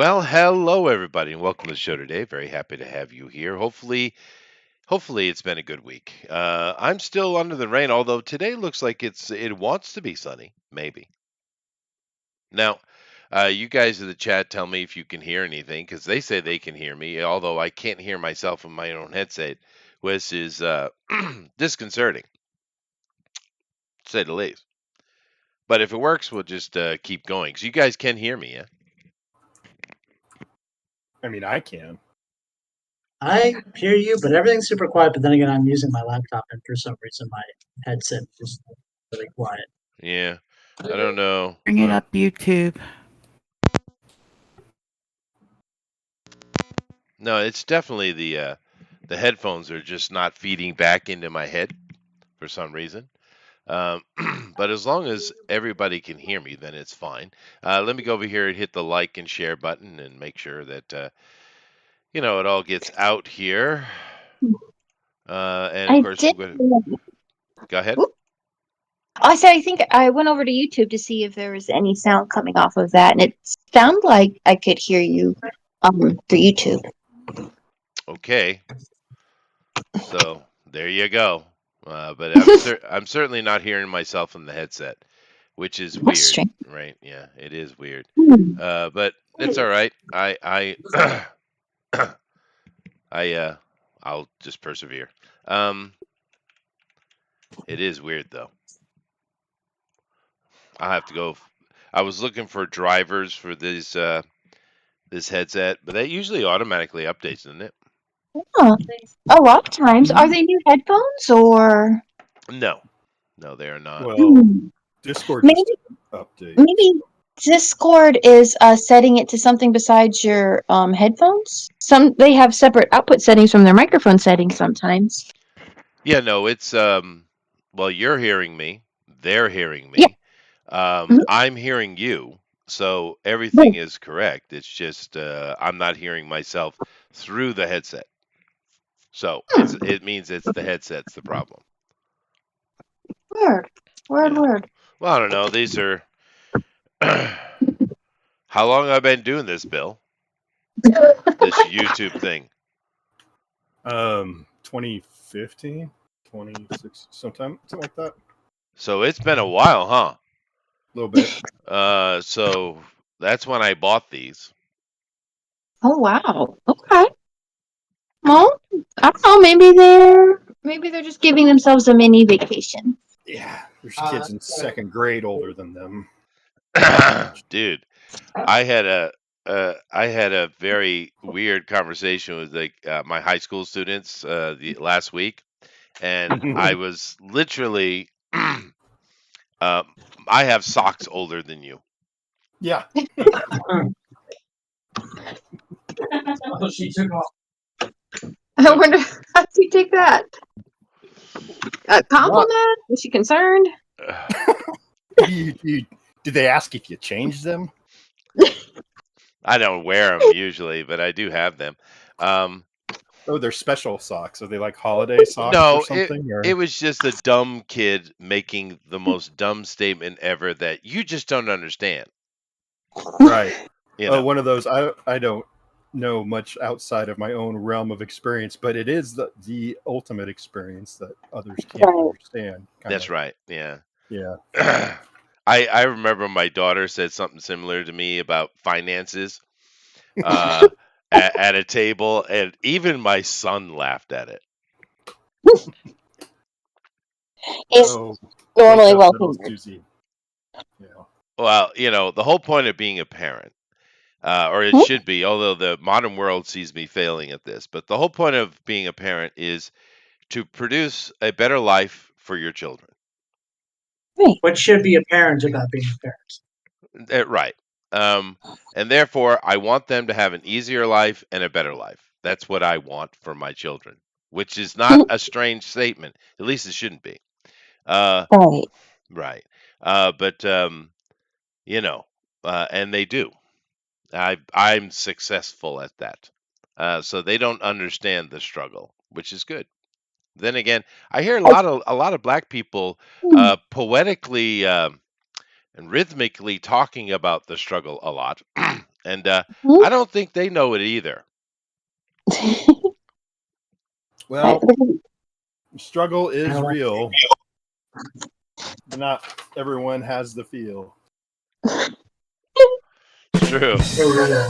Well, hello everybody, and welcome to the show today. Very happy to have you here. Hopefully it's been a good week. I'm still under the rain, although today looks like it wants to be sunny. Maybe. Now, you guys in the chat tell me if you can hear anything because they say they can hear me, although I can't hear myself in my own headset, which is disconcerting, to say the least. But if it works, we'll just keep going. So you guys can hear me, yeah? I mean, I can. I hear you, but everything's super quiet. But then again, I'm using my laptop, and for some reason, my headset is really quiet. Yeah, I don't know. Bring it up YouTube. No, it's definitely the headphones are just not feeding back into my head for some reason. Um, but as long as everybody can hear me, then it's fine. Let me go over here and hit the like and share button and make sure that it all gets out here. And of course, go ahead. I think I went over to YouTube to see if there was any sound coming off of that, and it sounded like I could hear you through YouTube. Okay, so there you go. But I'm certainly not hearing myself in the headset, which is weird, strange. right? Yeah, it is weird. But it's all right. I'll just persevere. It is weird though. I have to go. I was looking for drivers for this headset, but that usually automatically updates, doesn't it? Huh. A lot of times, are they new headphones or? No, they are not. Well, Discord Maybe- just update. Maybe Discord is setting it to something besides your headphones. They have separate output settings from their microphone settings sometimes. Yeah, no, it's well, you're hearing me. They're hearing me. Yeah. I'm hearing you. So everything is correct. It's just I'm not hearing myself through the headset. So it means it's the headset's the problem. Word. Well, I don't know. These are how long have I been doing this, Bill? This YouTube thing. 2015, 26, something like that. So it's been a while, huh? A little bit. So that's when I bought these. Oh wow. Okay. Well, I don't know. Maybe they're just giving themselves a mini vacation. Yeah, there's kids in second grade older than them. Dude, I had a very weird conversation with my high school students the last week, and I was literally I have socks older than you. Yeah. Oh, she took off. I wonder how she take that. A compliment? Was she concerned? Did they ask if you changed them? I don't wear them usually, but I do have them. Oh, they're special socks. Are they like holiday socks or something? It was just a dumb kid making the most dumb statement ever that you just don't understand. Right. One of those. I don't know much outside of my own realm of experience, but it is the ultimate experience that others can't understand. That's right. Yeah. Yeah. I remember my daughter said something similar to me about finances at a table, and even my son laughed at it. It's normally welcome. Yeah. Well, the whole point of being a parent, or it should be, although the modern world sees me failing at this, but the whole point of being a parent is to produce a better life for your children. What should be apparent about being a parent? Right. And therefore, I want them to have an easier life and a better life. That's what I want for my children, which is not a strange statement. At least it shouldn't be. Right. But, and they do. I'm successful at that. So they don't understand the struggle, which is good. Then again, I hear a lot of black people poetically and rhythmically talking about the struggle a lot. And I don't think they know it either. Well, struggle is real. But not everyone has the feel. It's true. Yeah.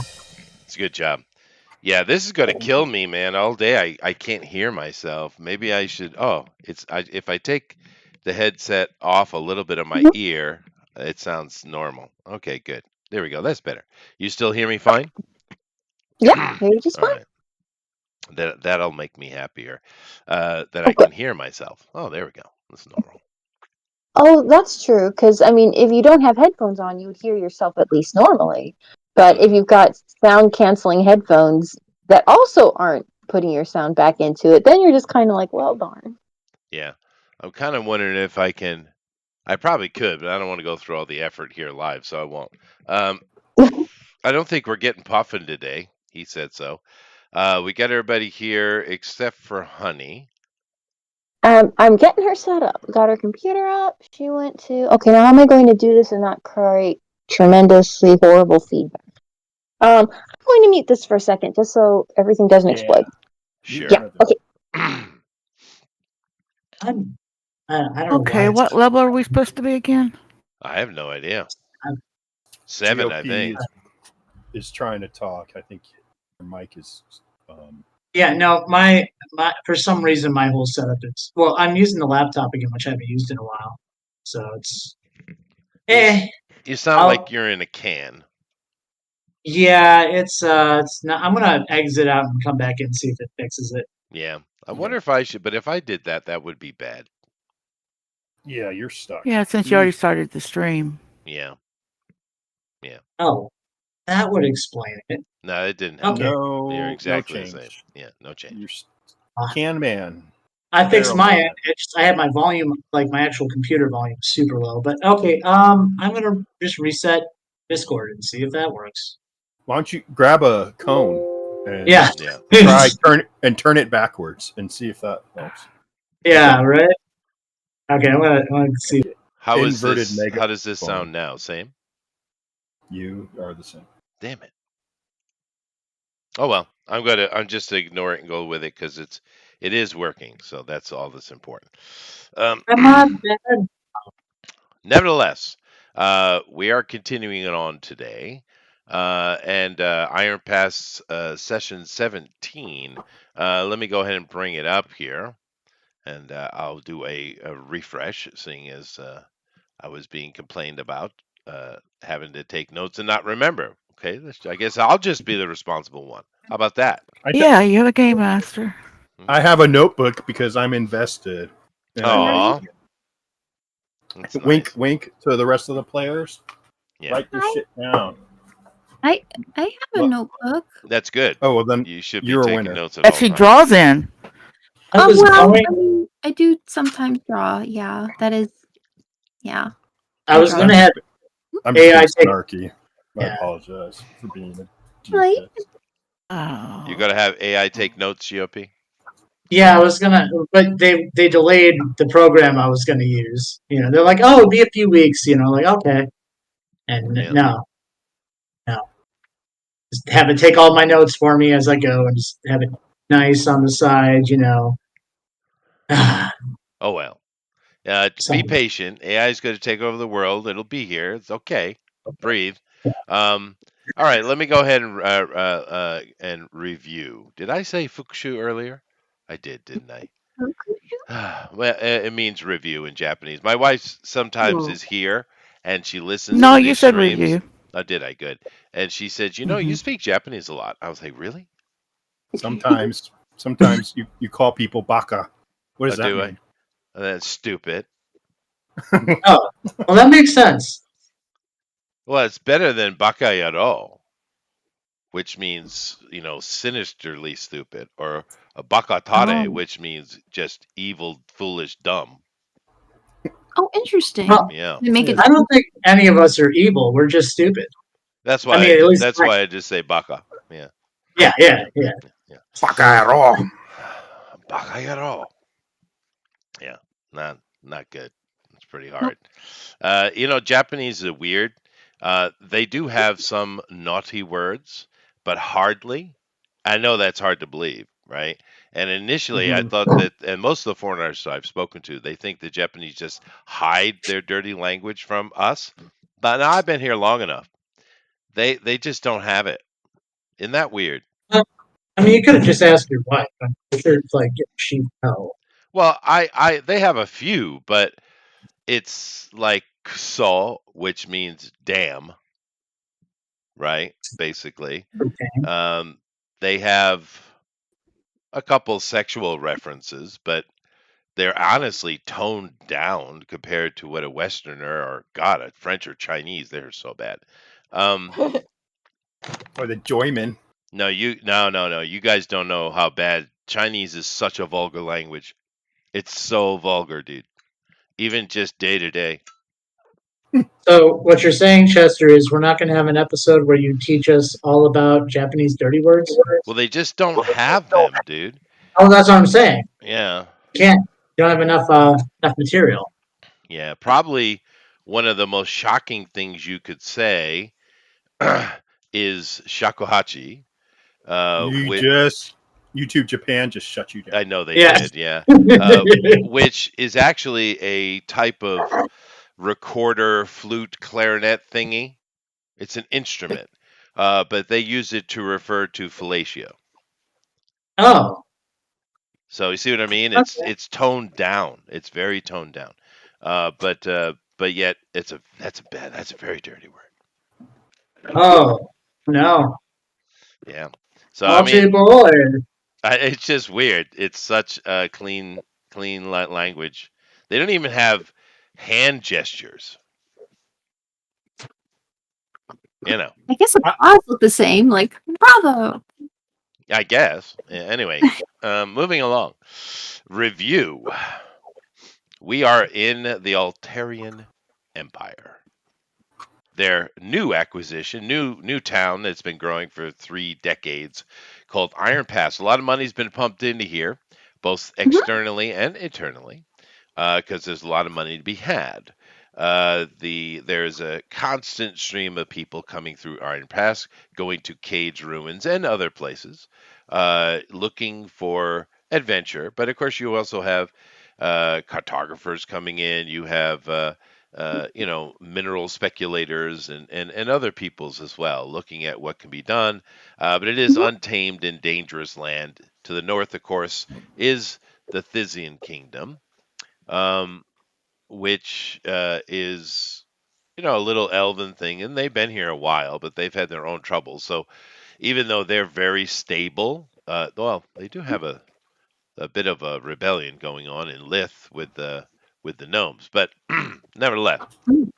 It's a good job. Yeah, this is gonna kill me, man. All day, I can't hear myself. Maybe I should. Oh, if I take the headset off a little bit of my ear, it sounds normal. Okay, good. There we go. That's better. You still hear me fine? Yeah, you're just All fine. right. That'll make me happier. That I can hear myself. Oh, there we go. That's normal. Oh, that's true. Because, I mean, if you don't have headphones on, you would hear yourself at least normally. But if you've got sound canceling headphones that also aren't putting your sound back into it, then you're just kind of like, well, darn. Yeah, I'm kind of wondering if I can. I probably could, but I don't want to go through all the effort here live, so I won't. Um, I don't think we're getting puffin today. He said so. We got everybody here except for Honey. I'm getting her set up. Got her computer up. She went to. Okay, now how am I going to do this and not create tremendously horrible feedback? I'm going to mute this for a second just so everything doesn't explode. Sure. Yeah. Okay. I don't know. Okay, why what it's- level are we supposed to be again? I have no idea. I'm- 7, I GOP think. is trying to talk. I think your mic is. Yeah, no, my for some reason my whole setup is well. I'm using the laptop again, which I haven't used in a while, so it's. You sound I'll- like you're in a can. Yeah, it's not. I'm gonna exit out and come back in and see if it fixes it. Yeah. I wonder if I should, but if I did that, that would be bad. Yeah, you're stuck. Yeah, since you already started the stream. Yeah. Oh, that would explain it. No, it didn't help. Okay. No, You're exactly no the same. change. Yeah, no change. You're can man. I fixed Barrel my man. end. I had my volume, like my actual computer volume, super low. But okay, I'm gonna just reset Discord and see if that works. Why don't you grab a cone and Yeah, Yeah. turn it backwards and see if that helps. yeah, right. Okay, I'm gonna see. How is Inverted this? mega How does this phone. sound now? Same? You are the same. Damn it. Oh well, I'm just to ignore it and go with it because it is working. So that's all that's important. Come on, Dad. Nevertheless, we are continuing it on today. And Iron Pass session 17. Let me go ahead and bring it up here. And I'll do a refresh, seeing as I was being complained about having to take notes and not remember. Okay, I guess I'll just be the responsible one. How about that? Yeah, you're the game master. I have a notebook because I'm invested. And Aw. That's wink, nice. wink to the rest of the players. Yeah, Write this shit down. I have a Look. notebook. that's good. Oh well, then You should be you're a taking winner. notes at That all she times. draws in. I was well, going. I mean, I do sometimes draw. Yeah, that is. Yeah. I was gonna have I'm AI just take. being snarky. I Yeah. apologize for being a Right. dickhead. Oh. You got to have AI take notes, GOP. Yeah, I was gonna, but they delayed the program I was gonna use. You know, they're like, "Oh, it'll be a few weeks." You know, like okay, and Yeah. no, just have it take all my notes for me as I go, and just have it nice on the side. You know. Oh well. Be So- patient. AI is going to take over the world. It'll be here. It's okay. Breathe. All right. Let me go ahead and review. Did I say fukushu earlier? I did, didn't I? Well, it means review in Japanese. My wife sometimes is here and she listens No, to you these said streams. review. Oh, did I? Good. And she said, you know, you Mhm. speak Japanese a lot. I was like, really? Sometimes you call people baka. What does Oh, that do I? mean? That's stupid. well, that makes sense. Well, it's better than bakayaro, which means, sinisterly stupid, or a bakatare, Oh. which means just evil, foolish, dumb. Oh, interesting. Well, Yeah. They make it. I don't think any of us are evil. We're just stupid. That's why I mean, at least that's why I just say baka. Yeah. Yeah. Bakayaro. Bakayaro. Yeah. Not good. It's pretty hard. Japanese is weird. They do have some naughty words, but hardly. I know that's hard to believe, right? And initially, I Mhm. thought that, and most of the foreigners I've spoken to, they think the Japanese just hide their dirty language from us. But now I've been here long enough. They just don't have it. Isn't that weird? I mean, you could have just asked your wife. I'm sure it's like she know. Well, they have a few, but it's like so, which means damn, right? Basically. Okay. Um, they have a couple sexual references, but they're honestly toned down compared to what a Westerner or God, a French or Chinese. They're so bad. Um, Or the Joyman. no. You guys don't know how bad Chinese is. Such a vulgar language. It's so vulgar, dude. Even just day to day. So what you're saying, Chester, is we're not going to have an episode where you teach us all about Japanese dirty words? Well, they just don't have them, dude. Oh, that's what I'm saying. Yeah, You can't. You don't have enough material. yeah. Probably one of the most shocking things you could say is shakuhachi. You Which just YouTube Japan just shut you down. I know they Yeah. did, yeah. Which is actually a type of recorder, flute, clarinet thingy. It's an instrument, but they use it to refer to fellatio. Oh, So you see what I mean? okay. It's toned down. It's very toned down. But yet that's a very dirty word. Oh, no. Yeah. So I Naughty mean, boy. it's just weird. It's such a clean language. They don't even have hand gestures. You know, I guess the I, paws look the same. Like, bravo. I guess. Yeah, anyway, moving along. Review. We are in the Altarian Empire. Their new acquisition, new town that's been growing for 3 decades, called Iron Pass. A lot of money's been pumped into here, both Mhm. externally and internally, because there's a lot of money to be had. There's a constant stream of people coming through Iron Pass, going to Cage Ruins and other places, looking for adventure. But of course, you also have cartographers coming in. You have mineral speculators and other peoples as well, looking at what can be done. But it is Mhm. untamed and dangerous land. To the north, of course, is the Thysian Kingdom. Um, which is a little elven thing, and they've been here a while, but they've had their own troubles. So even though they're very stable, well, they do have a bit of a rebellion going on in Lith with the gnomes, but nevertheless, Mm.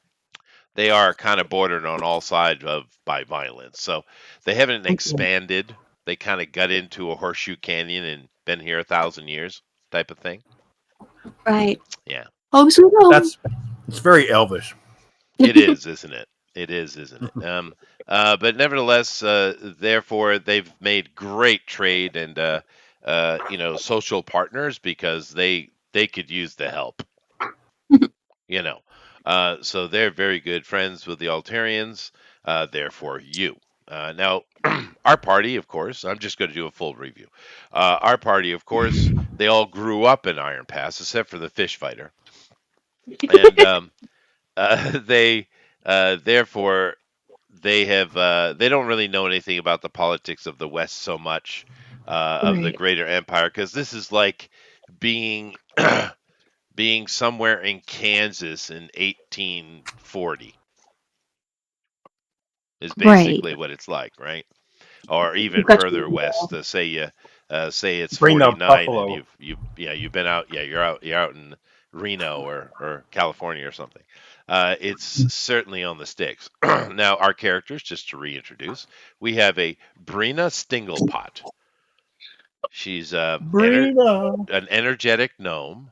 they are kind of bordered on all sides of by violence. So they haven't Okay. expanded. They kind of got into a horseshoe canyon and been here 1,000 years, type of thing. Right. Yeah. Home sweet home. it's very elvish. It is, isn't it? It is, isn't it? But nevertheless, therefore, they've made great trade and social partners because they could use the help. You know, so they're very good friends with the Altarians. Therefore, you. Now, our party, of course, I'm just going to do a full review. Our party, of course, they all grew up in Iron Pass, except for the fish fighter, and they therefore they don't really know anything about the politics of the West so much, of the Right. greater empire, because this is like being being somewhere in Kansas in 1840 is Right. basically what it's like, right? Or You've even got further your west. Say it's Bring the 49 and buffalo. you've been out. Yeah, you're out in Reno or California or something. It's certainly on the sticks. Now our characters, just to reintroduce, we have a Brina Stinglepot. She's Brina. an energetic gnome.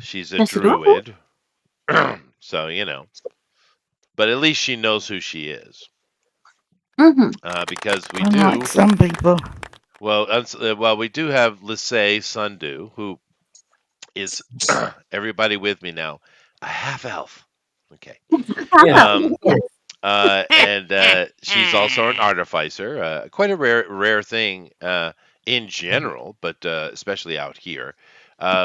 She's a That's adorable. druid, so but at least she knows who she is, Mm-hmm. because we Unlike do. some people. Well, we do have Lisay Sundu, who is everybody with me now, a half elf. Okay. Yeah. Um, and she's also an artificer, quite a rare thing in general, but especially out here.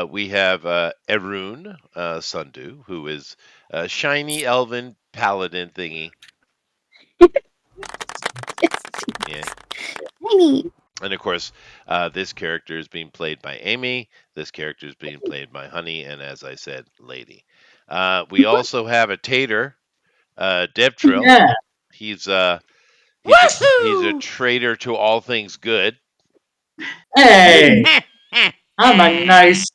We have Erun Sundu, who is a shiny elven paladin thingy. Yeah. Tiny. And of course, this character is being played by Amy. This character is being played by Honey, and as I said, Lady. We also have a Tater, Dev Trill. Yeah. He's he's a Woohoo! traitor to all things good. Hey, I'm a nice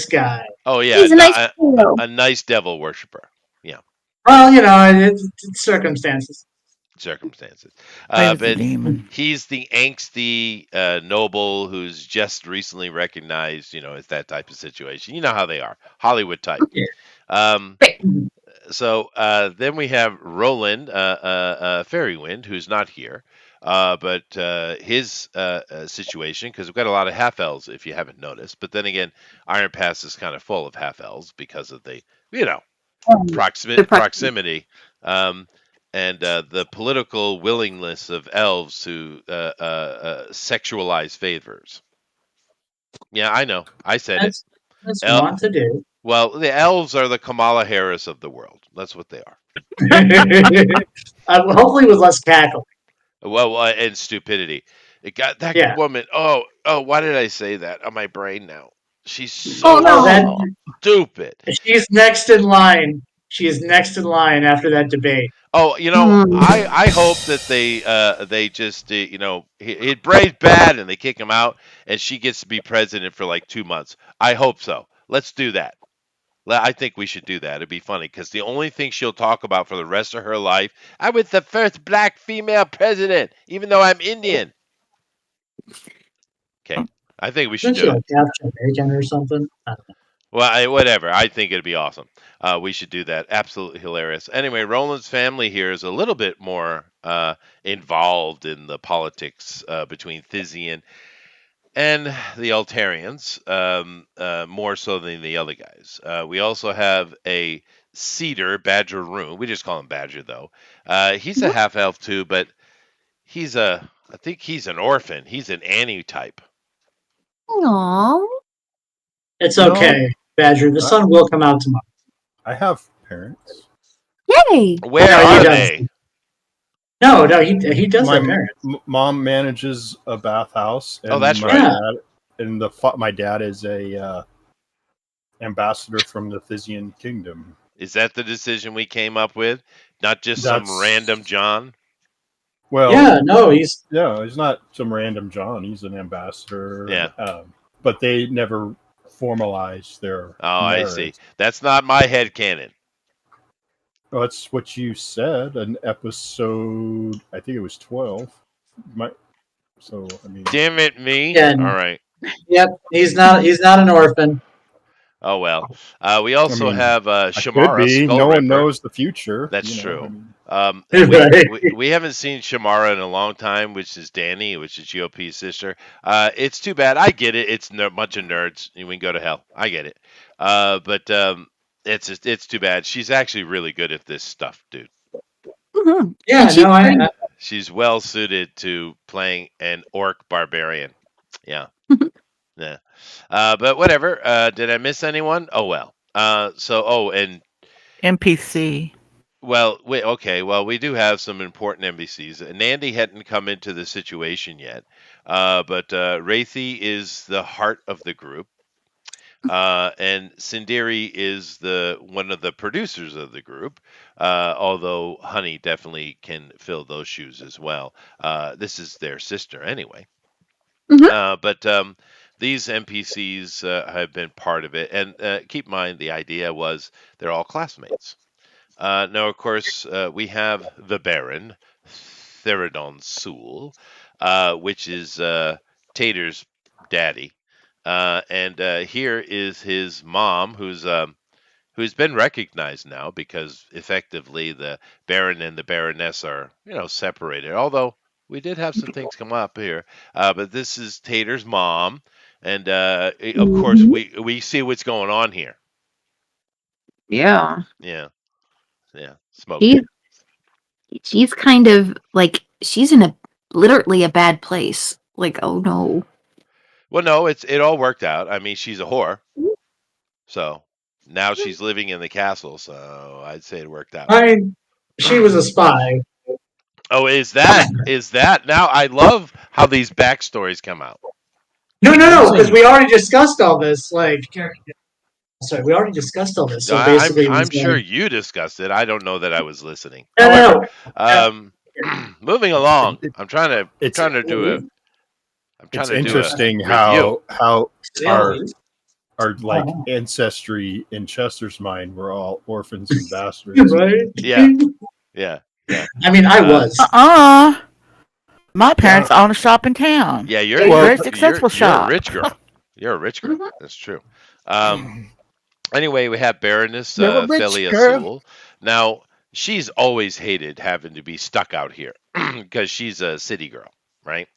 guy. Oh yeah, He's a nice hero. a nice devil worshiper. Yeah, Well, it's circumstances. circumstances. I was a But demon. he's the angsty noble who's just recently recognized. As that type of situation. You know how they are, Hollywood type. Yeah. Um, so then we have Roland Fairywind, who's not here. But his situation, because we've got a lot of half elves, if you haven't noticed. But then again, Iron Pass is kind of full of half elves because of the, The proximity. proximity, um, and the political willingness of elves to sexualize favors. Yeah, I know. I said it. That's El- want to do. well, the elves are the Kamala Harris of the world. That's what they are. Hopefully with less cackle. Well, and stupidity. It got that Yeah. woman. Oh, why did I say that on my brain now? She's Oh so no. That stupid. she's next in line. She is next in line after that debate. Oh, I hope that they just it Bray's bad and they kick him out and she gets to be president for like 2 months. I hope so. Let's do that. I think we should do that. It'd be funny because the only thing she'll talk about for the rest of her life, I was the first black female president, even though I'm Indian. Okay, I think we should Isn't she do it. like half Jamaican or something? I don't know. Well, whatever. I think it'd be awesome. We should do that. Absolutely hilarious. Anyway, Roland's family here is a little bit more involved in the politics between Thizian and the Altarians, more so than the other guys. We also have a Cedar Badger Room. We just call him Badger, though. He's a half elf too, but I think he's an orphan. He's an Annie type. Aww. It's No. okay, Badger. The sun will come out tomorrow. I have parents. Yay. Where No, he are doesn't. they? No, he does My have parents. mom manages a bathhouse, and Oh, that's my right. Yeah. dad, and my dad is a ambassador from the Thysian kingdom. Is that the decision we came up with? Not just That's- some random John? Well, Yeah, no, he's he's not some random John. He's an ambassador. Yeah. But they never formalized their. Oh, I marriage. see. That's not my head canon. Well, that's what you said. An episode, I think it was 12. So I mean, Damn it, me. Yeah. All right. yep. He's not an orphan. Oh well. We also have I could Shamara. be. Skull No one Ripper. knows the future. That's you know, true. I mean, And Right. we haven't seen Shamara in a long time, which is Danny, which is GOP's sister. It's too bad. I get it. It's a bunch of nerds. We can go to hell. I get it. But it's too bad. She's actually really good at this stuff, dude. Mm-hmm. Yeah, And she's no, I She's well suited to playing an orc barbarian. Yeah. Yeah. But whatever. Did I miss anyone? Oh well. And NPC. well, okay. Well, we do have some important NPCs. Nandy hadn't come into the situation yet, but Wraithy is the heart of the group, and Sindiri is one of the producers of the group. Although Honey definitely can fill those shoes as well. This is their sister anyway. But these NPCs have been part of it, and keep in mind the idea was they're all classmates. Now, of course, we have the Baron, Therodon Sewell, which is Tater's daddy, and here is his mom, who's been recognized now because effectively the Baron and the Baroness are separated. Although we did have some things come up here, but this is Tater's mom, and of course we see what's going on here. Yeah. Yeah. Yeah, smoke. She's she's kind of like she's in a literally a bad place. Like, oh no. Well, no, it all worked out. I mean, she's a whore, so now she's living in the castle. So I'd say it worked out. I mean, she was a spy. Oh, is that now? I love how these backstories come out. No, because we already discussed all this. Like, sorry, we already discussed all this. No, So I'm basically, it I'm was sure like, you discussed it. I don't know that I was listening. no, However, no, no. moving along, It- I'm trying to it's it's do a interesting review. how our like Oh. ancestry in Chester's mind were all orphans and bastards. Right? Yeah, yeah, yeah. I mean, I was. My parents own a shop in town. Yeah, A Well, very successful you're a shop. rich girl. You're a rich girl. That's true. Anyway, we have Baroness You're a rich Felia girl. Sewell. Now, she's always hated having to be stuck out here because she's a city girl, right?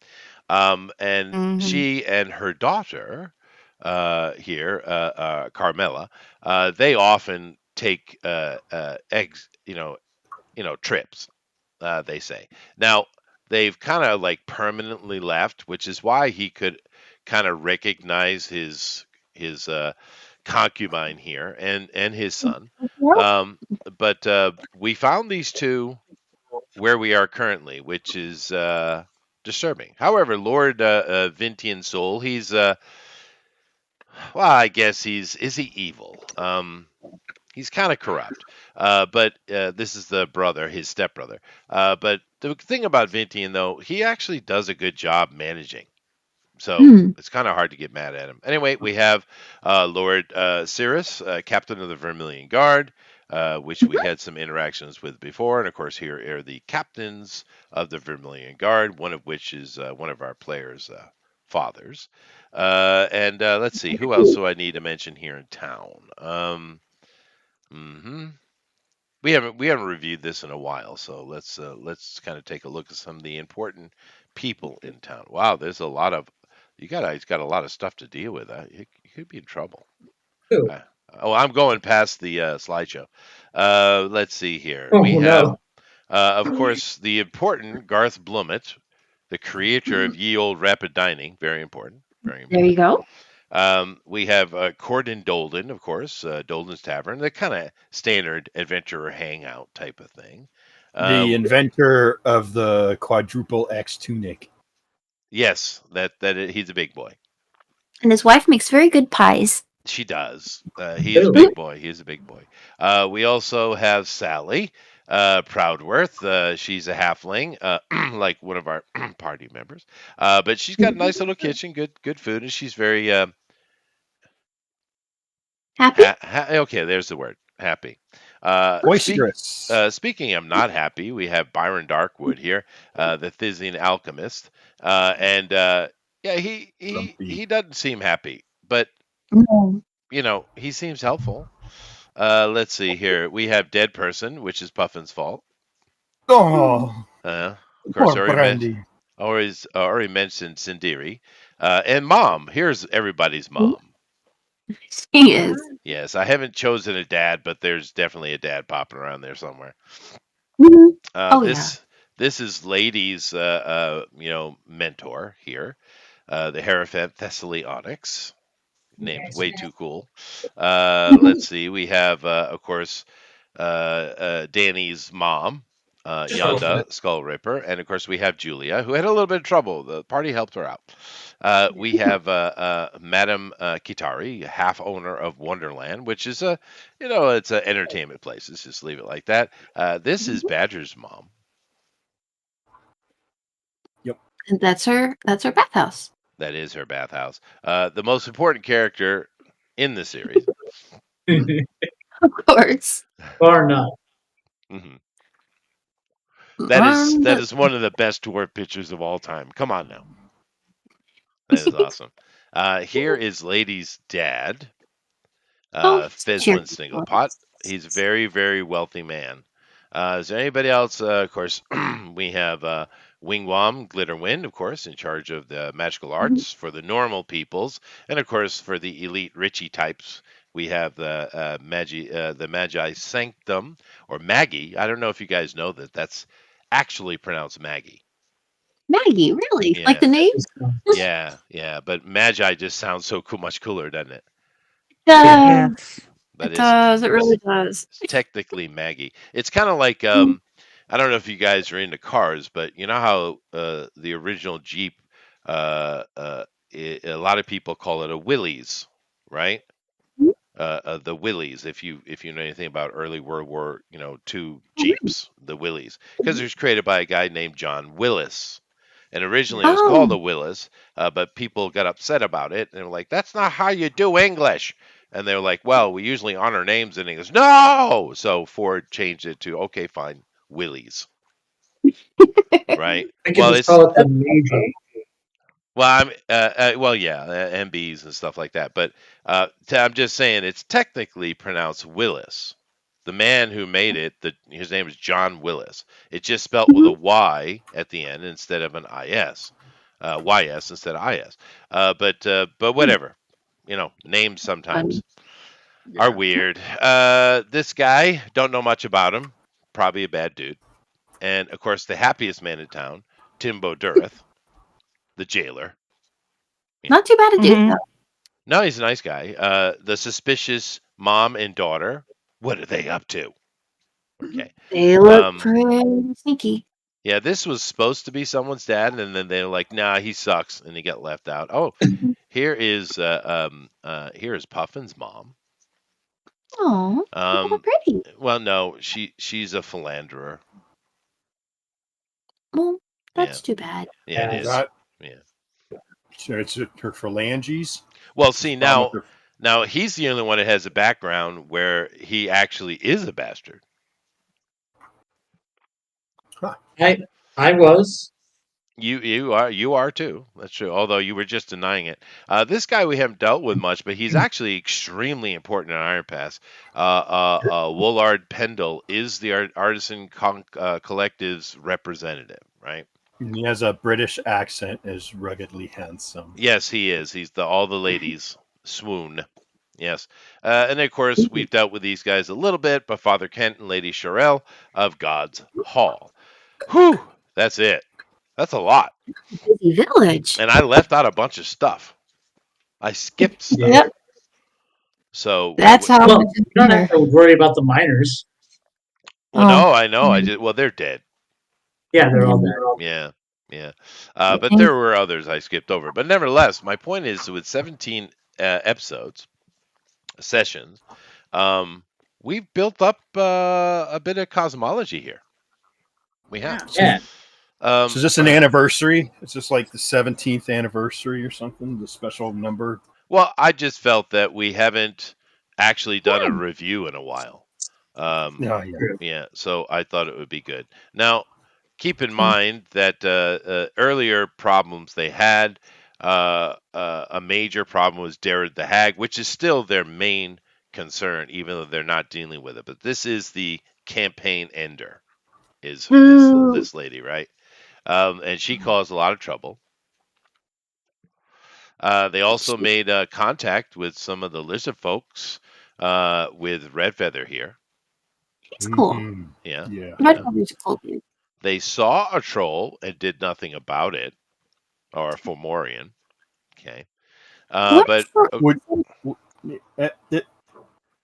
And she and her daughter here, Carmela, they often take trips. They say now they've kind of like permanently left, which is why he could kind of recognize his concubine here and his son. But we found these two where we are currently, which is disturbing. However, Lord Vintian Soul, he's well, I guess is he evil? He's kind of corrupt, but this is the brother, his stepbrother. But the thing about Vintian, though, he actually does a good job managing. So it's kind of hard to get mad at him. Anyway, we have Lord Cirrus, captain of the Vermilion Guard, which we had some interactions with before. And of course, here are the captains of the Vermilion Guard, one of which is one of our players' fathers. And let's see, who else do I need to mention here in town? hmm we haven't reviewed this in a while, so let's kind of take a look at some of the important people in town. Wow, there's a lot of you guys got a lot of stuff to deal with. You could be in trouble. Who? I'm going past the slideshow. Let's see here. Oh, We have, no. of course, the important Garth Blumett, the creator of Ye Old Rapid Dining. Very important. Very There you important. go. We have Corden Dolden, of course, Dolden's Tavern, the kind of standard adventurer hangout type of thing. The inventor of the quadruple X tunic. Yes, he's a big boy. And his wife makes very good pies. She does. He is a big boy. He is a big boy. We also have Sally Proudworth. She's a halfling, like one of our party members. But she's got a nice little kitchen, good food, and she's very Happy? okay. There's the word, happy. Boisterous. Speaking of not happy, we have Byron Darkwood here, the Thysian alchemist, and yeah, he doesn't seem happy, but No. he seems helpful. Let's see here. We have Dead Person, which is Puffin's fault. Oh, Of course, poor Brandy. already mentioned Sindiri. And Mom. Here's everybody's mom. She is. Yes, I haven't chosen a dad, but there's definitely a dad popping around there somewhere. Oh, This is Lady's mentor here, the Hierophant Thessaly Onyx. Named way too cool. Let's see. We have, of course, Danny's mom, Yonda Skull Ripper, and of course we have Julia, who had a little bit of trouble. The party helped her out. We have Madame Kitari, half owner of Wonderland, which is it's an entertainment place. Let's just leave it like that. This is Badger's mom. And that's her bathhouse. That is her bathhouse. The most important character in the series. Of course. Or not. Mm-hmm. That is one of the best dwarf pictures of all time. Come on now. That is awesome. Here is Lady's dad, Fislin Snigglepot. He's a very, very wealthy man. Is there anybody else? Of course, we have Wingwam Glitterwind, of course, in charge of the magical arts for the normal peoples, and of course for the elite Richie types. we have the Magi Sanctum, or Maggie. I don't know if you guys know that that's actually pronounced Maggie. Maggie, really? Like Yeah, the name? yeah. But Magi just sounds so much cooler, doesn't it? Does. Yes. But It does. It really does. it's technically Maggie. It's kind of like I don't know if you guys are into cars, but you know how the original Jeep, a lot of people call it a Willys, right? The Willys, if you know anything about early World War, II Jeeps, the Willys, because it was created by a guy named John Willis, and originally it was called a Oh, Willis, but people got upset about it, and they were like, "That's not how you do English." And they were like, "Well, we usually honor names in English." No, so Ford changed it to, okay, fine, Willys, right? I could Well, just it's call it the major. yeah, MBs and stuff like that. But I'm just saying it's technically pronounced Willis. The man who made it, his name is John Willis. It's just spelt with a Y at the end instead of an IS, YS instead of IS. But whatever, names sometimes funny. are weird. This guy, don't know much about him. Probably a bad dude. And of course, the happiest man in town, Timbo Durreth, the jailer. Not too bad a dude, Mhm. though. No, he's a nice guy. The suspicious mom and daughter. What are they up to? Okay. They look Um, pretty sneaky. yeah, this was supposed to be someone's dad, and then they're like, "Nah, he sucks," and he got left out. Oh, here is Puffin's mom. Oh, look at her pretty. Well, no, she's a philanderer. Well, Yeah, that's too bad. yeah, it Yeah. is. That, Yeah. so it's her phalanges. Well, It's see the problem with now he's the only one that has a background where he actually is a bastard. I was. You are too. That's true. Although you were just denying it. This guy we haven't dealt with much, but he's actually extremely important in Iron Pass. Woolard Pendle is the Artisan Collective's representative, right? He has a British accent, is ruggedly handsome. Yes, he is. He's all the ladies swoon. Yes, and of course we've dealt with these guys a little bit, but Father Kent and Lady Sherelle of God's Hall. Whew, that's it. That's a lot. Busy village. And I left out a bunch of stuff. I skipped stuff. Yeah. Yep. So That's how Well, much is you don't there. have to worry about the miners. well, no, I know. I yeah. did. Well, they're dead. Yeah, they're all Yeah, yeah. Yeah. But there were others I skipped over. But nevertheless, my point is, with 17 episodes, sessions, we've built up a bit of cosmology here. We have. Yeah. So is this an anniversary? Is this like the 17th anniversary or something? The special number? Well, I just felt that we haven't actually done a review in a while. Oh, yeah. Yeah, so I thought it would be good. Now, keep in mind that earlier problems they had, a major problem was Derrid the Hag, which is still their main concern, even though they're not dealing with it. But this is the campaign ender, is this lady, right? And she caused a lot of trouble. They also made contact with some of the lizard folks with Red Feather here. He's cool. Mhm. Yeah. Yeah. Red Feather's a cool dude. They saw a troll and did nothing about it, or a Fomorian. Okay. But Would,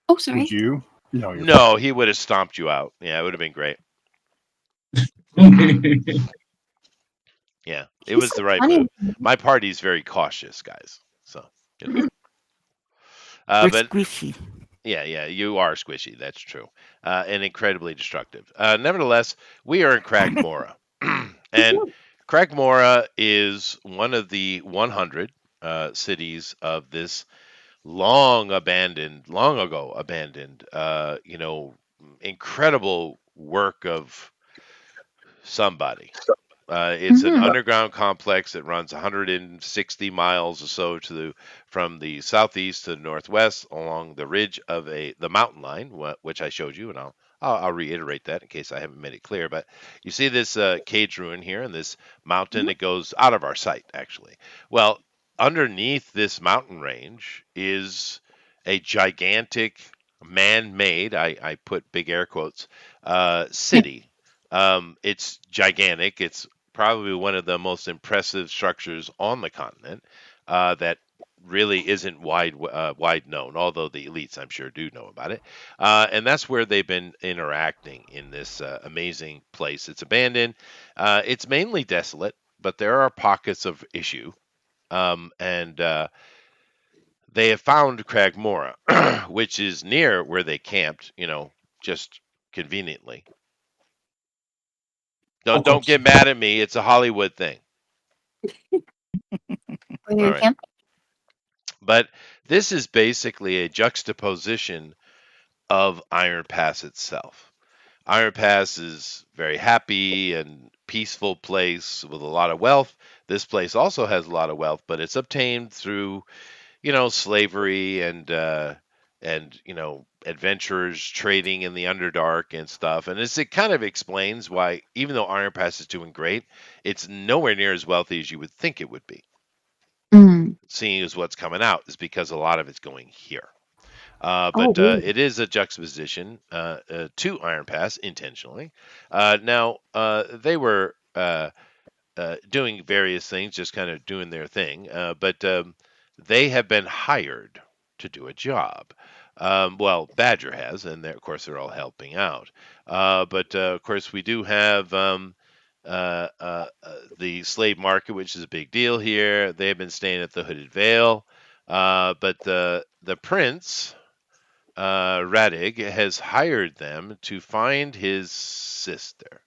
Oh, sorry. would you? No, no, he would have stomped you out. Yeah, it would have been great. Yeah, it was the right move. My party's very cautious, guys. So, We're but squishy. yeah, you are squishy. That's true, and incredibly destructive. Nevertheless, we are in Cragmora, and Cragmora is one of the 100 cities of this long ago abandoned, incredible work of somebody. It's an underground complex that runs 160 miles or so from the southeast to the northwest along the ridge of the mountain line, which I showed you, and I'll reiterate that in case I haven't made it clear. But you see this cage ruin here and this mountain that goes out of our sight, actually. Well, underneath this mountain range is a gigantic man-made, I put big air quotes, city. It's gigantic. It's probably one of the most impressive structures on the continent that really isn't wide known, although the elites I'm sure do know about it. And that's where they've been interacting in this amazing place. It's abandoned. It's mainly desolate, but there are pockets of issue. And they have found Cragmora, which is near where they camped, just conveniently. Don't Of don't course. get mad at me. It's a Hollywood thing. All right. Camp. But this is basically a juxtaposition of Iron Pass itself. Iron Pass is very happy and peaceful place with a lot of wealth. This place also has a lot of wealth, but it's obtained through slavery and adventurers trading in the Underdark and stuff. And it kind of explains why, even though Iron Pass is doing great, it's nowhere near as wealthy as you would think it would be. Mm. Seeing as what's coming out is because a lot of it's going here. Oh, But really? it is a juxtaposition to Iron Pass intentionally. Now, they were doing various things, just kind of doing their thing. But they have been hired to do a job. Well, Badger has, and of course they're all helping out. But of course we do have the slave market, which is a big deal here. They've been staying at the Hooded Vale, but the prince. Radig has hired them to find his sister.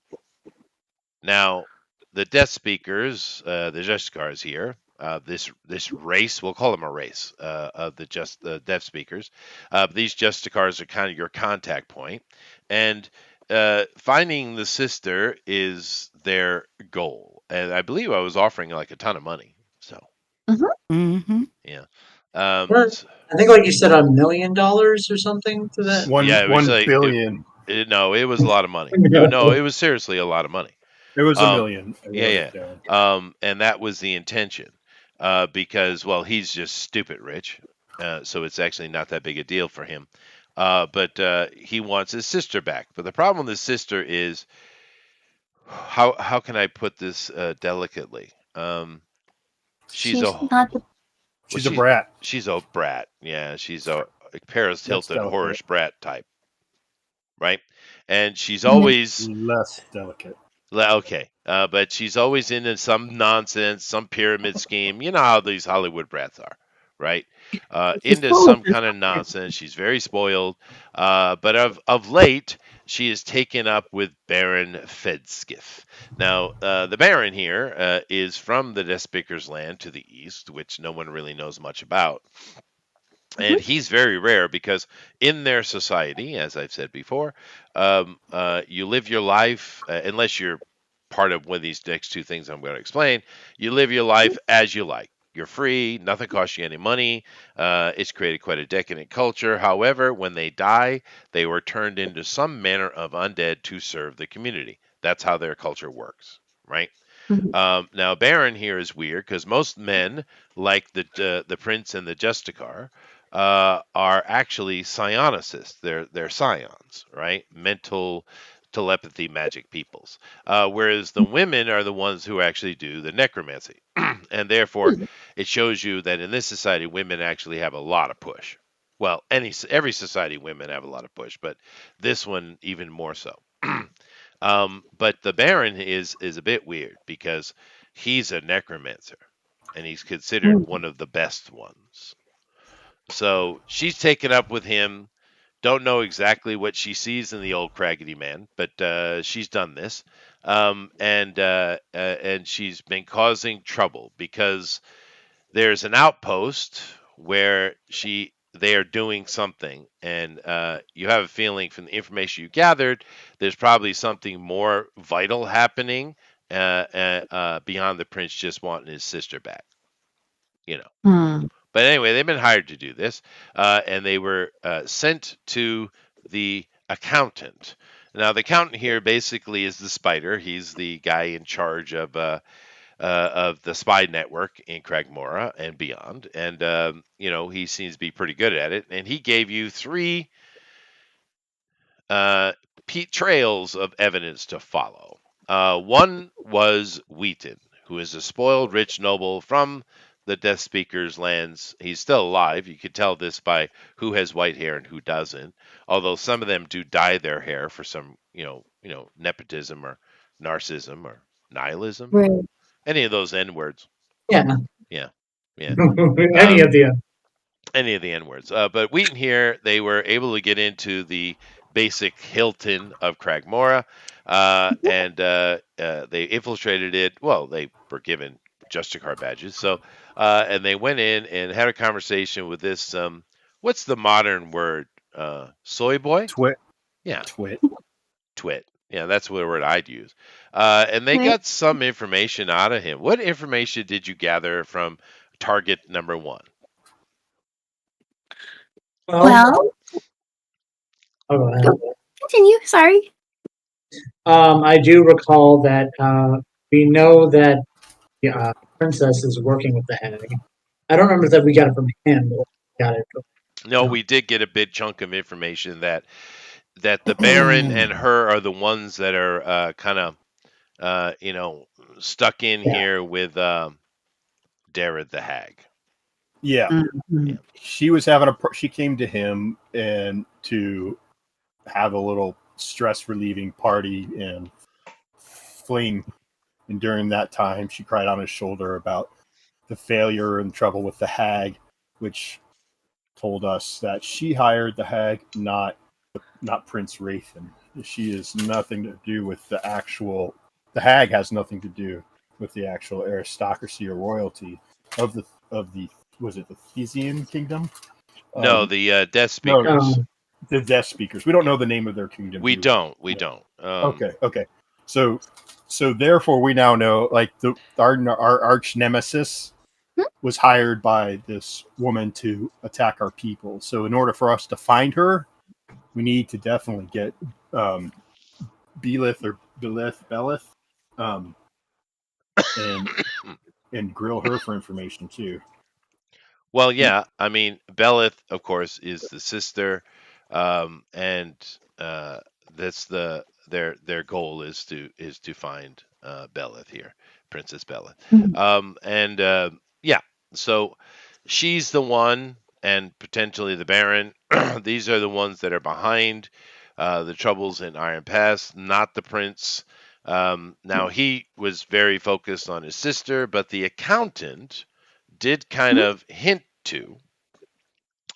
Now, the Death Speakers, the Justicars here, this race, we'll call them a race of the Death Speakers. These Justicars are kind of your contact point, and finding the sister is their goal. And I believe I was offering like a ton of money. So Mm-hmm. yeah, Or, I think, like you said, $1 million or something to that. yeah, it was One like billion. no, it was a lot of money. No, it was seriously a lot of money. It was a Um, million. I yeah, wrote yeah. it down. And that was the intention, because well, he's just stupid rich, so it's actually not that big a deal for him. But he wants his sister back. But the problem with his sister is, how can I put this delicately? She's a She's well, not the. She's a brat. she's a brat. Yeah, she's a Paris That's Hilton delicate. whorish brat type, right? And she's No. always Less delicate. okay, but she's always into some nonsense, some pyramid scheme. You know how these Hollywood brats are, right? She's Into full of some kind of herself. nonsense. She's very spoiled. But of late, she is taken up with Baron Fedskiff. Now, the Baron here is from the Despicers land to the east, which no one really knows much about. And he's very rare because in their society, as I've said before, you live your life, unless you're part of one of these next two things I'm going to explain, you live your life as you like. You're free, nothing costs you any money. It's created quite a decadent culture. However, when they die, they were turned into some manner of undead to serve the community. That's how their culture works, right? Mhm. Now, Baron here is weird because most men, like the prince and the Justicar, are actually psionicists. They're scions, right? Mental telepathy magic peoples. Whereas the women are the ones who actually do the necromancy, and therefore it shows you that in this society, women actually have a lot of push. Well, every society, women have a lot of push, but this one even more so. But the Baron is a bit weird because he's a necromancer, and he's considered Mm. one of the best ones. So she's taken up with him. Don't know exactly what she sees in the old Craggedy Man, but she's done this, and she's been causing trouble because there's an outpost where they are doing something, and you have a feeling from the information you gathered, there's probably something more vital happening beyond the prince just wanting his sister back. You know. Hmm. But anyway, they've been hired to do this, and they were sent to the accountant. Now, the accountant here basically is the spider. He's the guy in charge of of the spy network in Cragmora and beyond, and he seems to be pretty good at it. And he gave you three uh, trails of evidence to follow. One was Wheaton, who is a spoiled rich noble from the Death Speaker's lands. He's still alive. You could tell this by who has white hair and who doesn't. Although some of them do dye their hair for some, nepotism or narcissism or nihilism Right. or any of those N words. Yeah. Yeah, yeah. Any of the Any of the N words. But Wheaton here, they were able to get into the basic Hilton of Cragmora, and they infiltrated it. Well, they were given Justicar badges. So, and they went in and had a conversation with this. What's the modern word? Soy boy? Twit. Yeah, Twit. twit. Yeah, that's what word I'd use. And they Right. got some information out of him. What information did you gather from target number one? Well, oh, go ahead. continue. Sorry. I do recall that we know that the princess is working with the hag. I don't remember that we got it from him or we got it from. No, we did get a big chunk of information that the Baron and her are the ones that are kind of stuck in Yeah. here with Darragh the Hag. Yeah. Mhm. Yeah. She was having she came to him and to have a little stress relieving party and fling. And during that time, she cried on his shoulder about the failure and trouble with the hag, which told us that she hired the hag, not Prince Rathan. She has nothing to do with the actual. The hag has nothing to do with the actual aristocracy or royalty of the was it the Thesian kingdom? No, the Death no, Speakers. the Death Speakers. We don't know the name of their kingdom. We do don't. We don't. Okay. So therefore, we now know, like, our arch nemesis was hired by this woman to attack our people. So in order for us to find her, we need to definitely get Belith, and grill her for information too. Well, yeah. I mean, Belith, of course, is the sister, and that's their goal is to find Belith here, Princess Belith, and yeah. So she's the one, and potentially the Baron. These are the ones that are behind the troubles in Iron Pass, not the Prince. Now he was very focused on his sister, but the accountant did kind of hint to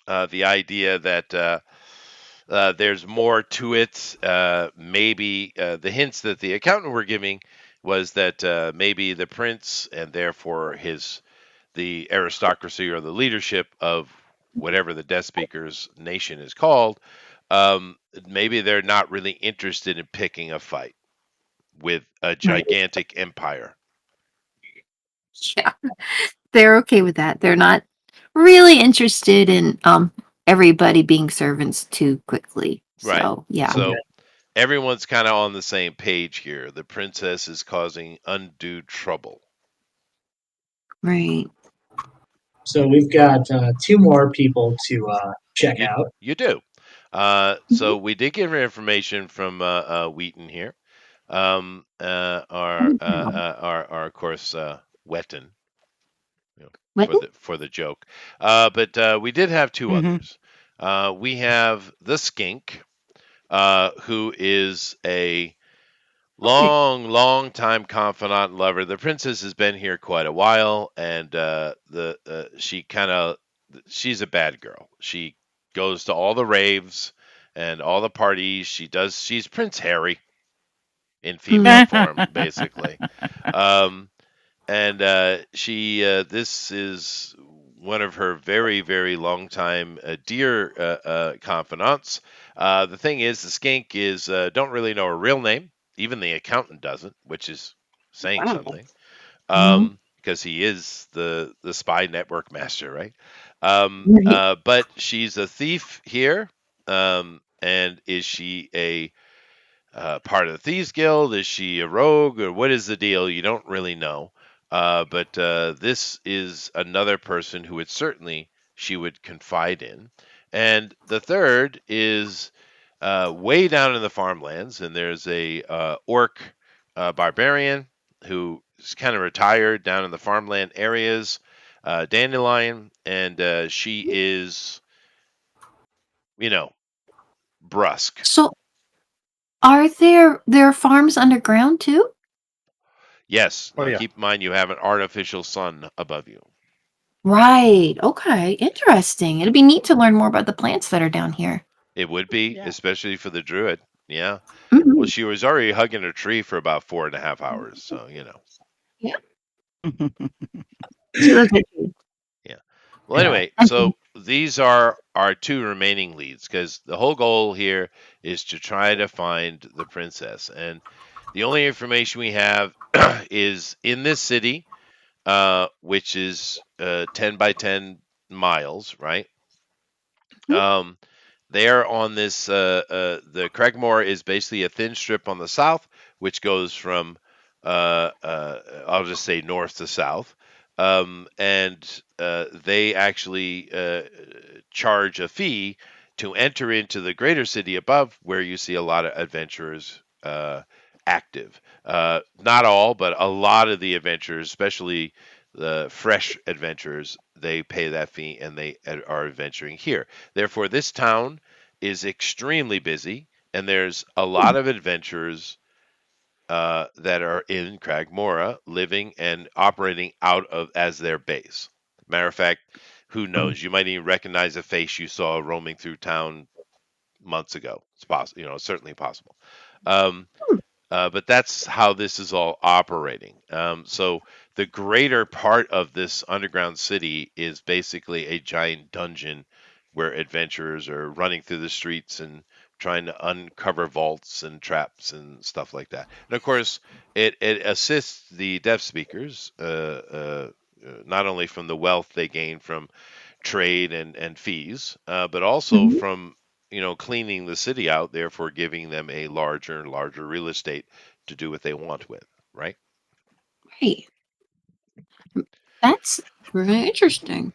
the idea that there's more to it. Maybe the hints that the accountant were giving was that maybe the prince and therefore the aristocracy or the leadership of whatever the Death Speaker's nation is called, maybe they're not really interested in picking a fight with a gigantic empire. Yeah, they're okay with that. They're not really interested in everybody being servants too quickly. Right. So yeah. So everyone's kind of on the same page here. The princess is causing undue trouble. Right. So we've got two more people to check out. You do. So we did get information from Wheaton here. Our of course Wetton, for the joke. But we did have two others. We have the Skink, who is a long time confidant and lover. The princess has been here quite a while, and she's a bad girl. She goes to all the raves and all the parties. She's Prince Harry in female form, basically. And this is one of her very, very long time dear confidants. The thing is, the Skink don't really know her real name. Even the accountant doesn't, which is saying something, because he is the spy network master, right? But she's a thief here. And is she a part of the Thieves Guild? Is she a rogue, or what is the deal? You don't really know. But this is another person who she would confide in. And the third is way down in the farmlands, and there's a orc barbarian who is kind of retired down in the farmland areas, Dandelion, and she is, you know, brusque. So, are there farms underground too? Yes. Oh Now yeah. keep in mind you have an artificial sun above you. Right. Okay. Interesting. It'd be neat to learn more about the plants that are down here. It would be, Yeah. especially for the druid. Yeah. Well, Mhm. she was already hugging a tree for about 4.5 hours, so Yeah. She loves it. yeah. Well, Yeah. anyway, so these are our two remaining leads because the whole goal here is to try to find the princess, and the only information we have is in this city, which is 10 by 10 miles, right? Um, There on this, the Craigmore is basically a thin strip on the south, which goes from, I'll just say north to south. And they actually charge a fee to enter into the greater city above, where you see a lot of adventurers active. Not all, but a lot of the adventurers, especially the fresh adventurers, they pay that fee and they are adventuring here. Therefore, this town is extremely busy, and there's a lot of adventurers that are in Cragmora, living and operating out of as their base. Matter of fact, who knows? You might even recognize a face you saw roaming through town months ago. It's possible, certainly possible. Um, but that's how this is all operating. So the greater part of this underground city is basically a giant dungeon where adventurers are running through the streets and trying to uncover vaults and traps and stuff like that. And of course, it assists the deaf speakers, not only from the wealth they gain from trade and fees, but also Mhm. from cleaning the city out, therefore giving them a larger and larger real estate to do what they want with, right? Right. That's really interesting.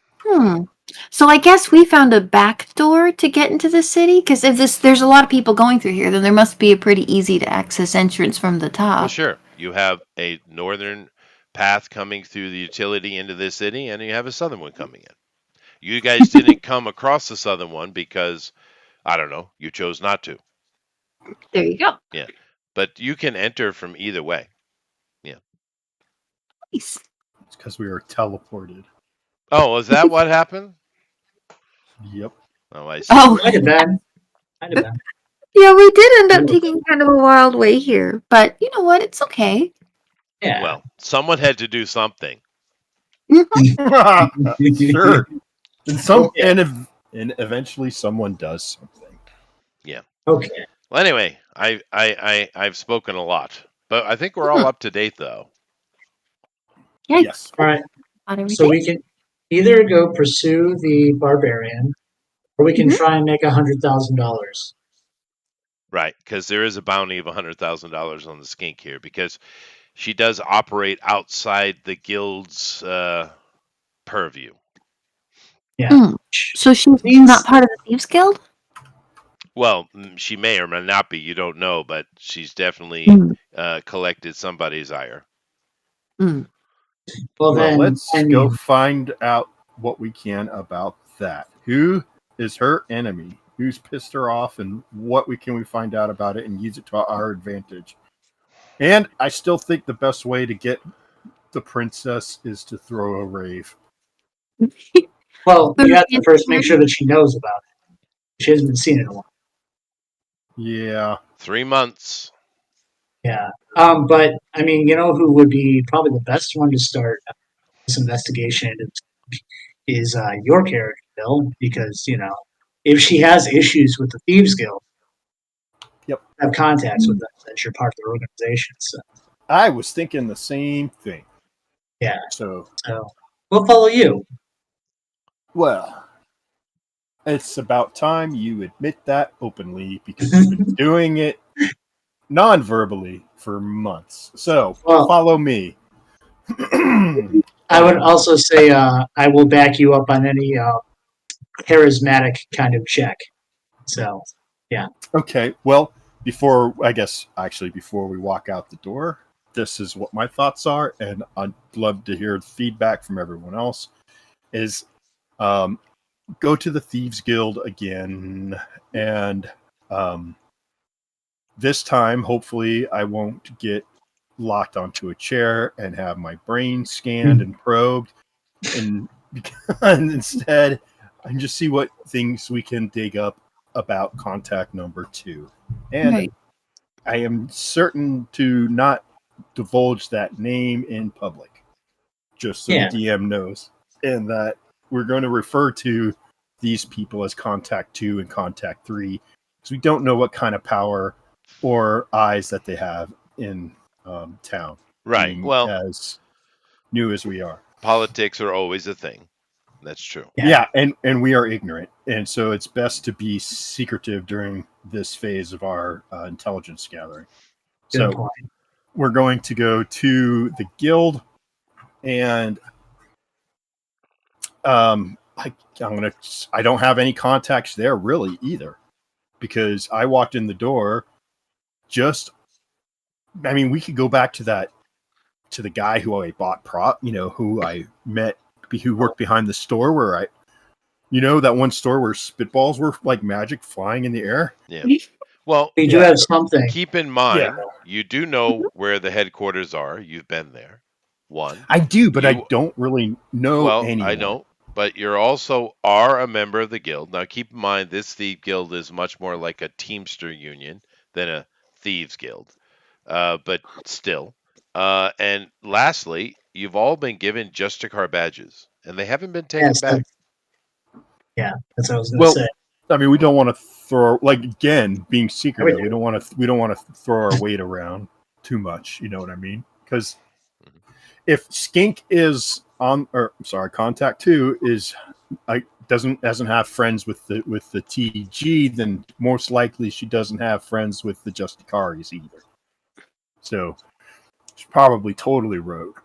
So I guess we found a back door to get into the city because if there's a lot of people going through here, then there must be a pretty easy to access entrance from the Well, top. sure. You have a northern path coming through the utility into this city, and you have a southern one coming in. You guys didn't come across the southern one because, I don't know, you chose not to. There you go. Yeah. But you can enter from either way. Yeah. Nice. It's because we were teleported. Oh, is that what happened? Yep. Oh, I see. Oh, Might have been. Might have been. yeah, we did end up taking kind of a wild way here, but you know what? It's okay. Yeah. Well, someone had to do something. Sure. And Okay. and eventually someone does something. Yeah. Okay. Well, anyway, I've spoken a lot, but I think we're all Mhm. up to date though. Yeah, Yes. All right. got everything. So we can either go pursue the barbarian, or we can Mhm. try and make $100,000. Right, because there is a bounty of $100,000 on the skink here because she does operate outside the guild's purview. Yeah. Mm. So she's Please. not part of the Thieves Guild? Well, she may or may not be. You don't know, but she's definitely collected somebody's ire. Mm. Well, Well, then, let's I go mean, find out what we can about that. Who is her enemy? Who's pissed her off, and what can we find out about it and use it to our advantage? And I still think the best way to get the princess is to throw a rave. well, But you have to first make sure that she knows about it. She hasn't been seen in a while. Yeah. 3 months. Yeah. But I mean, you know who would be probably the best one to start this investigation is your character, Bill, because if she has issues with the Thieves Guild, Yep. have contacts with them since you're part of their organization. So I was thinking the same thing. yeah. So, So we'll follow you. well, it's about time you admit that openly because you've been doing it non-verbally for months. So, Well- follow me. I would also say I will back you up on any charismatic kind of check. So, yeah. Okay, well, before we walk out the door, this is what my thoughts are, and I'd love to hear feedback from everyone else. Is go to the Thieves Guild again, and this time, hopefully, I won't get locked onto a chair and have my brain scanned and probed, and instead, I can just see what things we can dig up about contact number 2. And Right. I am certain to not divulge that name in public, just so Yeah. the DM knows, and that we're going to refer to these people as Contact 2 and Contact 3, because we don't know what kind of power or eyes that they have in town, Right. being Well, as new as we are. politics are always a thing. That's true. Yeah, and we are ignorant, and so it's best to be secretive during this phase of our intelligence gathering. Good So point. we're going to go to the guild, and I don't have any contacts there really either, because I walked in the door. We could go back to the guy who I bought who I met, who worked behind the store where that one store where spitballs were like magic flying in the air. Yeah. Well, We do have something. keep in mind, you do know where the headquarters are. You've been there. One. I do, but I You- don't really know Well, anyone. I know, but you're also are a member of the guild. Now, keep in mind, this thief guild is much more like a Teamster union than a thieves guild. But still. And lastly, you've all been given Justicar badges, and they haven't been taken Yes, back. that's what I was going to Well, say. I mean, we don't want to throw, like, again, being secretive. do. We don't want to throw our weight around too much. You know what I mean? Because if Skink is Contact 2 is doesn't have friends with the TG, then most likely she doesn't have friends with the Justicaris either. So she's probably totally rogue.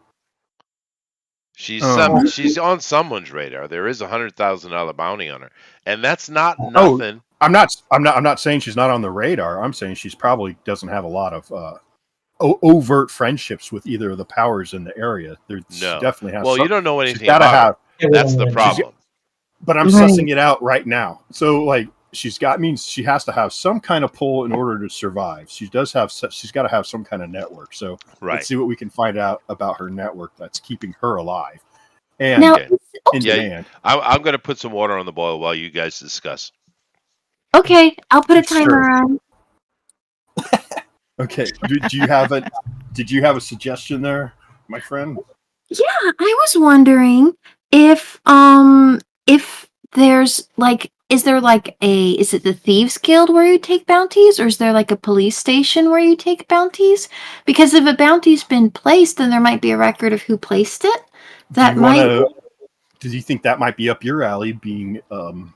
She's on someone's radar. There is $100,000 bounty on her, and that's not nothing. I'm not saying she's not on the radar. I'm saying she's probably doesn't have a lot of overt friendships with either of the powers in the area. She No. definitely has. Well, you don't know anything gotta about have. her. That's the problem. But I'm sussing it out right now. So like she has to have some kind of pull in order to survive. She's got to have some kind of network. So let's see what we can find out about her network that's keeping her alive. And Now, in demand. I'm going to put some water on the boil while you guys discuss. okay, I'll put a timer on. Okay. Did you have a suggestion there, my friend? Yeah, I was wondering if there's like is it the Thieves Guild where you take bounties, or is there like a police station where you take bounties? Because if a bounty's been placed, then there might be a record of who placed it. Do you think that might be up your alley, being an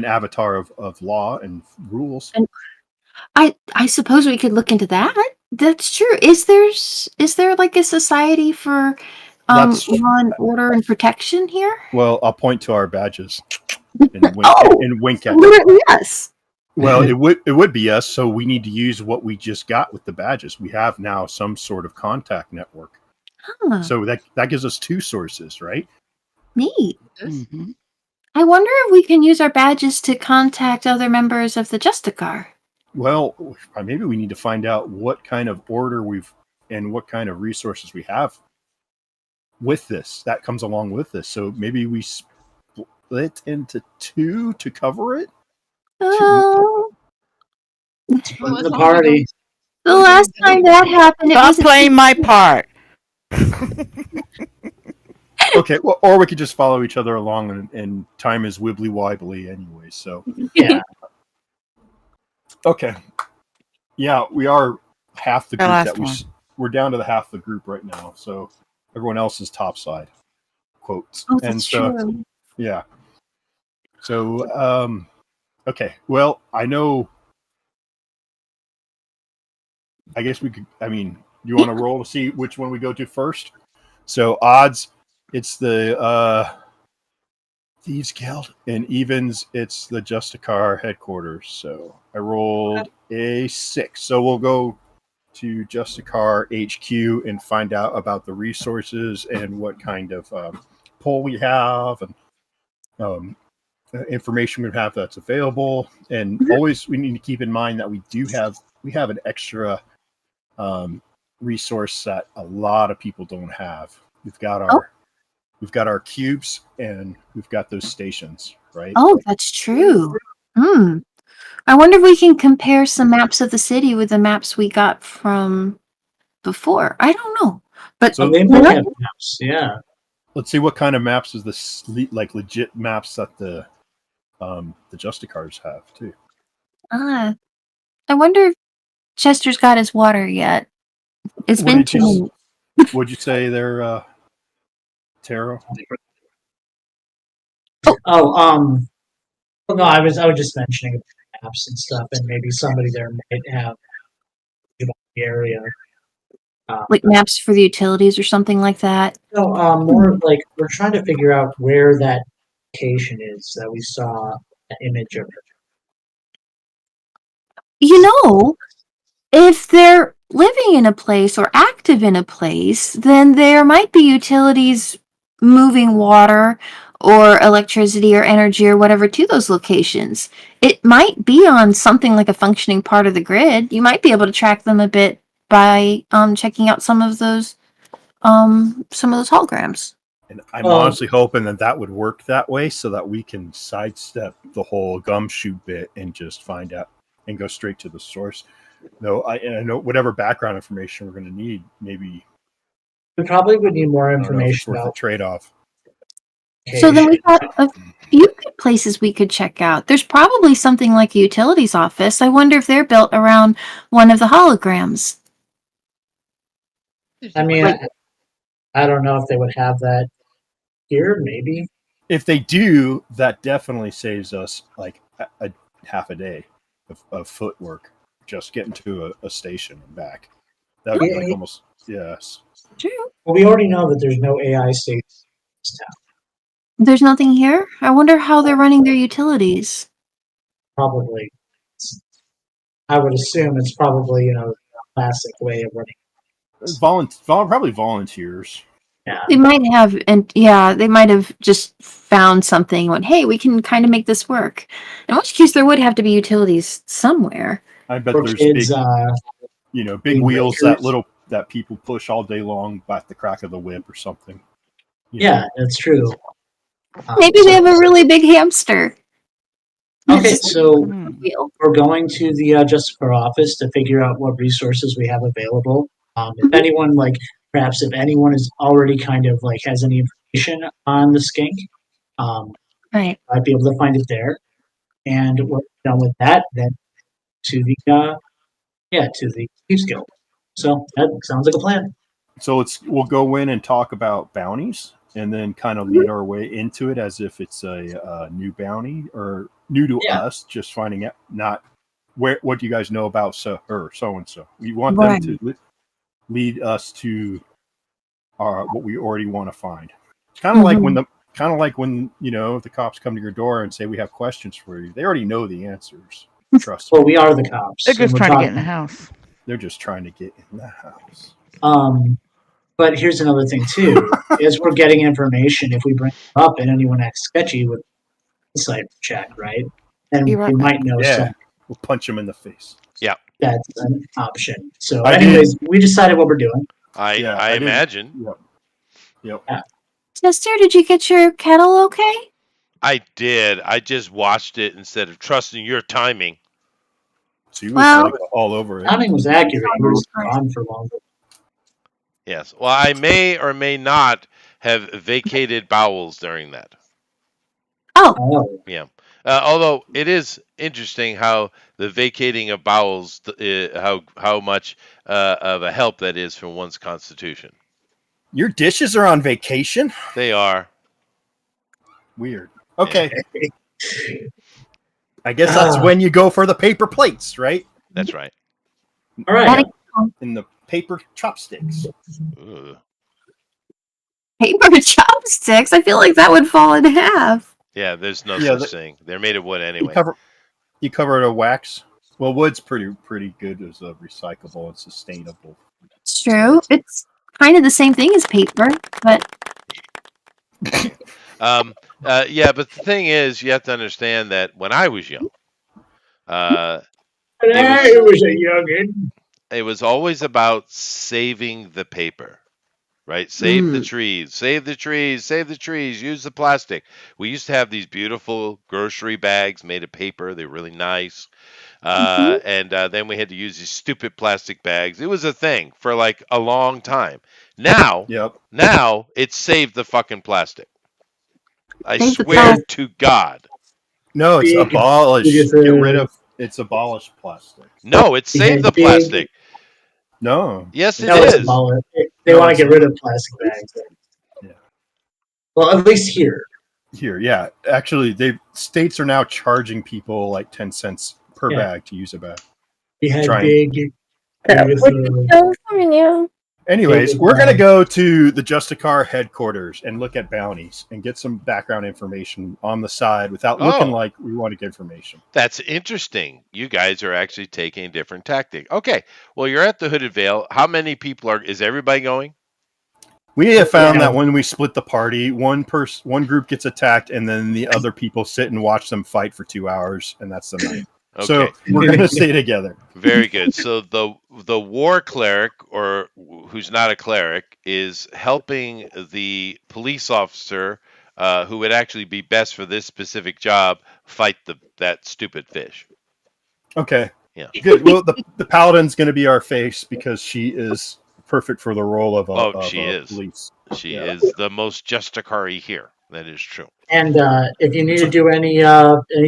avatar of law and rules? And I suppose we could look into that. That's true. Is there like a society for law and order and protection here? Well, I'll point to our badges and wink at literally us. Well, it would be us, so we need to use what we just got with the badges. We have now some sort of contact network. Huh. So that gives us 2 sources, right? Neat. Mm-hmm. I wonder if we can use our badges to contact other members of the Justicar. Well, maybe we need to find out what kind of order and what kind of resources we have with this. That comes along with this. So maybe we split into 2 to cover it. Oh, The party. the last time that happened, it Stop was playing my part. Okay, well, or we could just follow each other along, and time is wibbly wobbly anyway. So Yeah. okay, yeah, we are half the The group last that one. we're down to the half the group right now. So everyone else is topside quotes. Oh, And that's so true. yeah. So okay, well, I know. I guess we could. I mean, You want to roll to see which one we go to first? So odds, it's the Thieves Guild, and evens, it's the Justicar headquarters. So I rolled a 6. So we'll go to Justicar HQ and find out about the resources and what kind of poll we have and information we have that's available. And always we need to keep in mind that we have an extra resource that a lot of people don't have. We've got our cubes and we've got those stations, right? Oh, that's true. Hmm. I wonder if we can compare some maps of the city with the maps we got from before. I don't know. But So They might have maps. Yeah. let's see what kind of maps is this, like legit maps that the Justicars have too. I wonder if Chester's got his water yet. It's What been did 2 you- minutes. Would you say there, Taro? Well, no, I was just mentioning maps and stuff, and maybe somebody there might have the area. Like maps for the utilities or something like that. No, more like we're trying to figure out where that location is that we saw an image of. You know, if they're living in a place or active in a place, then there might be utilities moving water or electricity or energy or whatever to those locations. It might be on something like a functioning part of the grid. You might be able to track them a bit by checking out some of those holograms. And I'm honestly hoping that would work that way so that we can sidestep the whole gumshoe bit and just find out and go straight to the source. No, I know whatever background information we're going to need, maybe We probably would need more I don't know if it's information worth the about. trade-off. So then we got a few good places we could check out. There's probably something like a utilities office. I wonder if they're built around one of the holograms. I mean, I don't know if they would have that here. Maybe. If they do, that definitely saves us like a half a day of footwork just getting to a station and back. That would be like almost, yes. True. Well, we already know that there's no AI station in this town. There's nothing here? I wonder how they're running their utilities. Probably. I would assume it's probably, classic way of running. Probably volunteers. Yeah. They might have, they might have just found something and went, hey, we can kind of make this work. In which case, there would have to be utilities somewhere. I bet For there's kids, big big wheels breakers. that people push all day long by the crack of the whip or something. Yeah, that's true. Maybe they have a really big hamster. Okay, so Wheel. we're going to the Justicar office to figure out what resources we have available. If anyone, perhaps if anyone is already kind of has any information on the skink, Right. I'd be able to find it there. And we're done with that, then to the to the Thieves Guild. So that sounds like a plan. So we'll go in and talk about bounties, and then kind of lead our way into it as if it's a new bounty or new to us. Just finding out not what do you guys know about so and so. We want them to lead us to what we already want to find. It's kind of like when the cops come to your door and say we have questions for you. They already know the answers. Trust me. Well, we are the cops. They're just trying to get in the house. They're just trying to get in the house. But here's another thing too: as we're getting information, if we bring it up and anyone acts sketchy with insight check, right? Then Be right we back. might know Yeah, something. we'll punch them in the face. Yeah, That's an option. So, I anyways, we decided what we're doing. I imagine. Yep. Chester, did you get your kettle okay? I did. I just watched it instead of trusting your timing. So you was all over it. Timing was accurate. He was gone for longer. Yes. Well, I may or may not have vacated bowels during that. Oh, Yeah. Although it is interesting how the vacating of bowels, how much of a help that is for one's constitution. Your dishes are on vacation? They are. Weird. Okay. I guess that's when you go for the paper plates, right? That's right. all right. In the paper chopsticks. Ooh. Paper chopsticks. I feel like that would fall in half. Yeah, there's no Yeah, such thing. They're made of wood you anyway. cover it with wax. Well, wood's pretty good as a recyclable and sustainable. It's true. It's kind of the same thing as paper, but Yeah, but the thing is, you have to understand that when I was young, uh, And it I was was a youngin. it was always about saving the paper, right? Save the trees, save the trees, save the trees. Use the plastic. We used to have these beautiful grocery bags made of paper. They're really nice. And then we had to use these stupid plastic bags. It was a thing for like a long time. Now, Yep. now it's save the fucking plastic. I save the swear plastic. to God. No, it's Big, abolish. big, Get rid of. It's abolish plastic. No, it's They save had the big. plastic. No. Yes, it No, it's is. about it. They No, want it's to get rid not. of plastic bags. Yeah. Well, at least here. Here, yeah. Actually, states are now charging people like 10 cents per Yeah. bag to use a bag. We had Trying. big, beautiful. California. Anyways, big we're going to bags. go to the Justicar headquarters and look at bounties and get some background information on the side without looking Oh. like we want to get information. That's interesting. You guys are actually taking a different tactic. Okay. Well, you're at the Hooded Veil. How many people is everybody going? We have found Yeah. that when we split the party, one group gets attacked, and then the other people sit and watch them fight for 2 hours, and that's the night. Okay. So we're going to stay together. Very good. So the war cleric, or who's not a cleric, is helping the police officer, who would actually be best for this specific job, fight that stupid fish. Okay. Yeah. Good. Well, the paladin's going to be our face because she is perfect for the role of She is. police. She Yeah. is the most Justicari here. That is true. And if you need to do any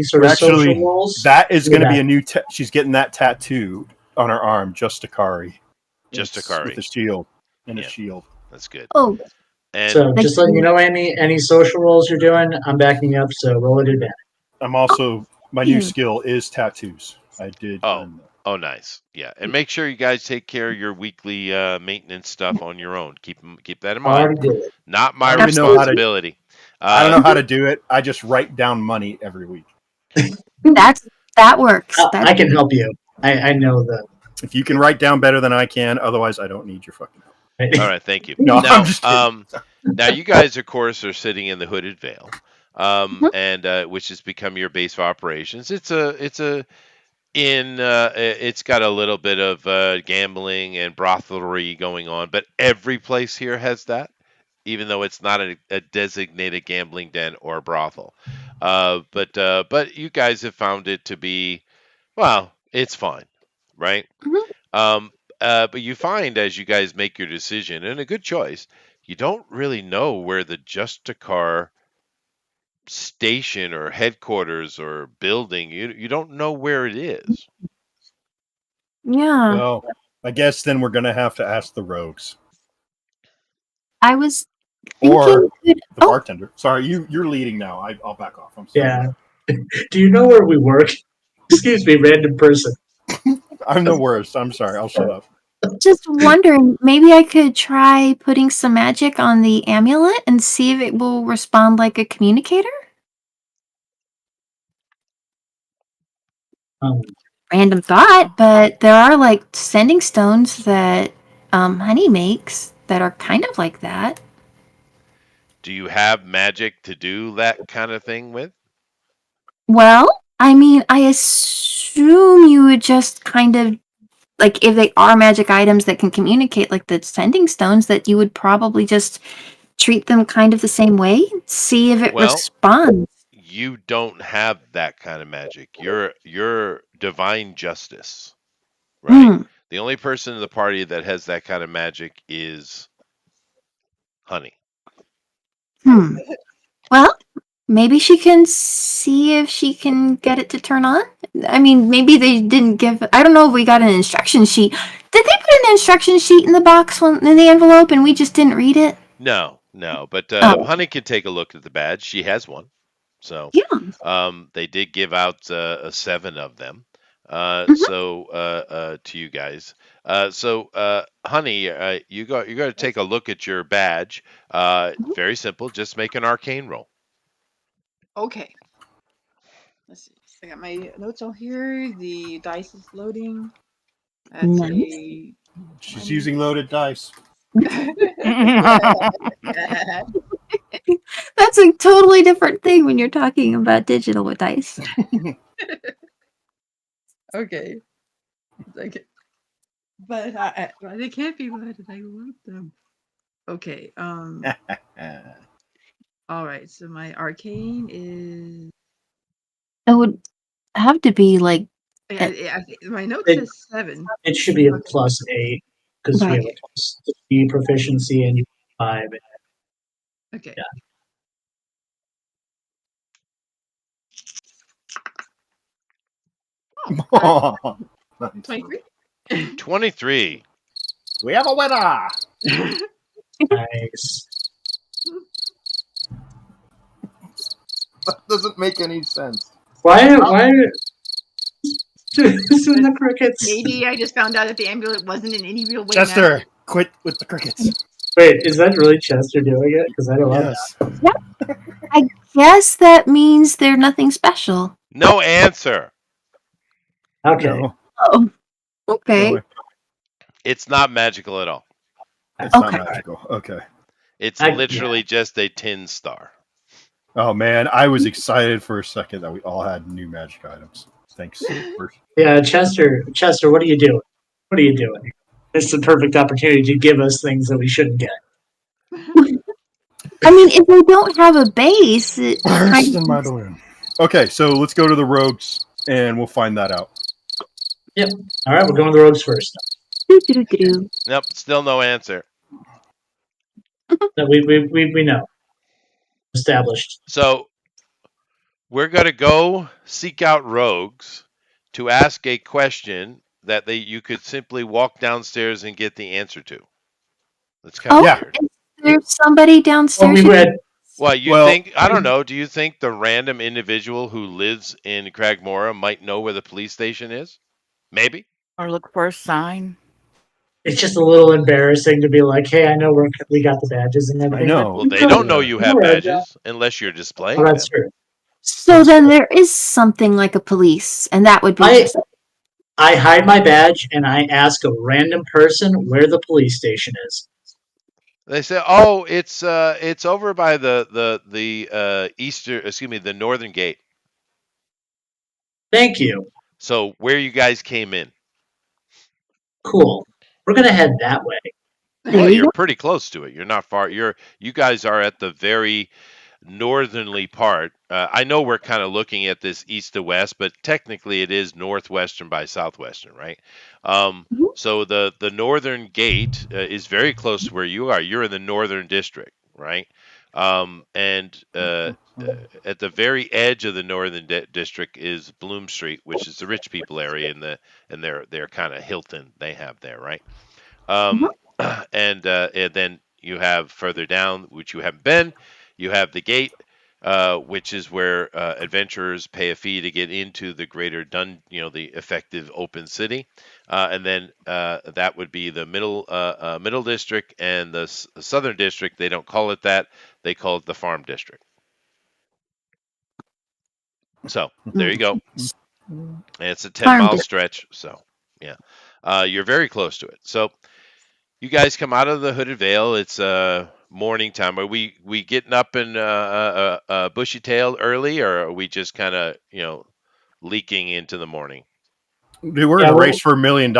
sort of Actually, social roles, that is do going to be that. a new. She's getting that tattoo on her arm, Justicari. Justicari. With a shield and Yeah. a shield. That's good. Oh, And So just letting you know any social roles you're doing, I'm backing you up. So roll it advantage. I'm also my new skill is tattoos. I did. earn that. Oh, nice. Yeah, and make sure you guys take care of your weekly maintenance stuff on your own. Keep that in mind. Already did it. Not my I don't even know how to- responsibility. I don't know how to do it. I just write down money every week. that works. I can help you. I know the. If you can write down better than I can, otherwise I don't need your fucking help. All right, thank you. No, now, I'm just kidding. now you guys, of course, are sitting in the Hooded Veil, and which has become your base of operations. It's got a little bit of gambling and brothelery going on, but every place here has that, even though it's not a designated gambling den or brothel. But you guys have found it to be, well, it's fine, right? But you find as you guys make your decision, and a good choice, you don't really know where the Justicar station or headquarters or building, you don't know where it is. Yeah. Well, I guess then we're gonna have to ask the rogues I was or thinking. the bartender. Sorry, you're leading now. I'll back off. I'm sorry. Yeah. Do you know where we work? Excuse me, random person. I'm the worst. I'm sorry. I'll shut up. Just wondering, maybe I could try putting some magic on the amulet and see if it will respond like a communicator? Random thought, but there are like sending stones that Honey makes that are kind of like that. Do you have magic to do that kind of thing with? Well, I mean, I assume you would just kind of like if they are magic items that can communicate like the sending stones, that you would probably just treat them kind of the same way, see if it responds. You don't have that kind of magic. You're divine justice, right? The only person in the party that has that kind of magic is Honey. Well, maybe she can see if she can get it to turn on. I mean, maybe they didn't give. I don't know if we got an instruction sheet. Did they put an instruction sheet in the box in the envelope and we just didn't read it? No. But Honey can take a look at the badge. She has one. So yeah. They did give out 7 of them. To you guys. Honey, you got to take a look at your badge. Very simple. Just make an arcane roll. Okay. Let's see. I got my notes all here. The dice is loading. That's Nice. a She's 20. using loaded dice. That's a totally different thing when you're talking about digital with dice. Okay. Okay. But they can't be loaded. I want them. Okay. All right. So my arcane is. It would have to be like My note It- says 7. It should be a Okay. +8 because we Right. have a +3 proficiency and you have 5. Okay. Yeah. Oh, Nice. 23. 23. We have a winner. Nice. That doesn't make any sense. Why doing the crickets? Maybe I just found out that the amulet wasn't in any real way. Chester, magic. quit with the crickets. Wait, is that really Chester doing it? Because I don't love Yes. I guess that means they're nothing special. No answer. that. Okay. No, Oh. Okay. no, It's not magical at all. it's Okay. not magical. Okay. It's I- literally just a tin star. Oh man, I was excited for a second that we all had new magic items. Thanks. Yeah, Chester, what are you doing? What are you doing? It's the perfect opportunity to give us things that we shouldn't get. I mean, if they don't have a base, it Burst in my balloon. Okay, so let's go to the rogues and we'll find that out. All right, we're going with the rogues first. do. Nope, still no answer. No, we know. Established. So we're going to go seek out rogues to ask a question that you could simply walk downstairs and get the answer to. That's kind of Oh, weird. is there somebody Well, downstairs? we read. Well, you Well- think, I don't know, do you think the random individual who lives in Cragmora might know where the police station is? Maybe. Or look for a sign. It's just a little embarrassing to be like, "Hey, I know we got the badges and everything." I know. Well, they don't know you have badges unless you're displaying Oh, them. that's true. So then there is something like a police, and that would be just I hide my badge and I ask a random person where the police station is. They say, "Oh, it's over by the the northern gate." Thank you. So where you guys came in? Cool. We're gonna head that way. there Well, you you're go. pretty close to it. You're not far. You guys are at the very northernly part. I know we're kind of looking at this east to west, but technically it is northwestern by southwestern, right? Mhm. So the northern gate is very close to where you are. You're in the northern district, right? And at the very edge of the northern district is Bloom Street, which is the rich people area in their kind of Hilton they have there, right? And then you have further down, which you haven't been, you have the gate, which is where adventurers pay a fee to get into the greater the effective open city, and then that would be the middle district and the southern district. They don't call it that; they call it the farm district. So there you go. And it's a 10-mile stretch. So yeah, you're very close to it. So you guys come out of the Hooded Vale. It's morning time. Are we getting up and bushy tailed early, or are we just kind of leaking into the morning? Dude, we're in a race for $1 million.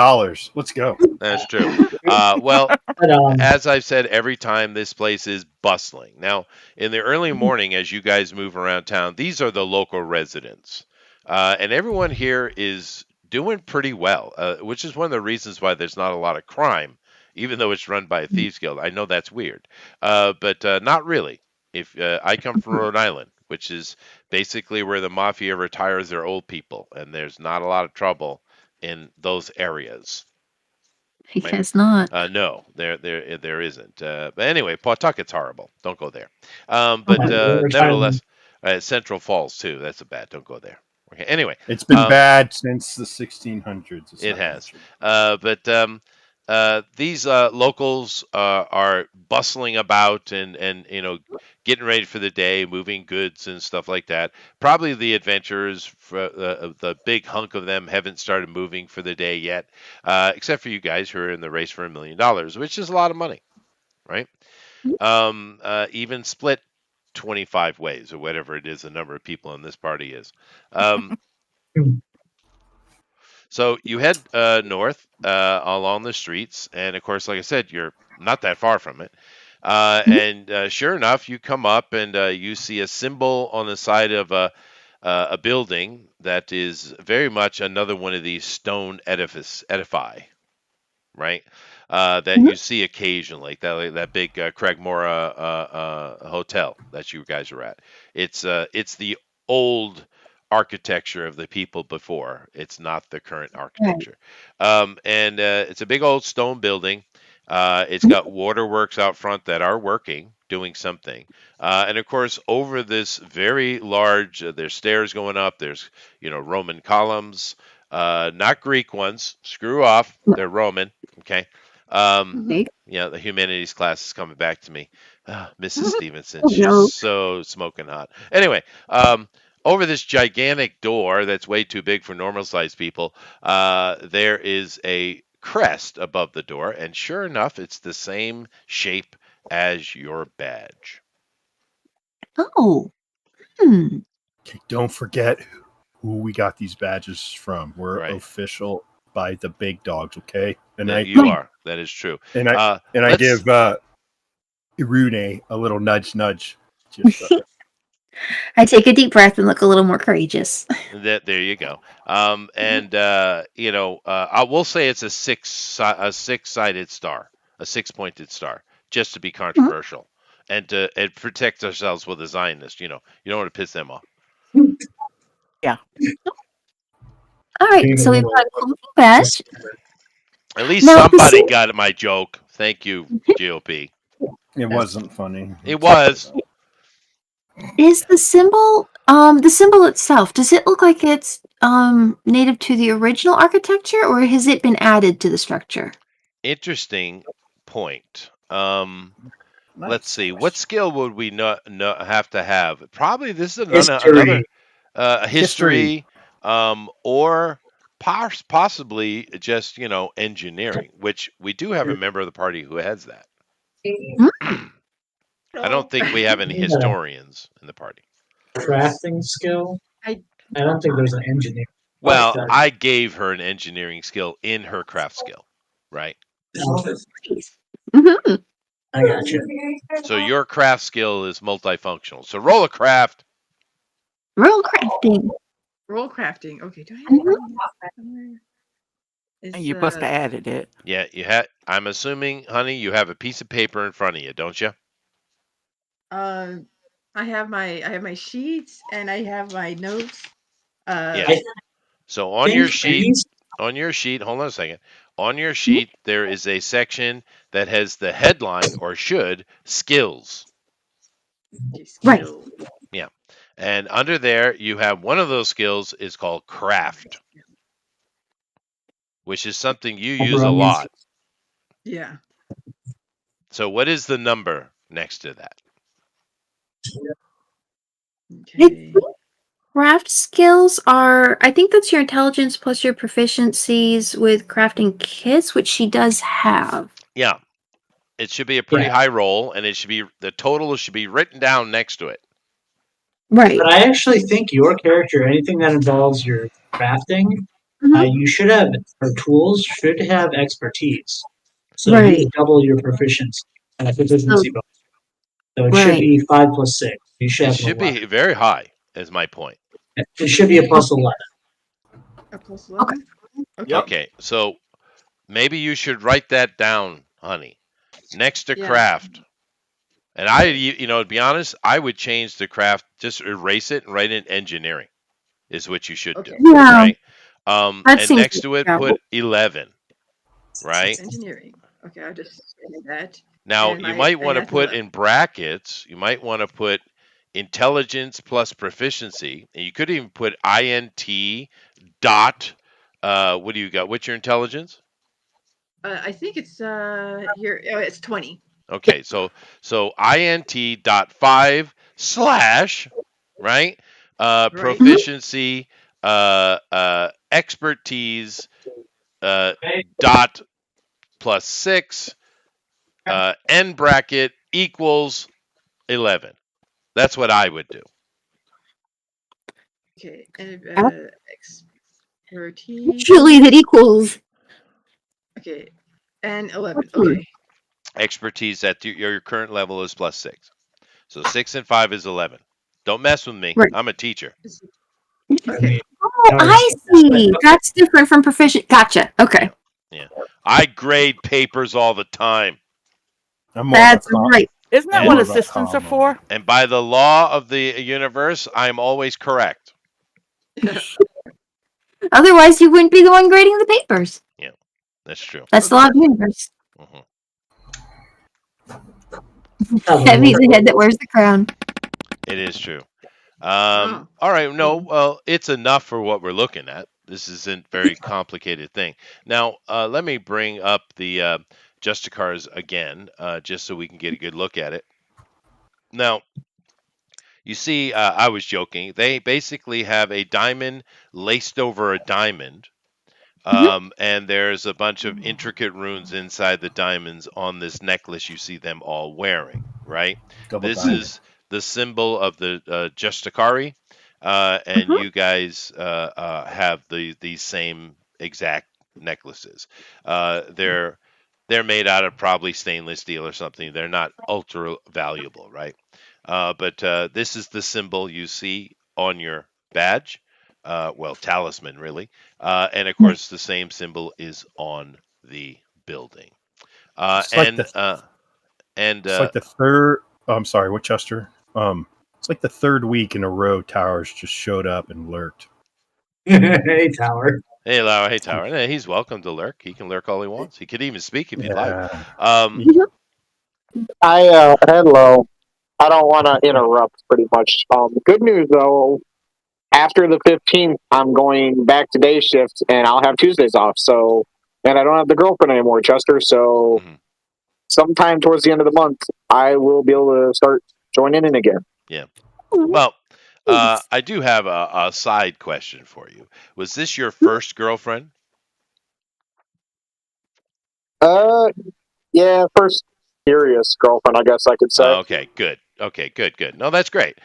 Let's go. That's true. Well, But, as I've said, every time this place is bustling. Now, in the early morning, as you guys move around town, these are the local residents, and everyone here is doing pretty well, which is one of the reasons why there's not a lot of crime, even though it's run by a thieves guild. I know that's weird, but not really. If I come from Rhode Island, which is basically where the mafia retires their old people, and there's not a lot of trouble in those areas. I guess not. No, there isn't. But anyway, Pawtucket's horrible. Don't go there. Oh But my God, nevertheless, Central Falls too. That's a bad. Don't go there. Okay. Anyway, It's been bad since the 1600s. It's it not has. mentioned. But these locals are bustling about and getting ready for the day, moving goods and stuff like that. Probably the adventurers, the big hunk of them, haven't started moving for the day yet, except for you guys who are in the race for $1 million, which is a lot of money, right? Even split 25 ways or whatever it is the number of people in this party is. So you head north along the streets, and of course, like I said, you're not that far from it. And sure enough, you come up and you see a symbol on the side of a building that is very much another one of these stone edify, right? That you see occasionally, like that big Cragmora hotel that you guys are at. It's the old architecture of the people before. It's not the current Right. architecture, and it's a big old stone building. It's got waterworks out front that are working, doing something, and of course, over this very large, there's stairs going up. There's Roman columns, not Greek ones. Screw off. They're Roman. Okay. See? Yeah, the humanities class is coming back to me. Mrs. Stevenson, Oh she's no. so smoking hot. Anyway, over this gigantic door that's way too big for normal sized people, there is a crest above the door, and sure enough, it's the same shape as your badge. Oh. Hmm. Okay, don't forget who we got these badges from. We're Right. official by the big dogs, okay? And That I you are. That is true. and I Uh, and I let's. give Irune a little nudge. Just I take a deep breath and look a little more courageous. There you go. And I will say it's a six-sided star, a six-pointed star, just to be controversial, and to protect ourselves with a Zionist. You don't want to piss them off. Yeah. All right, Being a so we've little got a cool badge. At least Now, somebody got my joke. Thank you, GOP. it wasn't funny. It was. is the symbol itself, does it look like it's native to the original architecture, or has it been added to the structure? Interesting point. Nice Let's see. What question. skill would we not have to have? Probably this is another history. history, or possibly just engineering, which we do have a member of the party who has that. I don't think we have any Yeah. historians in the party. Crafting skill. I I don't think there's an engineer. Well, Like I gave her an engineering skill in her craft skill, right? Mhm. I got you. So your craft skill is multifunctional. So roll a craft. Roll crafting. roll crafting. Okay, do I have Mhm. that somewhere? Is You must have added it. Yeah, you had. I'm assuming, honey, you have a piece of paper in front of you, don't you? uh I have my sheets and I have my notes. Yeah. I So on think your for sheet, these hold on a second. On your sheet, there is a section that has the headline, or should, skills. Right. skill. Yeah. And under there, you have one of those skills is called craft, which is something you use a lot. Yeah. So what is the number next to that? Okay. Craft skills are, I think that's your intelligence plus your proficiencies with crafting kits, which she does have. Yeah. It should be a pretty Yeah. high roll, and the total should be written down next to it. Right. But I actually think your character, anything that involves your crafting, Mhm. you should have, or tools should have expertise. So you Right. double your proficiency So, bonus. So it should right. be 5 plus 6. You should It have an should 11. be very high, is my point. It should be a plus 11. A plus 11? Okay. Yep. Okay, so maybe you should write that down, honey, next to Yeah. craft. And to be honest, I would change the craft, just erase it and write in engineering, is what you should do, Okay. Yeah. right? That And seems next to it, put 11, right? Engineering. Okay, I'll just say that. Now, And you might want to I put have in brackets, you might want to put intelligence plus proficiency, and you could even put INT dot. What do you got? What's your intelligence? I think it's here. Oh, it's 20. Okay, so INT dot 5 slash, right? Right. Proficiency, expertise, dot plus 6, end bracket equals 11. That's what I would do. Okay. And expertise. Actually, that equals. Okay. And 11. Okay. Expertise at your current level is plus 6. So 6 and 5 is 11. Don't mess with me. Right. I'm a teacher. Okay. Oh, I see. That's different from proficient. Gotcha. Okay. Yeah. I grade papers all the time. I'm more That's about right. Isn't that And- what More about assistants are calm, for? And by the law of the universe, I'm always correct. Otherwise, you wouldn't be the one grading the papers. Yeah, that's true. That's the law of the universe. Mhm. Heavy's the head that wears the crown. It is true. Oh. All right. No, well, it's enough for what we're looking at. This isn't a very complicated thing. Now, let me bring up the Justicars again, just so we can get a good look at it. Now, you see, I was joking. They basically have a diamond laced over a diamond. And there's a bunch of intricate runes inside the diamonds on this necklace you see them all wearing, right? double This diamond. is the symbol of the Justicari, and you guys have these same exact necklaces. They're made out of probably stainless steel or something. They're not ultra valuable, right? But this is the symbol you see on your badge. Well, talisman, really. And of course, the same symbol is on the building. It's like the It's like the third. Oh, I'm sorry, Winchester. It's like the third week in a row Towers just showed up and lurked. Hey, Tower. Hey, Lau, hey, Tower. Yeah, he's welcome to lurk. He can lurk all he wants. He could even speak if he'd like. Yeah. Hello. I don't want to interrupt pretty much. Good news though, after the 15th, I'm going back to day shift and I'll have Tuesdays off. So, and I don't have the girlfriend anymore, Chester. So, Mhm. sometime towards the end of the month, I will be able to start joining in again. Yeah. Well, I do have a side question for you. Was this your first girlfriend? Uh, yeah, first serious girlfriend, I guess I could say. Okay, good. Okay, good. No, that's great.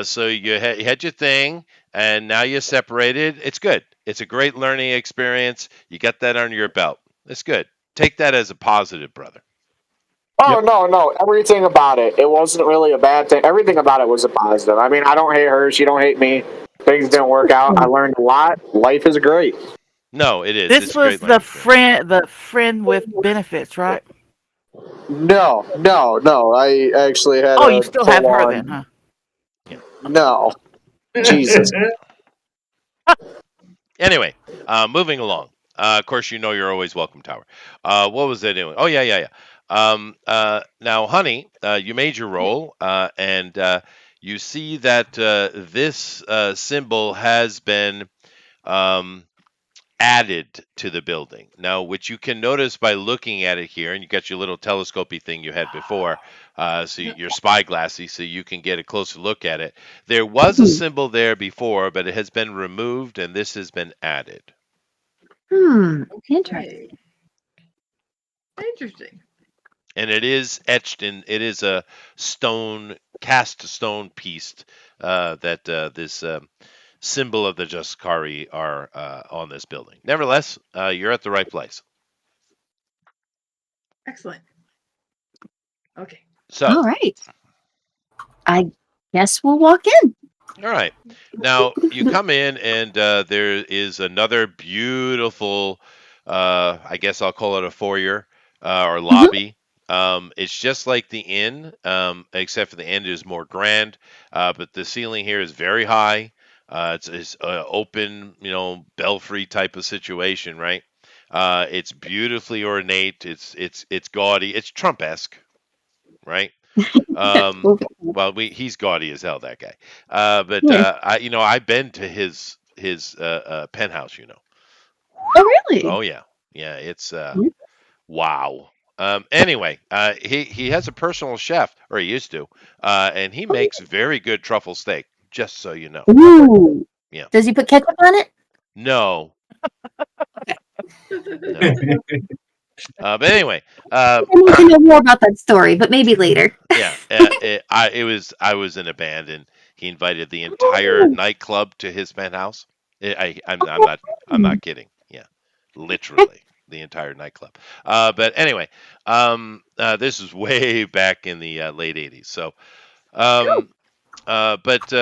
So you had your thing, and now you're separated. It's good. It's a great learning experience. You got that under your belt. It's good. Take that as a positive, brother. Oh Yep. no, everything about it. It wasn't really a bad thing. Everything about it was a positive. I mean, I don't hate her. She don't hate me. Things didn't work out. I learned a lot. Life is great. No, it is. This It's a was great learning experience. the friend with benefits, right? No. I actually had Oh, you a still have full her on. then, huh? No, Jesus. Anyway, moving along. Of course, you know you're always welcome, Tower. What was I doing? Oh, yeah. Now, honey, you made your roll, and you see that this symbol has been um, added to the building. Now, which you can notice by looking at it here, and you got your little telescopy thing you had before, so your spyglassy, so you can get a closer look at it. There was a symbol there before, but it has been removed, and this has been added. Interesting. Interesting. And it is etched in. It is a cast stone piece that this symbol of the Jaskari are on this building. Nevertheless, you're at the right place. Excellent. Okay. So, All right. I guess we'll walk in. all right. Now you come in, and there is another beautiful. I guess I'll call it a foyer or lobby. It's just like the inn, except for the inn is more grand. But the ceiling here is very high. It's open, belfry type of situation, right? It's beautifully ornate. It's gaudy. It's Trump-esque, right? Well, he's gaudy as hell, that guy. But Yeah. I've been to his penthouse. Oh, really? Oh yeah, yeah. It's wow. Anyway, he has a personal chef, or he used to, and he makes very good truffle steak. Just so you know. Ooh. Yeah. Does he put ketchup on it? No, no. But anyway, um, I need to know more about that story, but maybe later. yeah. I was in a band, and he invited the entire Oh. nightclub to his penthouse. I'm not kidding. Yeah, literally the entire nightclub. But anyway, this is way back in the late '80s. So, um, but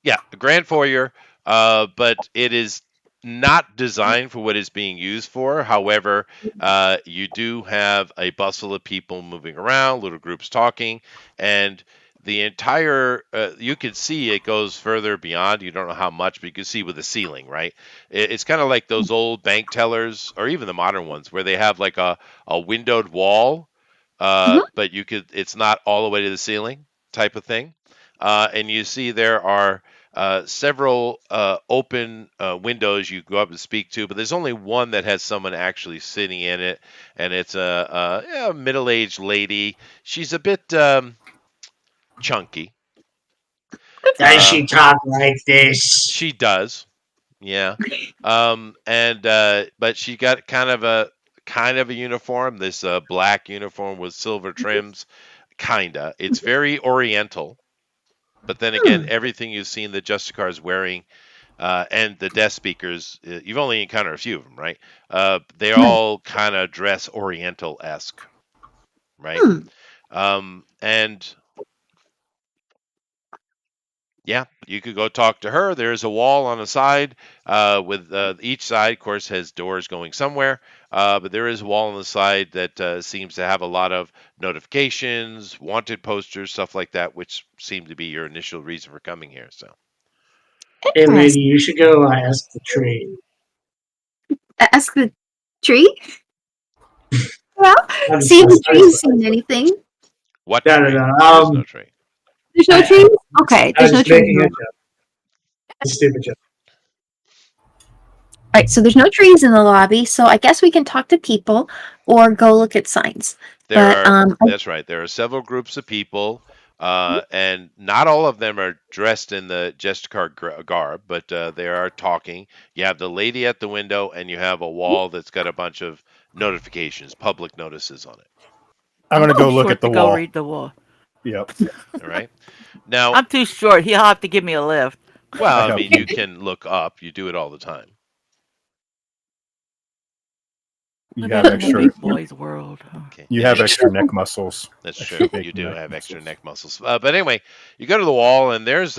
yeah, a grand foyer, but it is not designed for what it's being used for. However, you do have a bustle of people moving around, little groups talking, and the entire you can see it goes further beyond. You don't know how much, but you can see with the ceiling, right? It's kind of like those old bank tellers, or even the modern ones, where they have like a windowed wall, Mhm. but it's not all the way to the ceiling type of thing. And you see there are several open windows you go up and speak to, but there's only one that has someone actually sitting in it, and it's a middle-aged lady. She's a bit chunky. Does Uh, she talk like this? she does, yeah. And but she got kind of a uniform, this black uniform with silver trims, kinda. It's very oriental. But then again, Hmm. everything you've seen that Justicar is wearing, and the desk speakers, you've only encountered a few of them, right? They Right. all kind of dress Oriental esque, right? Hmm. And yeah, you could go talk to her. There's a wall on the side with each side, of course, has doors going somewhere. But there is a wall on the side that seems to have a lot of notifications, wanted posters, stuff like that, which seem to be your initial reason for coming here. So. Hey, lady, Interesting. you should go ask the tree. Ask the tree. Well, I'm just, see if the I'm just, tree's seen anything. What no, no, tree? no. There is no tree. There's no I, trees. Okay, I was there's no just trees. making a joke. It's a stupid joke. All right, so there's no trees in the lobby, so I guess we can talk to people or go look at signs. But That's right. There are several groups of people, and not all of them are dressed in the Justicar garb, but they are talking. You have the lady at the window, and you have a wall that's got a bunch of notifications, public notices on it. I'm I'm gonna too go look short at the to go wall. read the wall. Yep, All right. Now, I'm too short. He'll have to give me a lift. well, I I have. mean, you can look up. You do it all the time. You have Living in the extra. big boys world. Okay. You And have you, extra neck muscles. That's Extra true. big You do neck have extra muscles. neck muscles. But anyway, you go to the wall, and there's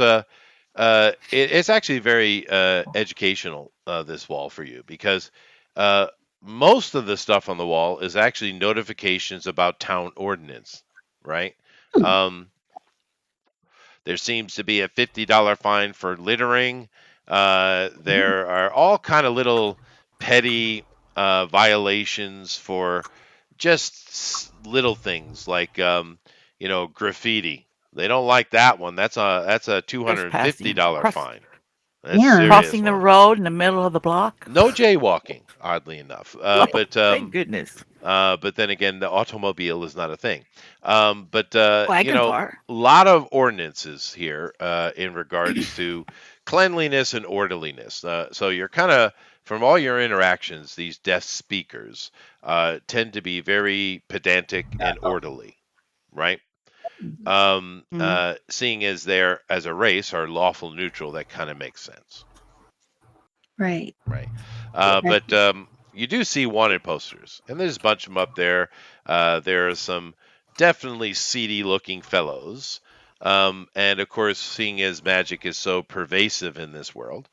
it's actually very educational, this wall for you, because uh, most of the stuff on the wall is actually notifications about town ordinance, right? Um, there seems to be a $50 fine for littering. There are all kind of little petty violations for just little things like graffiti. They don't like that one. That's a Trespassing. $250 fine. That's a Yeah. serious Crossing the one. road in the middle of the block. No jaywalking, oddly enough. Thank goodness. But then again, the automobile is not a thing. But Wagon bar. a lot of ordinances here in regards to cleanliness and orderliness. So you're kind of from all your interactions, these desk speakers tend to be very pedantic and orderly, right? Mhm. Seeing as they're as a race are lawful neutral, that kind of makes sense, right. right? Right. But you do see wanted posters, and there's a bunch of them up there. There are some definitely seedy looking fellows. And of course, seeing as magic is so pervasive in this world,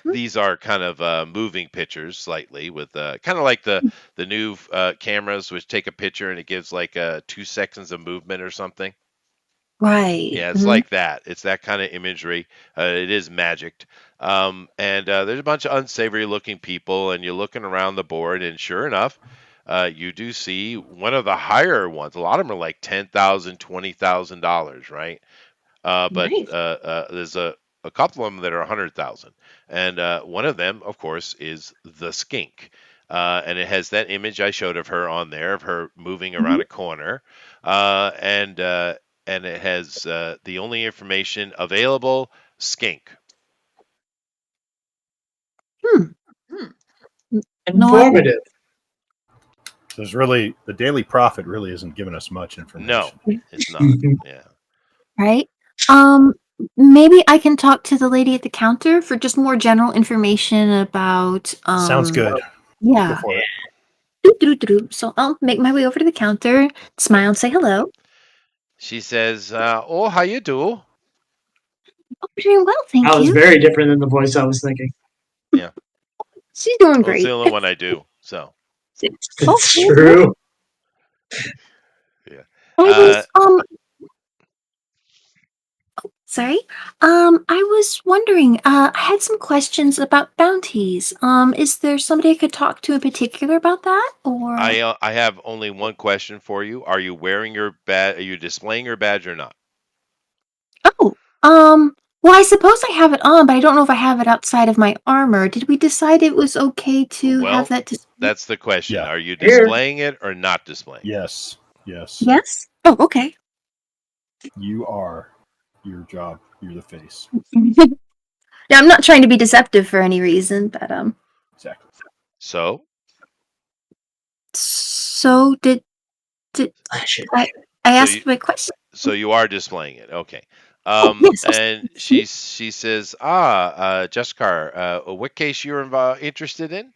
these are kind of moving pictures slightly with kind of like the new cameras, which take a picture and it gives like 2 seconds of movement or something. Right. Yeah, it's Mhm. like that. It's that kind of imagery. It is magicked. And there's a bunch of unsavory looking people, and you're looking around the board, and sure enough, you do see one of the higher ones. A lot of them are like $10,000, $20,000, right? But Nice. there's a couple of them that are 100,000, and one of them, of course, is the skink. And it has that image I showed of her on there, of her moving around Mhm. a corner, and it has the only information available: skink. Hmm. Hmm. No idea. Informative. There's really the Daily Prophet really isn't giving us much No, information. it's not. Yeah. Right? Um, Maybe I can talk to the lady at the counter for just more general information about Sounds good. Go yeah. for it. Doo-doo-doo-doo. So I'll make my way over to the counter, smile and say hello. She says, "Oh, how you do?" Oh, doing well, That thank was you. very different than the voice I was thinking. Yeah. She's doing Well, it's the great. only one I do. So, Oh, It's very good. true. yeah. I Uh, was sorry. I was wondering, I had some questions about bounties. Is there somebody I could talk to in particular about that? Or I have only one question for you. Are you wearing your badge? Are you displaying your badge or not? oh, well, I suppose I have it on, but I don't know if I have it outside of my armor. Did we decide it was okay to have Well, that displayed? that's the question. Yeah. Are you Here. displaying it or not displaying it? Yes. Yes. Yes? Oh, okay. You are your job. You're the face. Yeah, I'm not trying to be deceptive for any reason, but Exactly. So, so did Flash it. I so asked you my question? you are displaying it. Okay. Oh, yes. And she says, Jessica, what case you're interested in?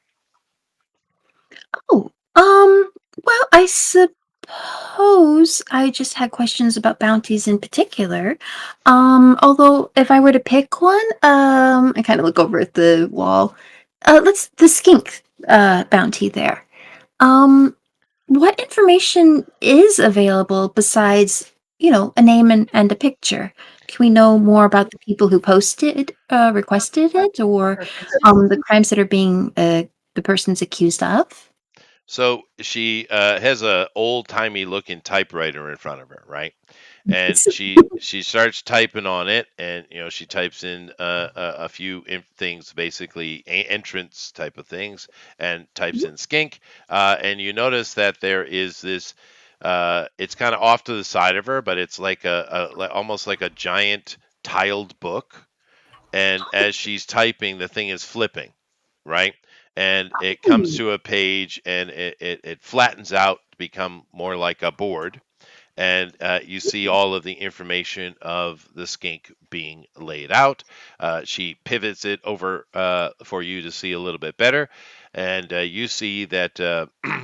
Oh, well, I suppose I just had questions about bounties in particular. Although if I were to pick one, I kind of look over at the wall. Let's the skink bounty there. Um, what information is available besides, a name and a picture? Can we know more about the people who requested it, or the Purposes? crimes that are being the person's accused of? So she has a old timey looking typewriter in front of her, right? And she starts typing on it, and she types in a few things, basically entrance type of things, and types in skink. And you notice that there is this. It's kind of off to the side of her, but it's like almost like a giant tiled book, and as she's typing, the thing is flipping, right? And it comes Ooh. to a page, and it flattens out to become more like a board, and you see all of the information of the skink being laid out. She pivots it over for you to see a little bit better, and you see that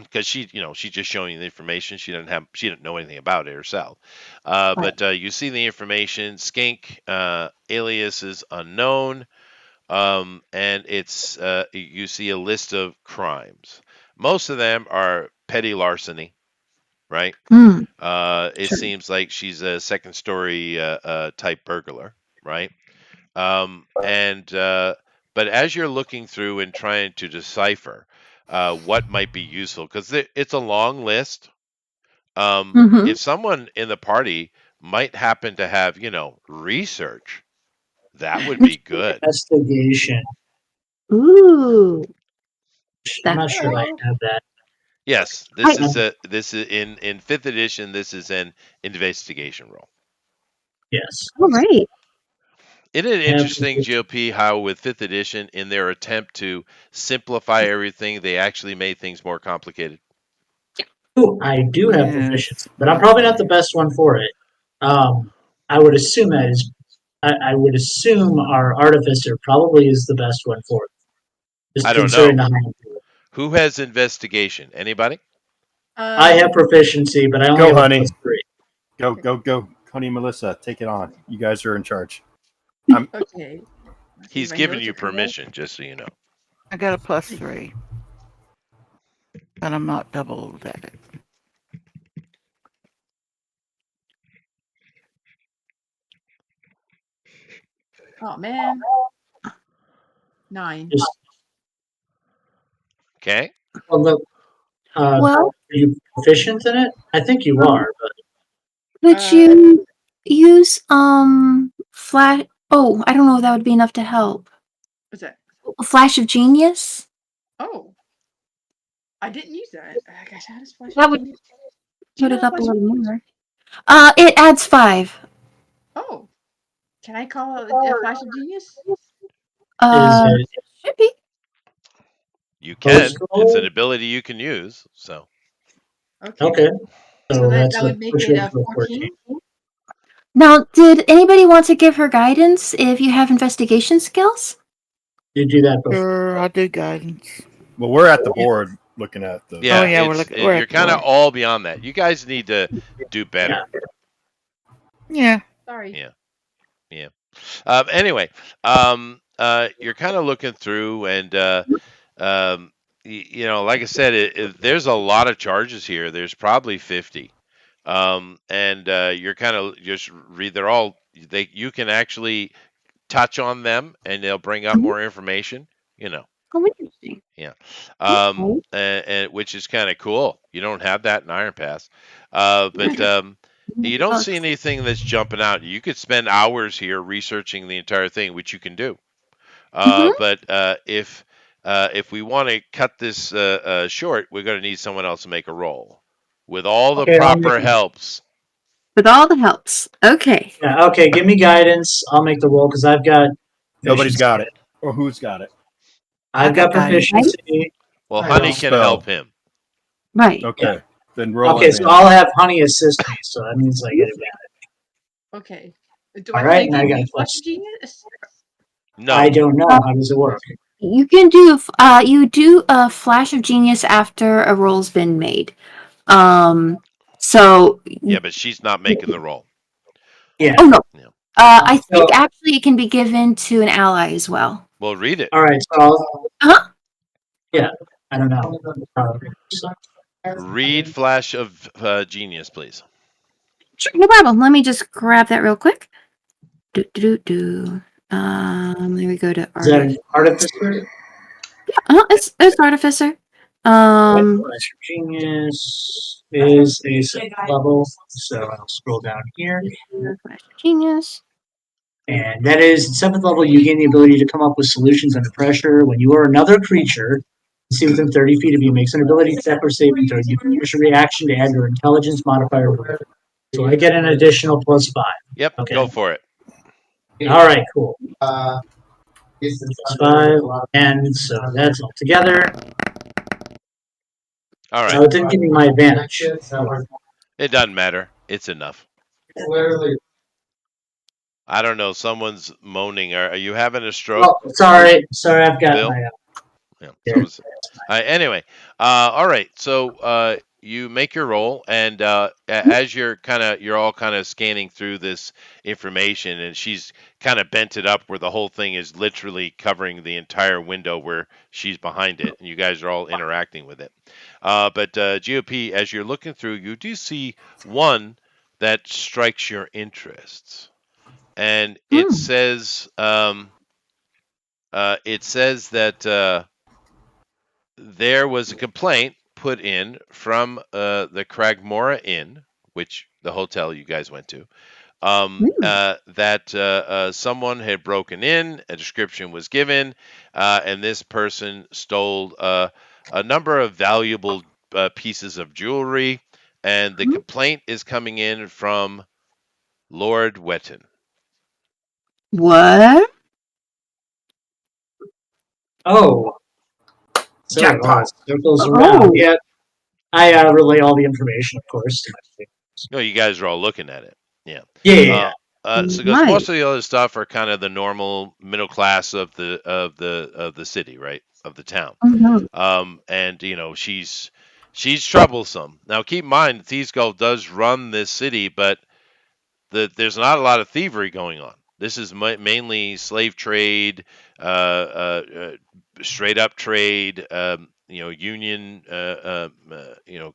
because she's just showing you the information. She didn't know anything about it herself, Right. but you see the information. Skink alias is unknown, and it's you see a list of crimes. Most of them are petty larceny, right? Hmm. It Sure. seems like she's a second story type burglar, right? And but as you're looking through and trying to decipher what might be useful, because it's a long list. Mm-hmm. If someone in the party might happen to have, research, that would be good. Investigation. Ooh, I'm that not sure if I have that. Yes, I this is in fifth edition. This is an investigation role. Yes. all right. Isn't it I have interesting, GOP, how with fifth edition, in their attempt to simplify everything, they actually made things more complicated? Ooh, I do have Yes. proficiency, but I'm probably not the best one for it. I would assume that is. I would assume our artificer probably is the best one for it, I just don't considering know. the high. Who has investigation? Anybody? I have proficiency, but I only Go, have a honey. +3. Go, Okay. go, go. Honey, Melissa, take it on. You guys are in charge. Okay. Let's see, He's my given notes you are correct. permission, just so you know. I got a +3, but I'm not doubled at it. Oh man. 9. Just Okay. well, Well, Are you proficient in it? I think you um, are, but could Uh, you use flash? Oh, I don't know if that would be enough to help. what's that? A flash of genius. Oh, I didn't use that. I guess how does Flash of That would Genius? Do you put know it how up a Flash? little more. It adds 5. Oh, can I call a Flash of Genius? is Uh, it should be. You can. It's an postal? ability you can use. So Okay, Okay, so so that that's a would make push it you up a to a 14. 14. Now, did anybody want to give her guidance if you have investigation skills? You do that before. Sure, I'll do guidance. Well, we're at the board looking at the. Oh yeah, yeah, we're you're at the kind of board. all beyond that. You guys need to do Yeah. better. Yeah. Sorry. Yeah, yeah. Anyway, you're kind of looking through, and like I said, there's a lot of charges here. There's probably 50, and you're kind of just read. They're all you can actually touch on them, and they'll bring up Mhm. more information. You know. Oh, interesting. Yeah. Okay. And which is kind of cool. You don't have that in Iron Pass. But you don't see Books. anything that's jumping out. You could spend hours here researching the entire thing, which you can do. Mhm. But if we want to cut this short, we're going to need someone else to make a roll with all the Okay, I'll make proper helps. With all the helps. Okay. Yeah, okay, give me guidance. I'll make the roll because I've got Nobody's got proficiency. it. Or who's got it? I've got got guidance. proficiency. Well, I Honey don't. can Spell. help him. Right. Okay. Then roll Okay, so advantage. I'll have Honey assist me, so that means I get advantage. Okay. All Can I right, and I give got you a Flash plus. of Genius? I No. don't know. Uh, How does it work? you can you do a flash of genius after a roll's been made. So Yeah, but she's not making the roll. Yeah. oh no. Yeah. I think So, actually it can be given to an ally as well. Well, read it. all right, so I'll, Huh? yeah, I don't know. Read Flash of Genius, please. Sure, no problem. Let me just grab that real quick. There we go to Is that artist. an artificer? It's artificer. Flash of Genius is a second level, so I'll scroll down here. Flash of genius. And that is, at 7th level, you gain the ability to come up with solutions under pressure. When you or another creature, see within 30 feet of you, makes an ability check or saving throw, you can use your reaction to add your intelligence modifier. So I get an additional +5. Yep, Okay. go for it. All right, cool. +5, and so that's all together. All So right. it didn't give me my advantage. It doesn't matter. It's enough. I don't know. Someone's moaning. Are you having a stroke, Oh, sorry, I've got Bill? my. Yeah. Here. Someone's. Anyway. All right. So you make your roll, and as you're all kind of scanning through this information, and she's kind of bent it up where the whole thing is literally covering the entire window where she's behind it, and you guys are all interacting with it. But GOP, as you're looking through, you do see one that strikes your interests, and it says that there was a complaint put in from the Cragmora Inn, which the hotel you guys went to, that someone had broken in. A description was given, and this person stole a number of valuable pieces of jewelry. And the complaint is coming in from Lord Wetton. What? Oh, so it all Jackpot. circles Oh. around. Yeah, I relay all the information, of course. To my No, you guys are all looking at it. Yeah. yeah. So because Right. most of the other stuff are kind of the normal middle class of the city, right? Of the town. Mhm. And she's troublesome. Now keep in mind, Thieves Gulf does run this city, but there's not a lot of thievery going on. This is mainly slave trade, straight up trade, union,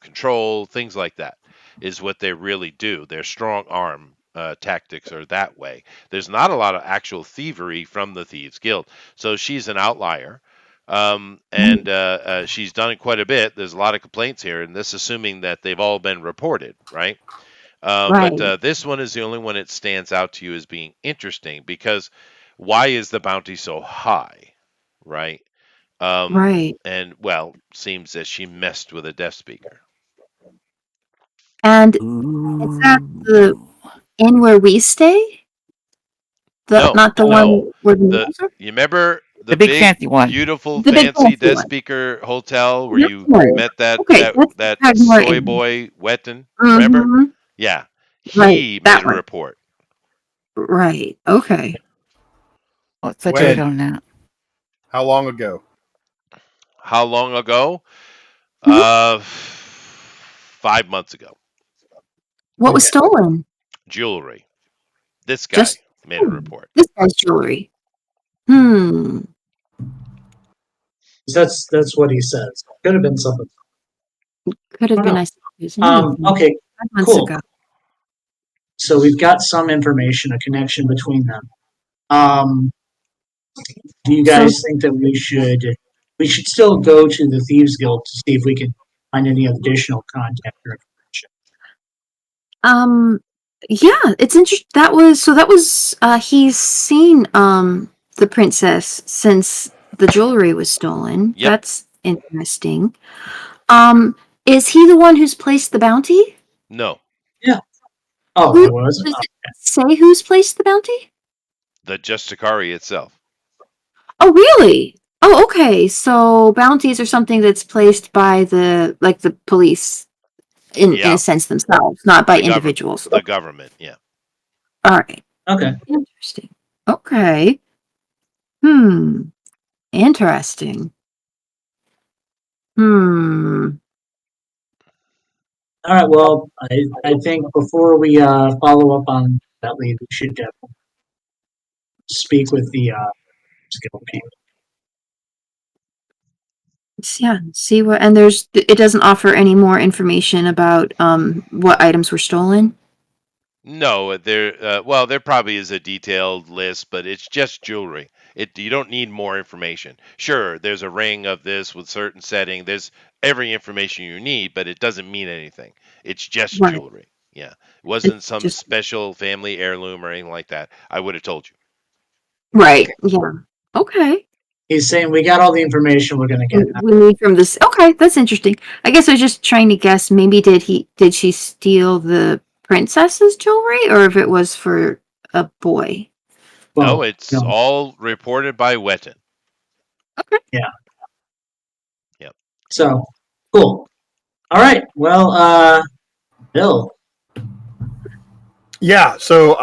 control, things like that is what they really do. Their strong arm tactics are that way. There's not a lot of actual thievery from the Thieves Guild, so she's an outlier. And she's done it quite a bit. There's a lot of complaints here, and this assuming that they've all been reported, right? Right. But this one is the only one that stands out to you as being interesting because why is the bounty so high, right? Right. And well, seems that she messed with a deaf speaker. And is that the Ooh. inn where we stay? No, Not the no. one where the The meals are? you remember the The big big, fancy one. beautiful, The big fancy fancy deaf one. speaker hotel where you Right. met that Okay, that's that Tagmore soy Inn. boy Wetton? Remember? Mm-hmm. Yeah, Right. he made That a one. report. Right. Okay. What's the date When? on that? How long ago? How long ago? Mhm. 5 months ago. What was Okay. stolen? Jewelry. This guy Just made a report. this guy's jewelry. Hmm. That's what he says. Could have been something. Could I have don't been know. I suppose anything. Okay, 5 months cool. ago. So we've got some information, a connection between them. Do you So guys think that we should still go to the Thieves Guild to see if we can find any additional contact or information? um yeah, it's interesting. That was he's seen the princess since the jewelry was stolen. Yep. That's interesting. Um is he the one who's placed the bounty? No. Yeah. Oh, Who it was. does it say who's placed the bounty? The Justicari itself. Oh, really? Oh, okay. So bounties are something that's placed by the police in a Yeah. sense themselves, not by The government. individuals. The government. Yeah. All right. Okay. Interesting. Okay. Hmm. Interesting. Hmm. All right. Well, I think before we follow up on that lead, we should speak with the skill people. Yeah. See what, and it doesn't offer any more information about what items were stolen. No, there probably is a detailed list, but it's just jewelry. You don't need more information. Sure, there's a ring of this with certain setting. There's every information you need, but it doesn't mean anything. It's just Right. jewelry. Yeah, it wasn't It's some just special family heirloom or anything like that. I would have told you. right. Yeah. Okay. He's saying we got all the information we're going to get. We need from this. Okay, that's interesting. I guess I was just trying to guess. Maybe did she steal the princess's jewelry, or if it was for a boy? No, Well, it's all reported by Wetton. Okay. Yeah. Yep. So cool. All right. Well, Bill. Yeah. So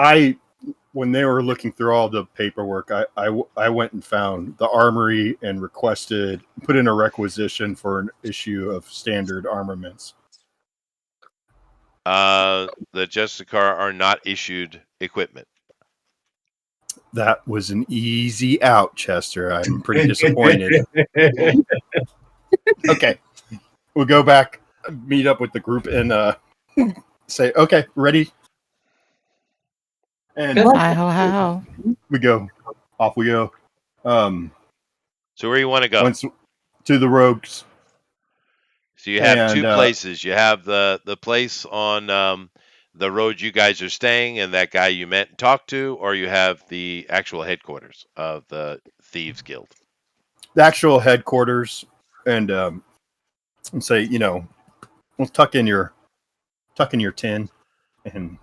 when they were looking through all the paperwork, I went and found the armory and put in a requisition for an issue of standard armaments. The Justicar are not issued equipment. That was an easy out, Chester. I'm pretty disappointed. Okay. We'll go back, meet up with the group, and say, okay, ready? And Hi ho ho. we go. Off we go. So where you want to go? Once to the rogues. So you have And, two places. You have the place on the road you guys are staying, and that guy you met and talked to, or you have the actual headquarters of the Thieves Guild. The actual headquarters, and say, we'll tuck in your tin and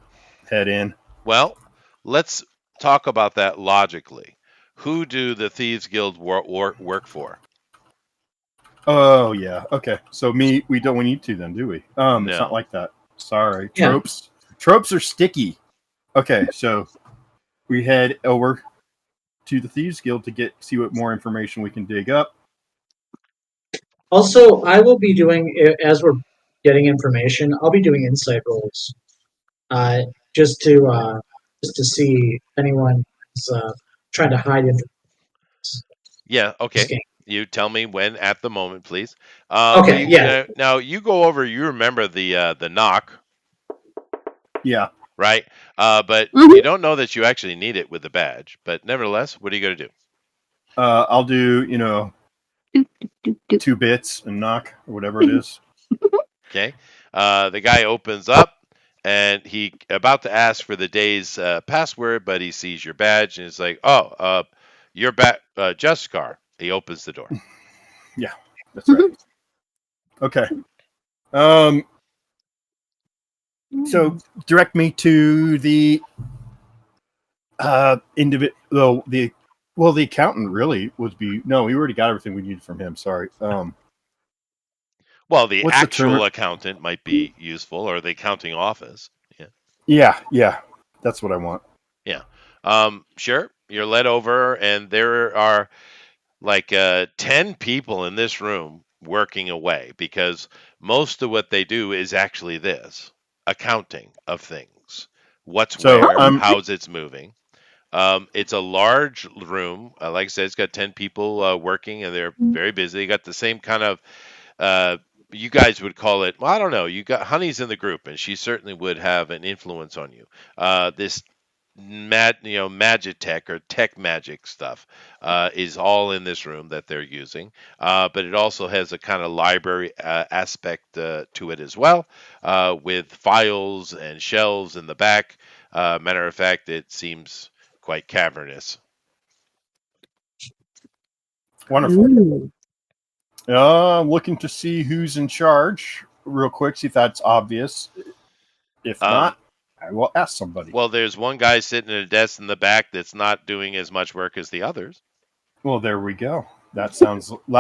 head in. Well, let's talk about that logically. Who do the Thieves Guild work for? Oh yeah, okay. So we need to then, do we? It's No. not like that. Sorry, Yeah. Tropes are sticky. Okay, so we head over to the Thieves Guild to see what more information we can dig up. Also, I will be doing as we're getting information. I'll be doing insight rolls, just to see if anyone is trying to hide information. Yeah, okay. Game. You tell me when at the moment, please. Okay, yeah. Now you go over. You remember the knock, Yeah. right? But Mhm. you don't know that you actually need it with the badge. But nevertheless, what are you going to do? I'll do, 2 bits and knock or whatever it is. Okay. The guy opens up and he about to ask for the day's password, but he sees your badge and it's like, oh, you're back, Justicar. He opens the door. Yeah, that's right. Okay. So direct me to the individual. The accountant really would be. No, we already got everything we needed from him. Sorry. Well, the What's the actual turn? accountant might be useful, or the accounting office. Yeah, that's what I want. Yeah. Sure. You're led over, and there are like 10 people in this room working away because most of what they do is actually this accounting of things. What's So where, how's it's moving. It's a large room. Like I said, it's got 10 people working, and they're very busy. They got the same kind of uh, you guys would call it. Well, I don't know. You got Honey's in the group, and she certainly would have an influence on you. This magitech or tech magic stuff is all in this room that they're using. But it also has a kind of library aspect to it as well, with files and shelves in the back. Matter of fact, it seems quite cavernous. wonderful. Ooh. I'm looking to see who's in charge real quick. See if that's obvious. If not, I will ask somebody. Well, there's one guy sitting at a desk in the back that's not doing as much work as the others. Well, there we go. That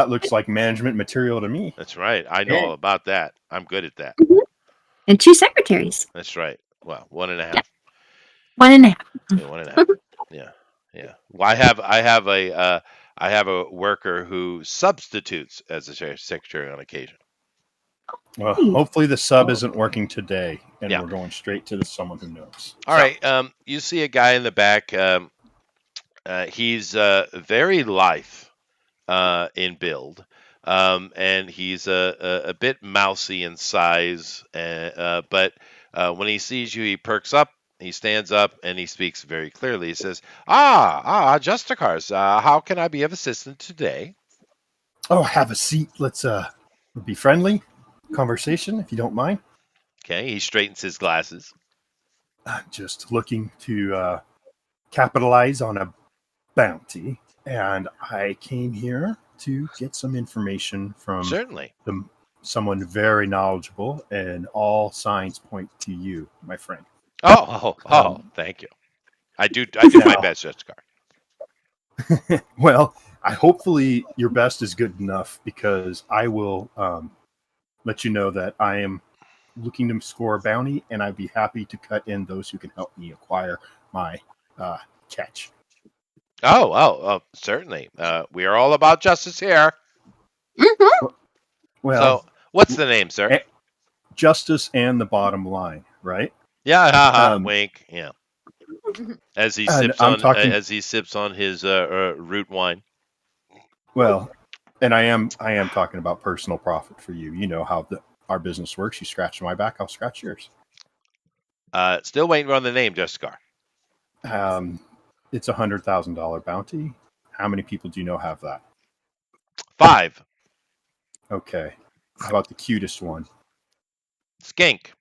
looks like management material to me. That's right. I know all about that. I'm good at that. And 2 secretaries. That's right. Well, 1.5. 1.5. Yeah, 1.5. Yeah. Well, I have a worker who substitutes as a secretary on occasion. Well, hopefully the sub isn't working today, and Yeah. we're going straight to someone who knows. All right. You see a guy in the back. He's very lithe in build, and he's a bit mousy in size. But when he sees you, he perks up. He stands up and he speaks very clearly. He says, Justicars, how can I be of assistance today? Oh, have a seat. Let's be friendly. Conversation, if you don't mind. Okay, he straightens his glasses. I'm just looking to capitalize on a bounty, and I came here to get some information from Certainly. someone very knowledgeable, and all signs point to you, my friend. Thank you. I do my best, Justicar. Well, hopefully your best is good enough, because I will let you know that I am looking to score a bounty, and I'd be happy to cut in those who can help me acquire my catch. Certainly. We are all about justice here. Well, so what's the name, sir? Justice and the bottom line, right? Yeah, wink. Yeah. As he sips on his root wine. Well, and I am talking about personal profit for you. You know how our business works. You scratch my back, I'll scratch yours. Still waiting on the name, Justicar. It's $100,000 bounty. How many people do you know have that? 5. Okay. How about the cutest one? Skink.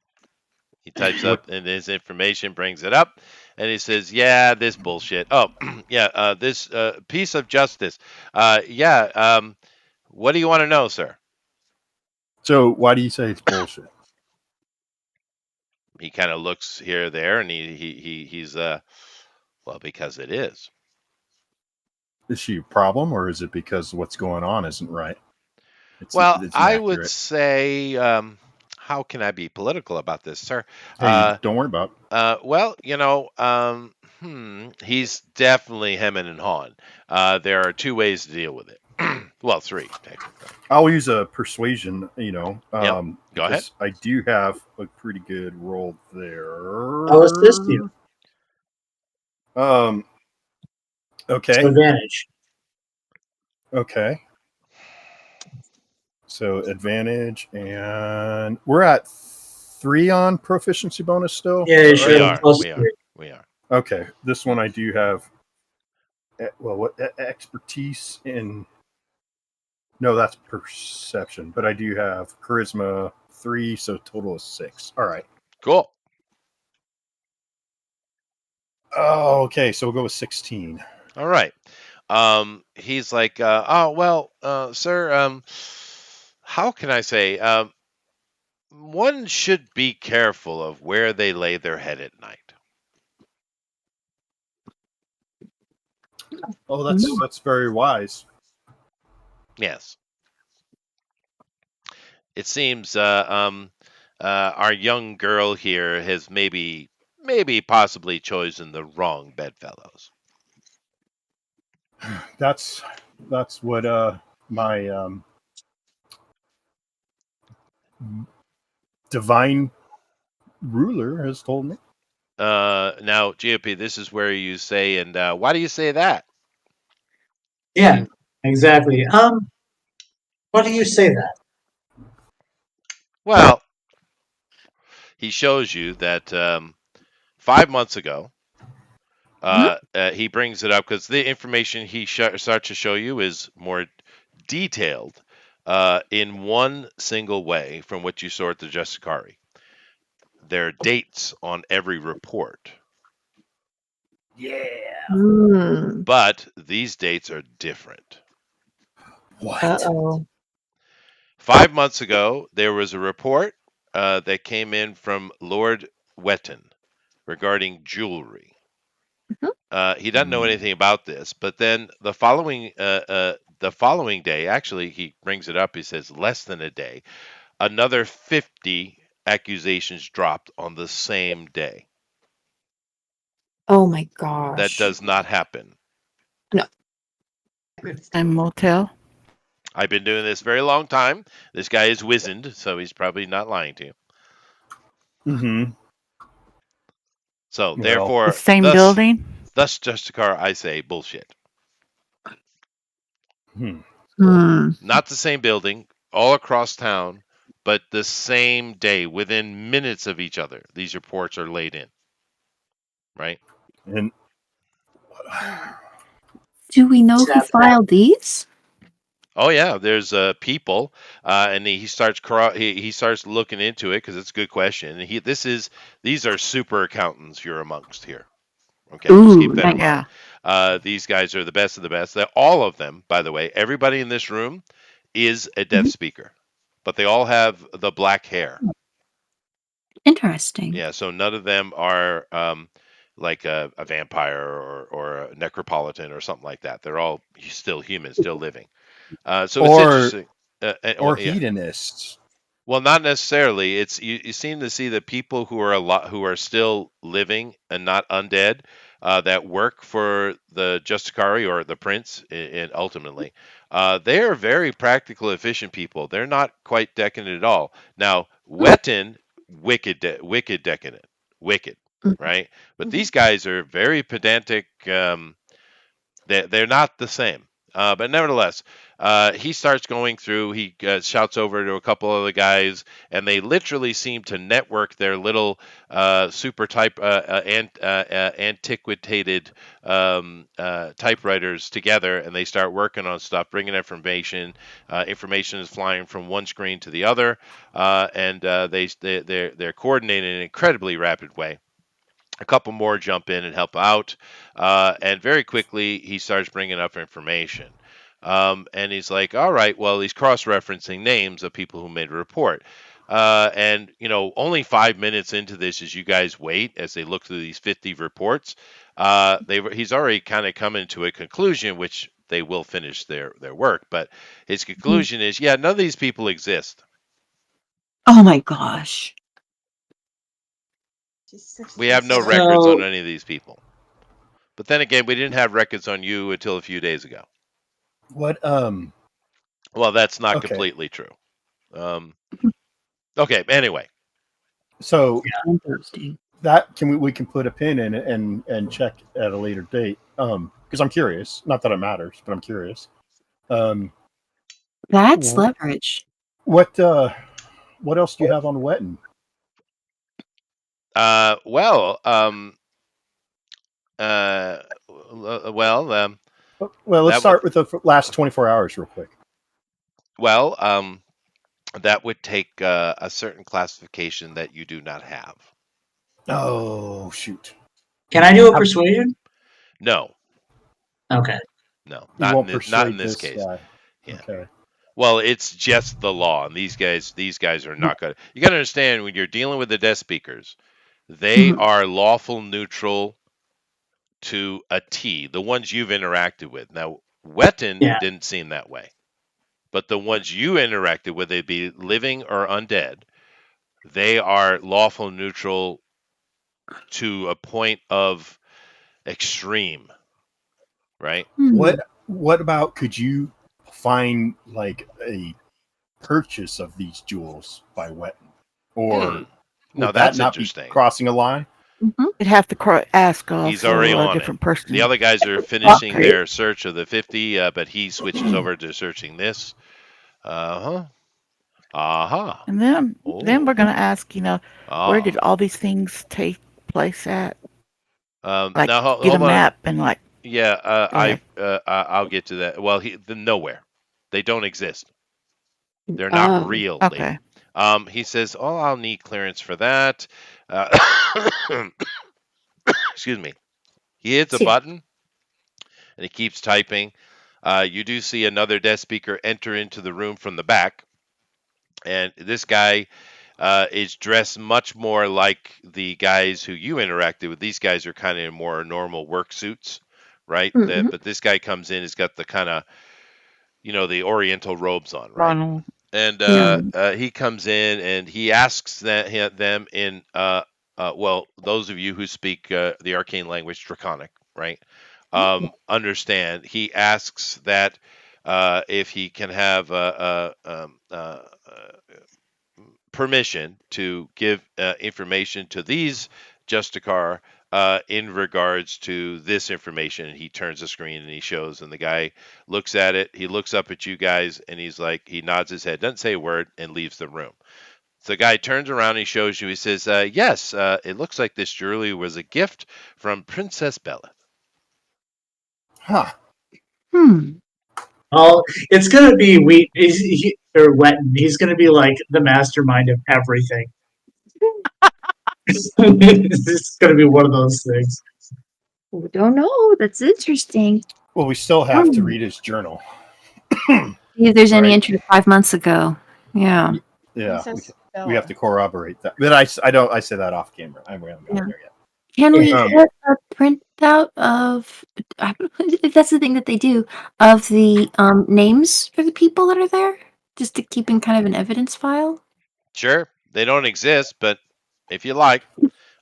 He types up in his information, brings it up, and he says, "Yeah, this bullshit. Oh, yeah, this piece of justice. What do you want to know, sir?" So why do you say it's bullshit? He kind of looks here or there, and he's because it is. Is she a problem, or is it because what's going on isn't right? It's I would say, how can I be political about this, sir? Hey, don't worry about it. He's definitely hemming and hawing. There are 2 ways to deal with it. Well, 3, technically. I'll use a persuasion, Go ahead. I do have a pretty good roll there. I'll assist you. Okay. So advantage. Okay. So advantage, and we're at 3 on proficiency bonus still. Yeah, sure. We are. Okay, this one I do have. What expertise in No, that's perception, but I do have charisma 3, so total is 6. All right. Cool. Oh, okay, so we'll go with 16. All right. He's like, oh well, sir. How can I say? One should be careful of where they lay their head at night. Oh, that's very wise. Yes. It seems our young girl here has maybe possibly chosen the wrong bedfellows. That's what my divine ruler has told me. Now, GOP, this is where you say, and why do you say that? Yeah, exactly. Why do you say that? Well, he shows you that 5 months ago, he brings it up because the information he starts to show you is more detailed in one single way from what you saw at the Justicari. There are dates on every report, Yeah. but these dates are different. What? Uh-oh. 5 months ago, there was a report that came in from Lord Wetton regarding jewelry. He doesn't know anything about this, but then the following day, actually, he brings it up. He says less than a day, another 50 accusations dropped on the same day. Oh my That gosh. does not happen. And motel. I've been doing this a very long time. This guy is wizened, so he's probably not lying to you. Mm-hmm. So Well, therefore, The same building. thus, Justicar, I say bullshit. Not the same building, all across town, but the same day, within minutes of each other. These reports are laid in, right? and Do we know who filed these? Oh yeah, there's people, and he starts he starts looking into it because it's a good question. And these are super accountants you're amongst here. Okay, just keep that in mind. These guys are the best of the best. All of them, by the way, everybody in this room is a deaf speaker, but they all have the black hair. Interesting. Yeah, so none of them are like a vampire or a necropolitan or something like that. They're all still human, still living. So it's interesting. or Yeah. hedonists. Well, not necessarily. It's you seem to see that people who are who are still living and not undead that work for the Justicari or the Prince, and ultimately, they are very practical, efficient people. They're not quite decadent at all. Now, Wetton, wicked decadent, wicked, right? But these guys are very pedantic. They're not the same. But nevertheless, he starts going through. He shouts over to a couple of the guys, and they literally seem to network their little super antiquated typewriters together, and they start working on stuff, bringing information. Information is flying from one screen to the other, and they're coordinating in an incredibly rapid way. A couple more jump in and help out, and very quickly he starts bringing up information. And he's like, all right, well, he's cross-referencing names of people who made a report. And only 5 minutes into this, as you guys wait as they look through these 50 reports, he's already kind of coming to a conclusion, which they will finish their work. But his conclusion is, yeah, none of these people exist. Oh my gosh. We have no records on any of these people. But then again, we didn't have records on you until a few days ago. What? Well, that's not Okay. completely true. Okay. Anyway, So Interesting. that we can put a pin in it and check at a later date. Because I'm curious. Not that it matters, but I'm curious. That's leverage. What else do you have on Wetton? well, Well, let's that start with the last 24 hours real quick. Well, that would take a certain classification that you do not have. Oh shoot! Can I do a How- persuasion? No, Okay. no, You not in won't this, not in persuade this this case. guy. Yeah. Okay. Well, it's just the law, and these guys are not going to. You got to understand when you're dealing with the desk speakers, they Mhm. are lawful neutral to a T. The ones you've interacted with. Now, Wetton Yeah. didn't seem that way, but the ones you interacted with, they'd be living or undead. They are lawful neutral to a point of extreme, right? What Hmm. What about could you find like a purchase of these jewels by Wetton, Hmm. or No, would that that's not be interesting. crossing a line? Mhm. You'd have to ask He's already also a on it. different The person. other guys are finishing Okay. their search of the 50, but he switches over to searching this. Uh huh. Aha. And then we're Oh. gonna ask, where did Ah. all these things take place at? Like Now get a hold on. map and like Yeah. go ahead. I'll get to that. Well, the nowhere. They don't exist. They're not Oh. real, lady. Okay. He says, "Oh, I'll need clearance for that." Excuse me. He hits a Yeah. button and he keeps typing. You do see another desk speaker enter into the room from the back, and this guy is dressed much more like the guys who you interacted with. These guys are kind of in more normal work suits, right? Mhm. But this guy comes in, he's got the kind of the Oriental robes on, right? Ronald. And Yeah. he comes in and he asks them in well, those of you who speak the arcane language Draconic, right? Understand. He asks that if he can have permission to give information to these Justicar in regards to this information. And he turns the screen and he shows, and the guy looks at it. He looks up at you guys and he's like, he nods his head, doesn't say a word, and leaves the room. So the guy turns around and he shows you, he says, yes, it looks like this jewelry was a gift from Princess Bella. Huh. Hmm. Well, it's gonna be or Wetton. He's gonna be like the mastermind of everything. It's gonna be one of those things. We don't know. That's interesting. Well, we still have to read his journal. See if there's any Right. entry 5 months ago. Yeah. Yeah, Princess we have Bella. to corroborate that. But I don't. I say that off camera. We haven't Yeah. gotten there yet. Can we Um, get a printout of, if that's the thing that they do, of the names for the people that are there? Just to keep in kind of an evidence file? Sure, they don't exist, but if you like.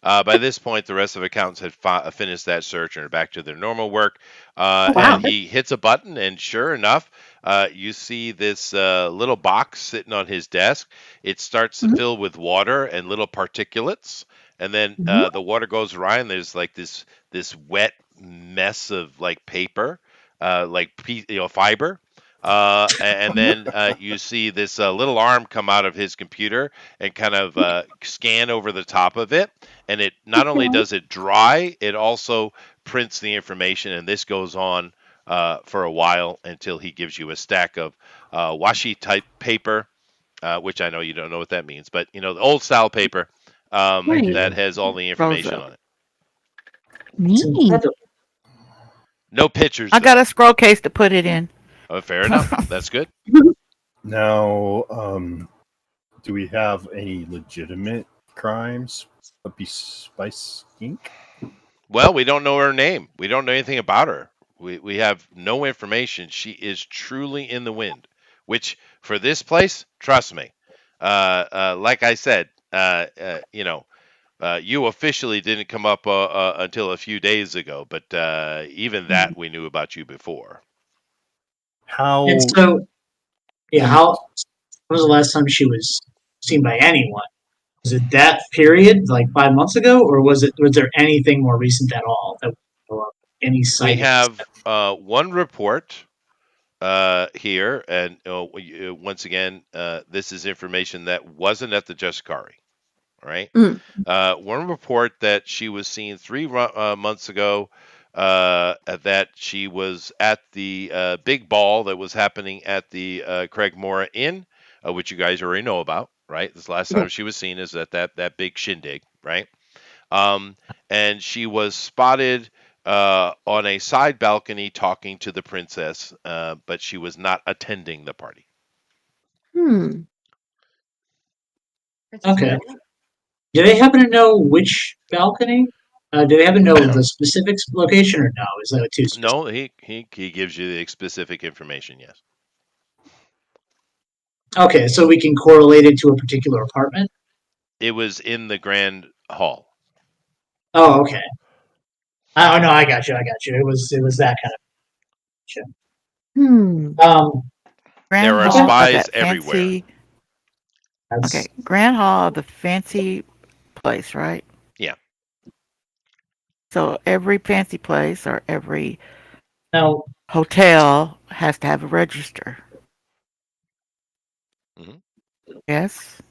By this point, the rest of the accountants had finished that search and are back to their normal work. Oh, wow. And he hits a button, and sure enough, you see this little box sitting on his desk. It starts to Mhm. fill with water and little particulates, and then Mhm. the water goes dry, and there's like this wet mess of like paper, like fiber. And then you see this little arm come out of his computer and kind of scan over the top of it, and it not only Okay. does it dry, it also prints the information, and this goes on for a while until he gives you a stack of washi type paper, which I know you don't know what that means, but the old style paper I Right. do. that has all the information Rosa. on it. It's Neat. incredible. No pictures I got though. a scroll case to put it in. Fair enough. That's good. Now, do we have any legitimate crimes by Skink? Well, we don't know her name. We don't know anything about her. We have no information. She is truly in the wind, which for this place, trust me, like I said, you officially didn't come up until a few days ago, but even that we knew about you before. And How? so, yeah, when was the last time she was seen by anyone? Was it that period, like 5 months ago, or was there anything more recent at all that any We sightings? have one report here, and once again, this is information that wasn't at the Justicari. All right. Mm. One report that she was seen 3 months ago that she was at the big ball that was happening at the Craig Mora Inn, which you guys already know about, right? This last time she was seen is at that big shindig, right? Um, and she was spotted on a side balcony talking to the princess, but she was not attending the party. Hmm. Okay. Do they happen to know which balcony? Do they happen to know the specific location or no? Is that too specific? No, he gives you the specific information. Yes. Okay, so we can correlate it to a particular apartment? It was in the grand hall. Oh, okay. Oh no, I got you. It was that kind of shit. Hmm. There Grand are Hall of spies that everywhere. fancy. That's Okay, Grand Hall of the fancy place, right? Yeah. So every fancy place or every now. hotel has to have a register. hmm Yes.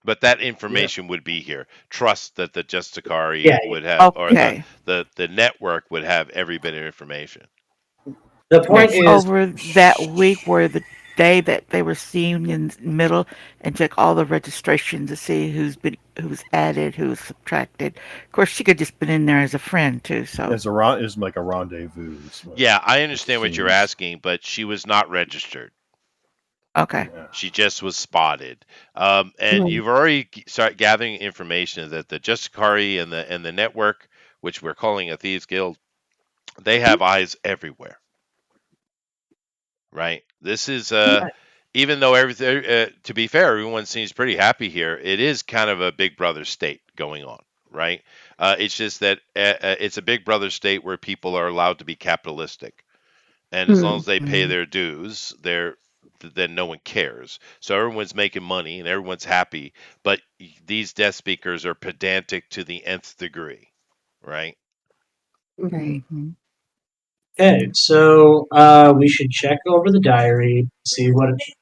But that information would be here. Trust that the Justicari Yeah. would have, or Okay. the network would have every bit of information. The Okay. point is, Over that week where the day that they were seen in the middle and check all the registration to see who's added, who's subtracted. Of course, she could just been in there as a friend too. So Is like a rendezvous. Yeah, I understand what you're seems. asking, but she was not registered. okay. Yeah. She just was spotted. And you've already started gathering information that the Justicari and the network, which we're calling a thieves guild, they have eyes everywhere. Right? This is even though everything, to be fair, everyone seems pretty happy here. It is kind of a Big Brother state going on, right? It's just that it's a Big Brother state where people are allowed to be capitalistic, and as long as they pay Mhm. their dues, then no one cares. So everyone's making money and everyone's happy. But these death speakers are pedantic to the nth degree, right? Right. Mhm. okay, so we should check over the diary, see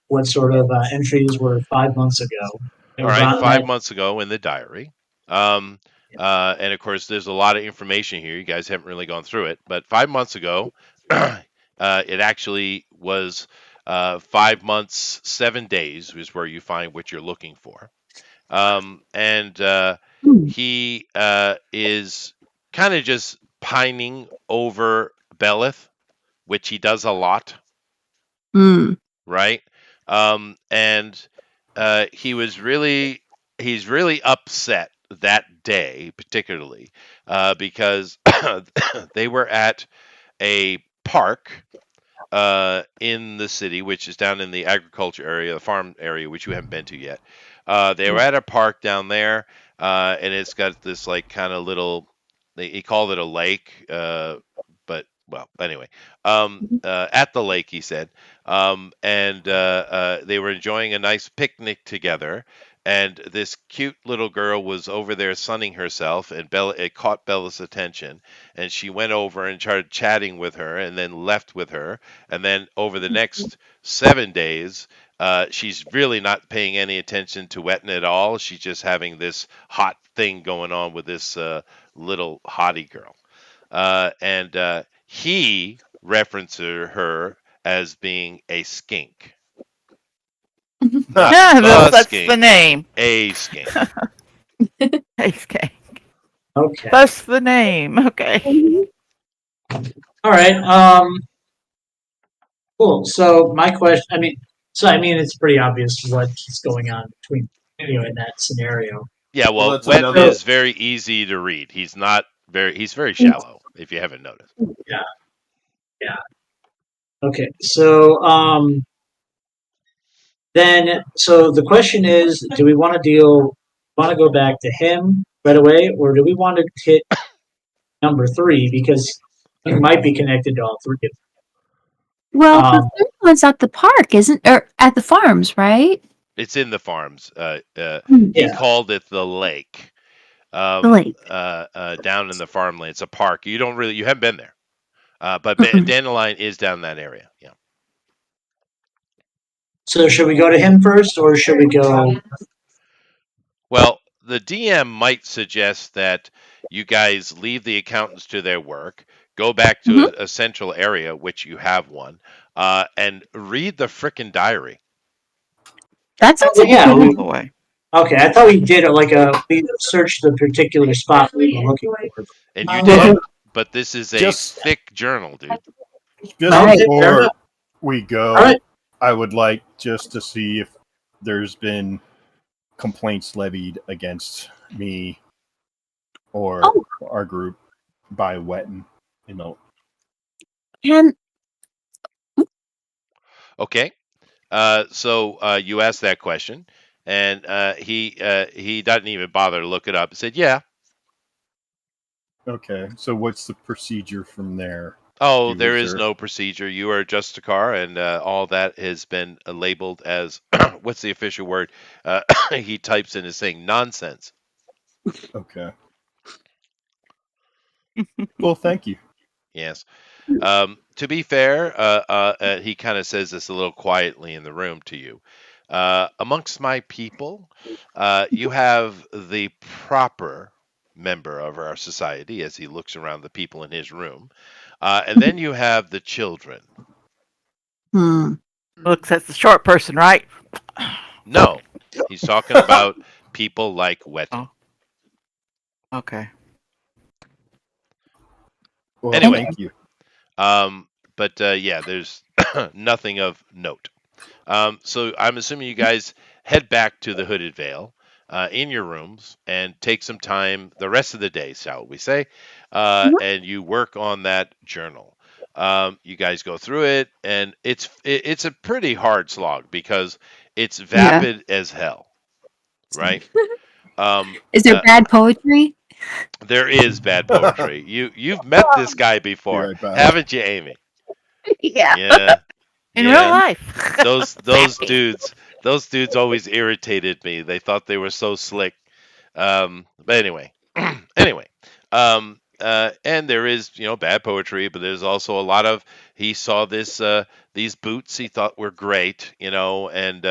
what sort of entries were 5 months ago. All right, Around that, 5 months ago in the diary. Um, and of course, there's a lot of information here. You guys haven't really gone through it, but 5 months ago, it actually was 5 months, 7 days is where you find what you're looking for. And Hmm. he is kind of just pining over Belith, which he does a lot, Hmm. right? And he's really upset that day, particularly because they were at a park in the city, which is down in the agriculture area, the farm area, which you haven't been to yet. They were at a park down there, and it's got this like kind of little. He called it a lake, but well, anyway, at the lake, he said, and they were enjoying a nice picnic together. And this cute little girl was over there sunning herself, and it caught Bella's attention, and she went over and started chatting with her, and then left with her. And then over the next 7 days, she's really not paying any attention to Wetton at all. She's just having this hot thing going on with this little hottie girl. And he referenced her as being a skink. Not Yeah, the that's the skink, name. a skink. Okay. okay, That's the name. Okay. all right. Cool. So my question, I mean, it's pretty obvious what's going on between in that scenario. Yeah, Well, well, that's Wetton another. is very easy to read. He's very shallow, if you haven't noticed. Yeah, yeah. Okay, so then so the question is, do we want to go back to him right away, or do we want to hit number three because he might be connected to all three of Well, them? the third one's at the park, isn't or at the farms, right? It's in the farms. He Yeah. called it the lake. The lake. Down in the farmland. It's a park. You haven't been there. But Mm-mm. Dandelion is down that area. Yeah. So should we go to him first, or should we go? Well, the DM might suggest that you guys leave the accountants to their work, go back to Mhm. a central area, which you have one, and read the frickin' diary. That sounds Well, like a yeah. good All one. the way. Okay, I thought we did it like we searched the particular spot we were looking for. And you Well, did, Mhm. but this is a just thick journal, dude. just Right. Okay, fair before enough. we All right. go, I would like just to see if there's been complaints levied against me or Oh, our group by Wetton. You know, and Okay. So you asked that question, and he doesn't even bother to look it up. He said, "Yeah." okay. So what's the procedure from there? Oh, Do there is is there? no procedure. You are just a car, and all that has been labeled as what's the official word? He types in his thing, nonsense. Okay. Well, thank you. Yes. To be fair, he kind of says this a little quietly in the room to you. Amongst my people, you have the proper member of our society as he looks around the people in his room. And then you have the children. hmm. Looks that's the short person, right? No, he's talking about people like Wetton. Oh, okay. Well, And Anyway, thank you. um, but yeah, there's nothing of note. So I'm assuming you guys head back to the Hooded Veil in your rooms and take some time the rest of the day, shall we say, and you work on that journal. You guys go through it, and it's a pretty hard slog because it's yeah. vapid as hell, right? Um, Is there uh, bad poetry? there is bad poetry. You've met this guy Be before, right back. haven't you, Amy? Yeah. Yeah, In real yeah. life. Those Zappy. dudes always irritated me. They thought they were so slick. But anyway, anyway, and there is bad poetry, but there's also a lot of he saw these boots he thought were great, and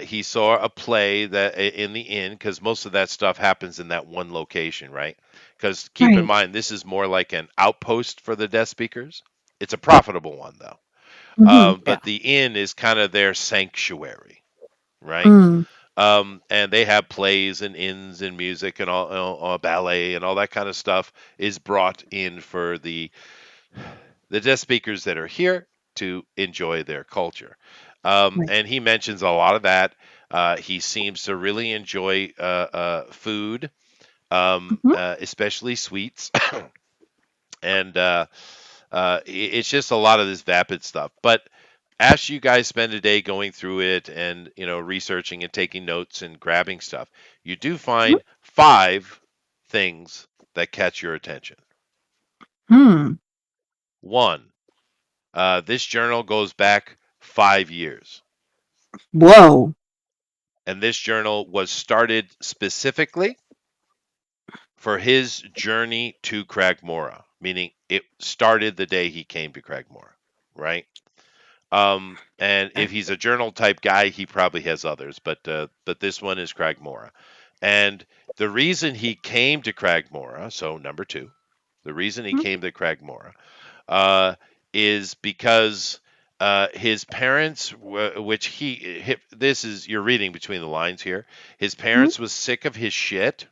he saw a play that in the inn because most of that stuff happens in that one location, right? Because keep in Right. mind this is more like an outpost for the deaf speakers. It's a profitable one though. Mm-hmm. Yeah. But the inn is kind of their sanctuary, right? Mm. And they have plays and inns and music and all ballet and all that kind of stuff is brought in for the deaf speakers that are here to enjoy their culture. Right. And he mentions a lot of that. He seems to really enjoy food, Mhm. especially sweets, and it's just a lot of this vapid stuff. But as you guys spend a day going through it and researching and taking notes and grabbing stuff, you do find five things that catch your attention. Hmm. One, this journal goes back 5 years, Whoa. and this journal was started specifically for his journey to Cragmora, meaning it started the day he came to Cragmora, right? And if he's a journal type guy, he probably has others, but this one is Cragmora. And the reason he came to Cragmora, so number two, the reason he came to Cragmora, uh, is because his parents, which this is you're reading between the lines here. His Mhm. parents was sick of his shit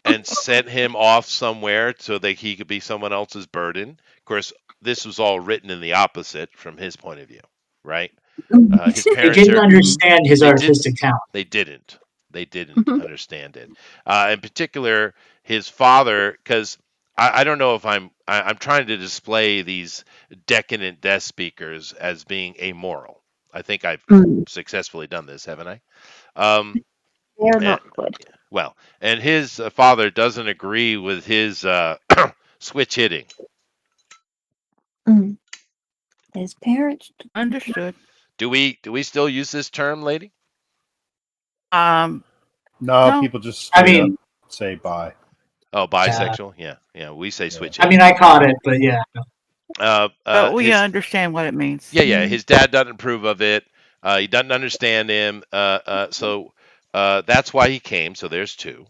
and sent him off somewhere so that he could be someone else's burden. Of course, this was all written in the opposite from his point of view, right? His They parents didn't are Mhm. understand his they didn't artistic talent. they didn't they didn't Mhm. understand it. In particular, his father, because I don't know if I'm trying to display these decadent death speakers as being amoral. I think I've Mm. successfully done this, haven't I? Um, They're and, not good. well, and his father doesn't agree with his switch hitting. Mm. His parents. Understood. Do we still use this term, lady? Um, No, no. people just I straight up mean, say bye. Oh, yeah. bisexual. Yeah, yeah. We say Yeah. switch I hitting. mean, I caught it, but yeah. But we His understand what it means. Yeah. His dad doesn't approve of it. He doesn't understand him. So that's why he came. So there's two.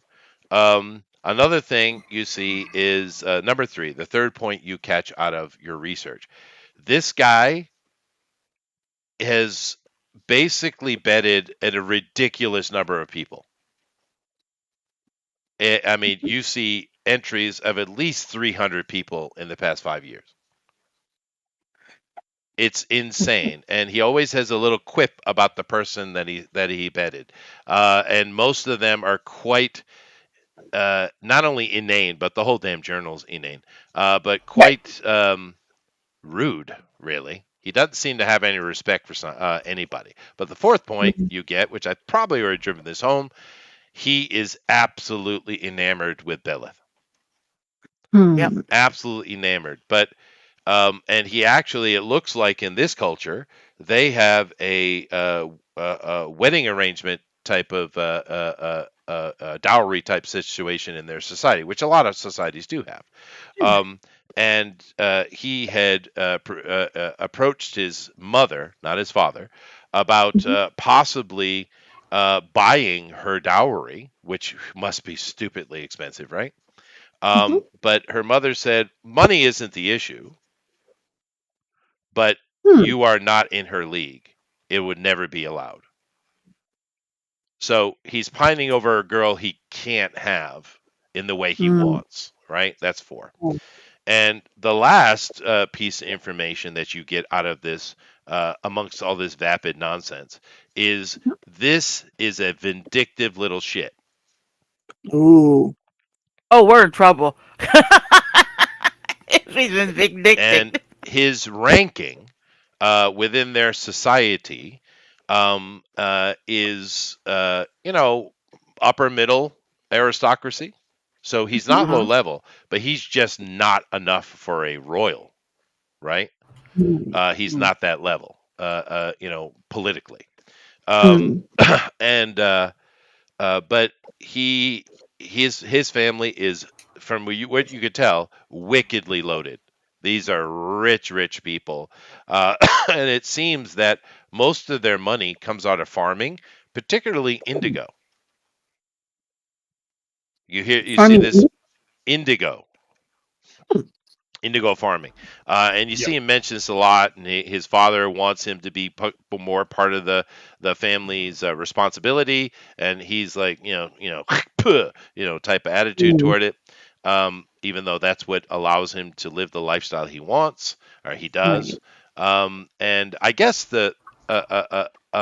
Another thing you see is number 3, the third point you catch out of your research. This guy has basically betted at a ridiculous number of people. I mean, you see entries of at least 300 people in the past 5 years. It's insane, and he always has a little quip about the person that he betted, and most of them are quite not only inane, but the whole damn journal's inane, but quite rude. Really, he doesn't seem to have any respect for anybody. But the fourth point you get, which I probably already driven this home, he is absolutely enamored with Byleth. Yep. Absolutely enamored. But and he actually, it looks like in this culture, they have a wedding arrangement type of dowry type situation in their society, which a lot of societies do have. And he had approached his mother, not his father, about possibly buying her dowry, which must be stupidly expensive, right? But her mother said, money isn't the issue, but you are not in her league. It would never be allowed. So he's pining over a girl he can't have in the way he wants, right? That's 4. And the last piece of information that you get out of this, amongst all this vapid nonsense, is this is a vindictive little shit. Ooh. Oh, we're in trouble. He's vindictive. And his ranking within their society is, upper middle aristocracy. So he's not low level, but he's just not enough for a royal, right? He's not that level, politically. And but his family is, from what you could tell, wickedly loaded. These are rich people, and it seems that most of their money comes out of farming, particularly indigo. You see this indigo farming, and you see him mention this a lot. And his father wants him to be more part of the family's responsibility, and he's like, type of attitude toward it. Even though that's what allows him to live the lifestyle he wants, or he does. And I guess a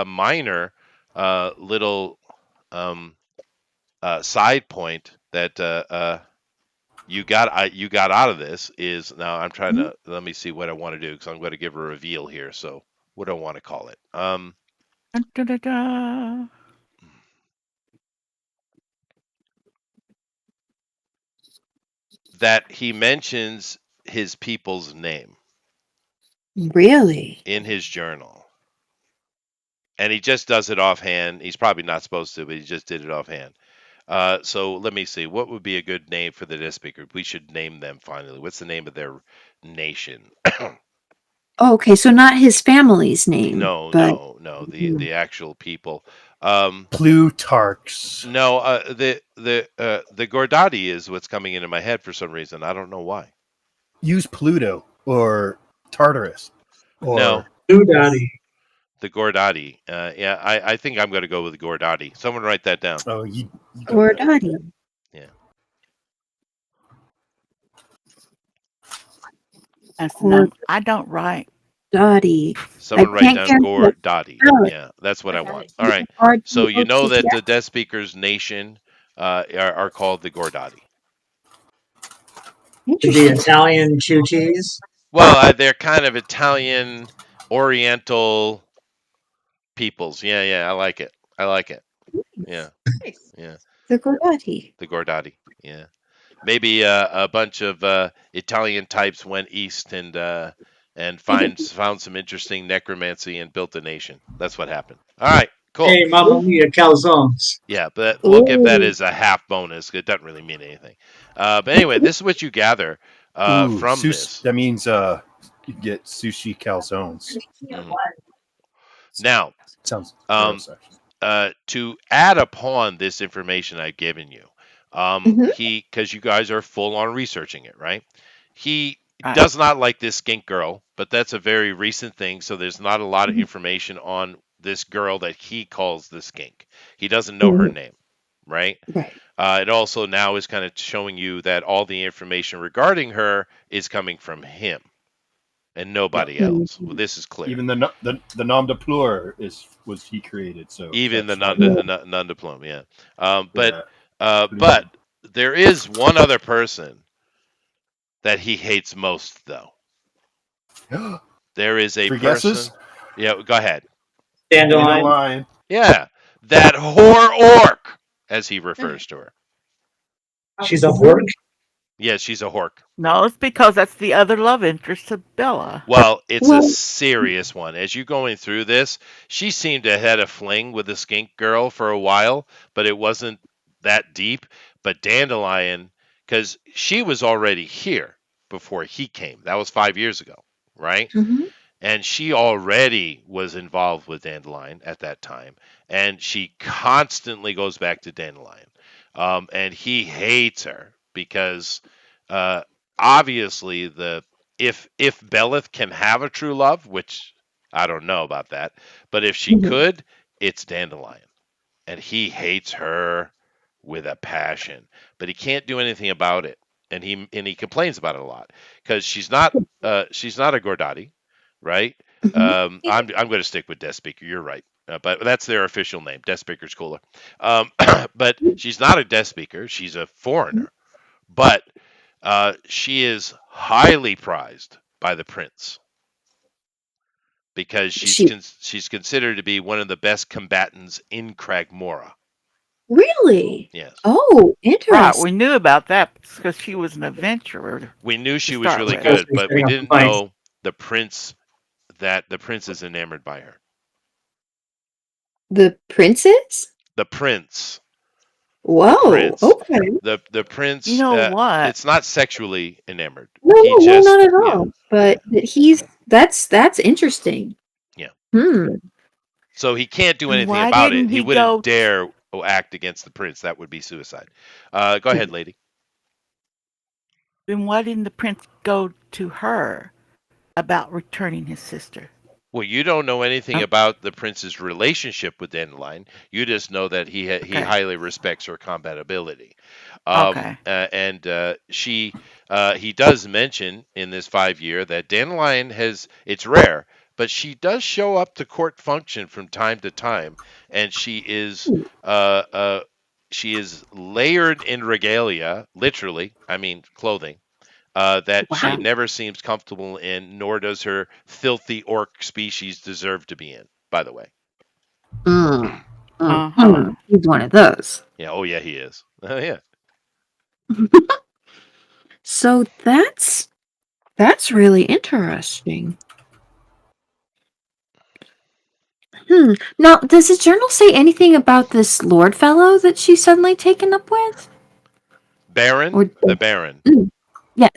minor little side point that you got out of this is, now I'm trying to, let me see what I want to do, because I'm going to give a reveal here. So what do I want to call it? Da-da-da. That he mentions his people's name Really? in his journal, and he just does it offhand. He's probably not supposed to, but he just did it offhand. So let me see. What would be a good name for the death speaker? We should name them finally. What's the name of their nation? Okay, so not his family's name. No. The actual people. Plutarchs. No, the Gordati is what's coming into my head for some reason. I don't know why. Use Pluto or Tartarus. Or No, Doodaddy. the Gordati. Yeah, I think I'm going to go with the Gordati. Someone write that down. Oh, you Or Dottie. Yeah. That's none. I don't write. Dottie. Someone write can't down get Gordati. it. Yeah, that's what I want. it. All right. So you know that the death speaker's nation are called the Gordati. The Italian chew cheese. Well, they're kind of Italian, Oriental peoples. Yeah, I like it. Yeah, Nice. yeah. The Gordati. The Gordati. Yeah. Maybe a bunch of Italian types went east and found some interesting necromancy and built a nation. That's what happened. All right, cool. Hey, Mamma Mia calzones. Yeah, but we'll give that as a half bonus. It doesn't really mean anything. But anyway, this is what you gather from this. That means you get sushi calzones. Now, Sounds gross, actually. to add upon this information I've given you, Mhm. Because you guys are full on researching it, right? He Right. does not like this skink girl, but that's a very recent thing, so there's not a lot of Mhm. information on this girl that he calls the skink. He doesn't know her Mhm. name, right? Right. It also now is kind of showing you that all the information regarding her is coming from him and Yeah. nobody else. Well, Mhm. this is clear. Even the nom de plume was he created, so Even the that's why. non de plume, yeah. Yeah, pretty But there is one other person that he hates most, though. good. There is a Three guesses. person. Yeah, go ahead. Dandelion. Dandelion. Yeah, that whore orc, as he refers to her. She's a hork. Yeah, she's a hork. No, it's because that's the other love interest of Bella. Well, it's a Well, serious one. As you going through this, she seemed to have had a fling with the skink girl for a while, but it wasn't that deep. But Dandelion, because she was already here before he came. That was 5 years ago, right? mhm. And she already was involved with Dandelion at that time, and she constantly goes back to Dandelion, and he hates her because uh, obviously the if Belith can have a true love, which I don't know about that, but if she Mhm. could, it's Dandelion, and he hates her with a passion, but he can't do anything about it, and he complains about it a lot because she's not a Gordati, right? Mhm. I'm going to stick with Death Speaker. You're right, but that's their official name. Death Speaker's cooler, but she's not a Death Speaker. She's a foreigner, but she is highly prized by the prince because She she's considered to be one of the best combatants in Cragmora. really? Yes. Oh, Right, interesting. we knew about that because she was an adventurer We knew to she was start really with. Supposed good, to be but we setting up didn't fights. know the prince the prince is enamored by her. The princess? The prince, the Whoa. prince, Okay. the You prince. know what? It's not sexually enamored. No, He no, no, just, not at yeah, all. But yeah, that's interesting. yeah. Hmm. So he can't do And anything why about it. didn't He he wouldn't go? dare act against the prince. That would be suicide. Go ahead, lady. Then why didn't the prince go to her about returning his sister? Well, you don't know anything Um, about the prince's relationship with Dandelion. You just know that he okay, highly respects her compatibility. okay. And he does mention in this 5 year that Dandelion has it's rare, but she does show up to court function from time to time, and uh, uh, she is layered in regalia, literally. I mean clothing that she Wow. never seems comfortable in, nor does her filthy orc species deserve to be in, by the way. Mm. Uh huh. He's one of those. Yeah, oh yeah, he is. Oh yeah. So that's really interesting. Now, does the journal say anything about this Lord fellow that she's suddenly taken up with? Baron, Or the Baron. mm, yes.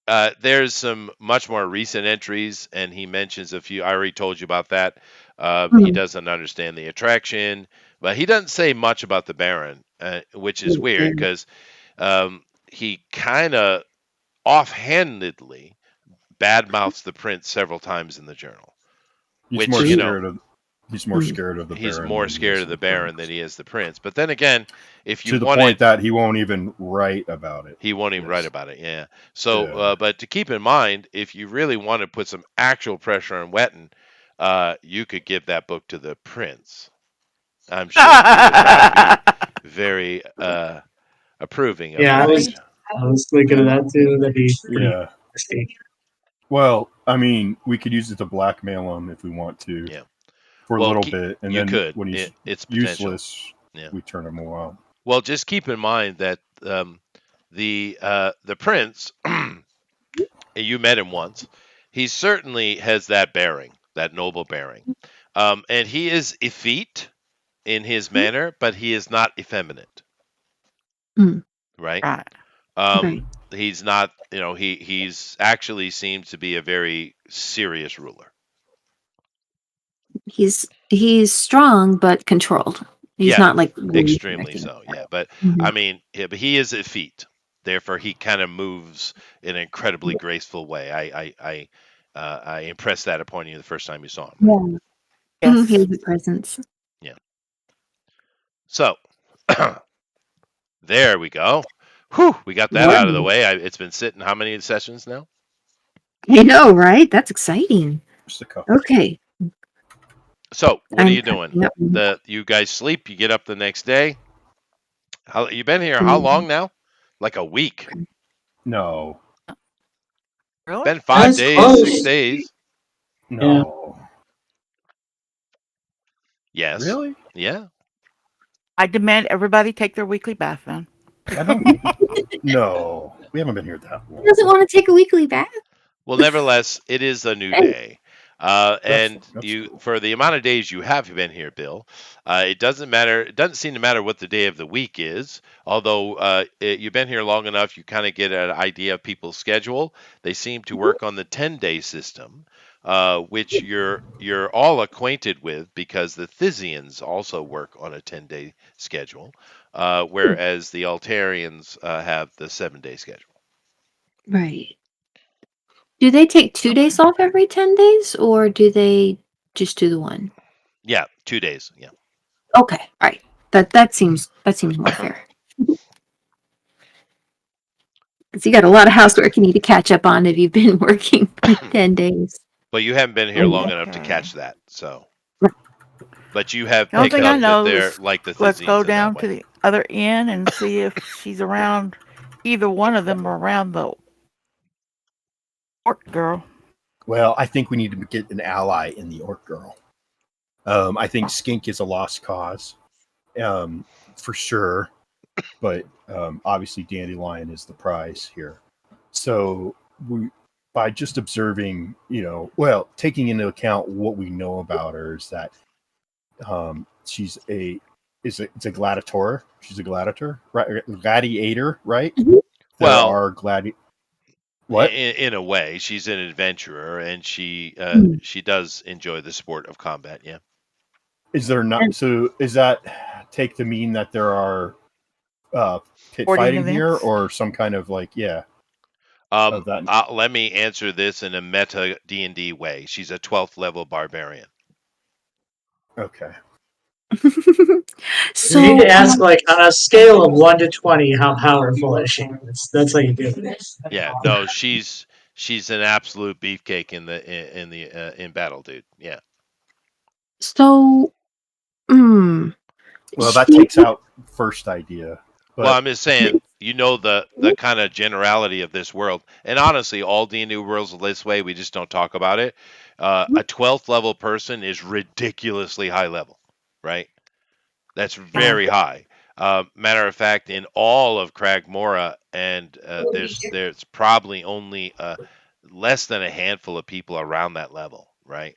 Uh, there's some much more recent entries, and he mentions a few. I already told you about that. He Mm, doesn't understand the attraction, but he doesn't say much about the Baron, which is weird mm, because he kind of offhandedly badmouths the prince several times in the journal, He's which more you mm, know scared of he's more mm. scared of the he's Baron more than he scared is of of the the Baron than Prince. he is the Prince. But then again, if you To the point wanted, that he won't even write about it. he won't even write Yes. about it. Yeah. So, Yeah. but to keep in mind, if you really want to put some actual pressure on Wetton, you could give that book to the Prince. I'm sure he would not be very approving of Yeah, I that. was Really? I was thinking of that too. That'd be pretty Yeah. interesting. Well, I mean, we could use it to blackmail him if we want to Yeah. for a Well, little bit, and you then could. when he's It's potential. useless, Yeah. we turn him around. Well, just keep in mind that the Prince, you met him once. He certainly has that bearing, that noble bearing, and he is effete in his manner, but he is not effeminate, Mm, right? Right. right. He's not, he's actually seems to be a very serious ruler. He's strong but controlled. He's Yeah, not like really extremely connecting. so. Yeah, but Mhm. I mean, but he is effete. Therefore, he kind of moves in an incredibly graceful way. I impressed that upon you the first time you saw him, right? Yeah. He Yes. has a presence. Yeah. So there we go. Whew, we got that out of the Right. way. It's been sitting how many sessions now? I know, right? That's exciting. Just a couple. Okay. So what are I'm you doing? typing up. You guys sleep. You get up the next day. How you been here? How long now? Like a week. No, Really? Been 5 days, That's 6 days. no. Yes. Really? Yeah. I demand everybody take their weekly bath then. I don't. No, we haven't been here that He long. doesn't want to take a weekly bath. Well, nevertheless, it is a new Hey. day. That's And cool. for the amount of days you have been here, Bill, it doesn't matter. It doesn't seem to matter what the day of the week is. Although you've been here long enough, you kind of get an idea of people's schedule. They seem to work on the 10-day system, which you're all acquainted with because the Thysians also work on a 10-day schedule, whereas the Altarians have the 7-day schedule. Right. Do they take 2 days off every 10 days or do they just do the one? Yeah, 2 days. Yeah. Okay. All right. That seems more fair. Because you got a lot of housework you need to catch up on if you've been working for 10 days. But you haven't been here long enough to Okay. catch that, so. Right. But you have The only picked thing I up that know they're is like the let's go Thysians in that down to way. the other inn and see if she's around. Either one of them are around the orc girl. Well, I think we need to get an ally in the orc girl. I think Skink is a lost cause, for sure. But obviously, Dandelion is the prize here. So by just observing, taking into account what we know about her is that she's it's a gladiator. She's a gladiator, right? Gladiator, right? Mhm. There Well, are What? in a way, she's an adventurer, and Mm. she does enjoy the sport of combat. Yeah. Is there not? And So is that take to mean that there are pit Sporting fighting here, events. or some kind of of that? Let me answer this in a meta D&D way. She's a 12th level barbarian. Okay. You need so, to ask, like, on a scale of 1 to 20, how powerful is she? That's how you do it. Yeah. No, she's an absolute beefcake in battle, dude. Yeah. so, mm, Well, that she, takes out first idea, Well, but I'm just saying, the kind of generality of this world, and honestly, all D&D worlds are this way. We just don't talk about it. A 12th level person is ridiculously high level, right? That's Yeah. very high. Matter of fact, in all of Cragmora, and there's probably only less than a handful of people around that level, right?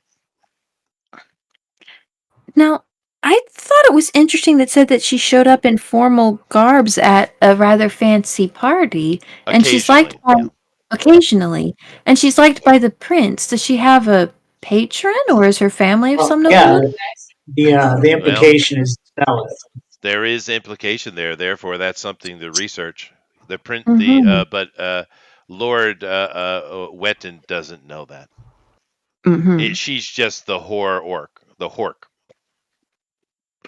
now, I thought it was interesting that said that she showed up in formal garbs at a rather fancy party, and she's liked Occasionally, yeah. occasionally, and she's liked by the prince. Does she have a patron, or is her family of some Yeah, nobility? the Well, implication is valid. there is implication there. Therefore, that's something to research. The print, Mm-hmm. but Lord Wetton doesn't know that. Mm-hmm. She's just the whore orc, the hork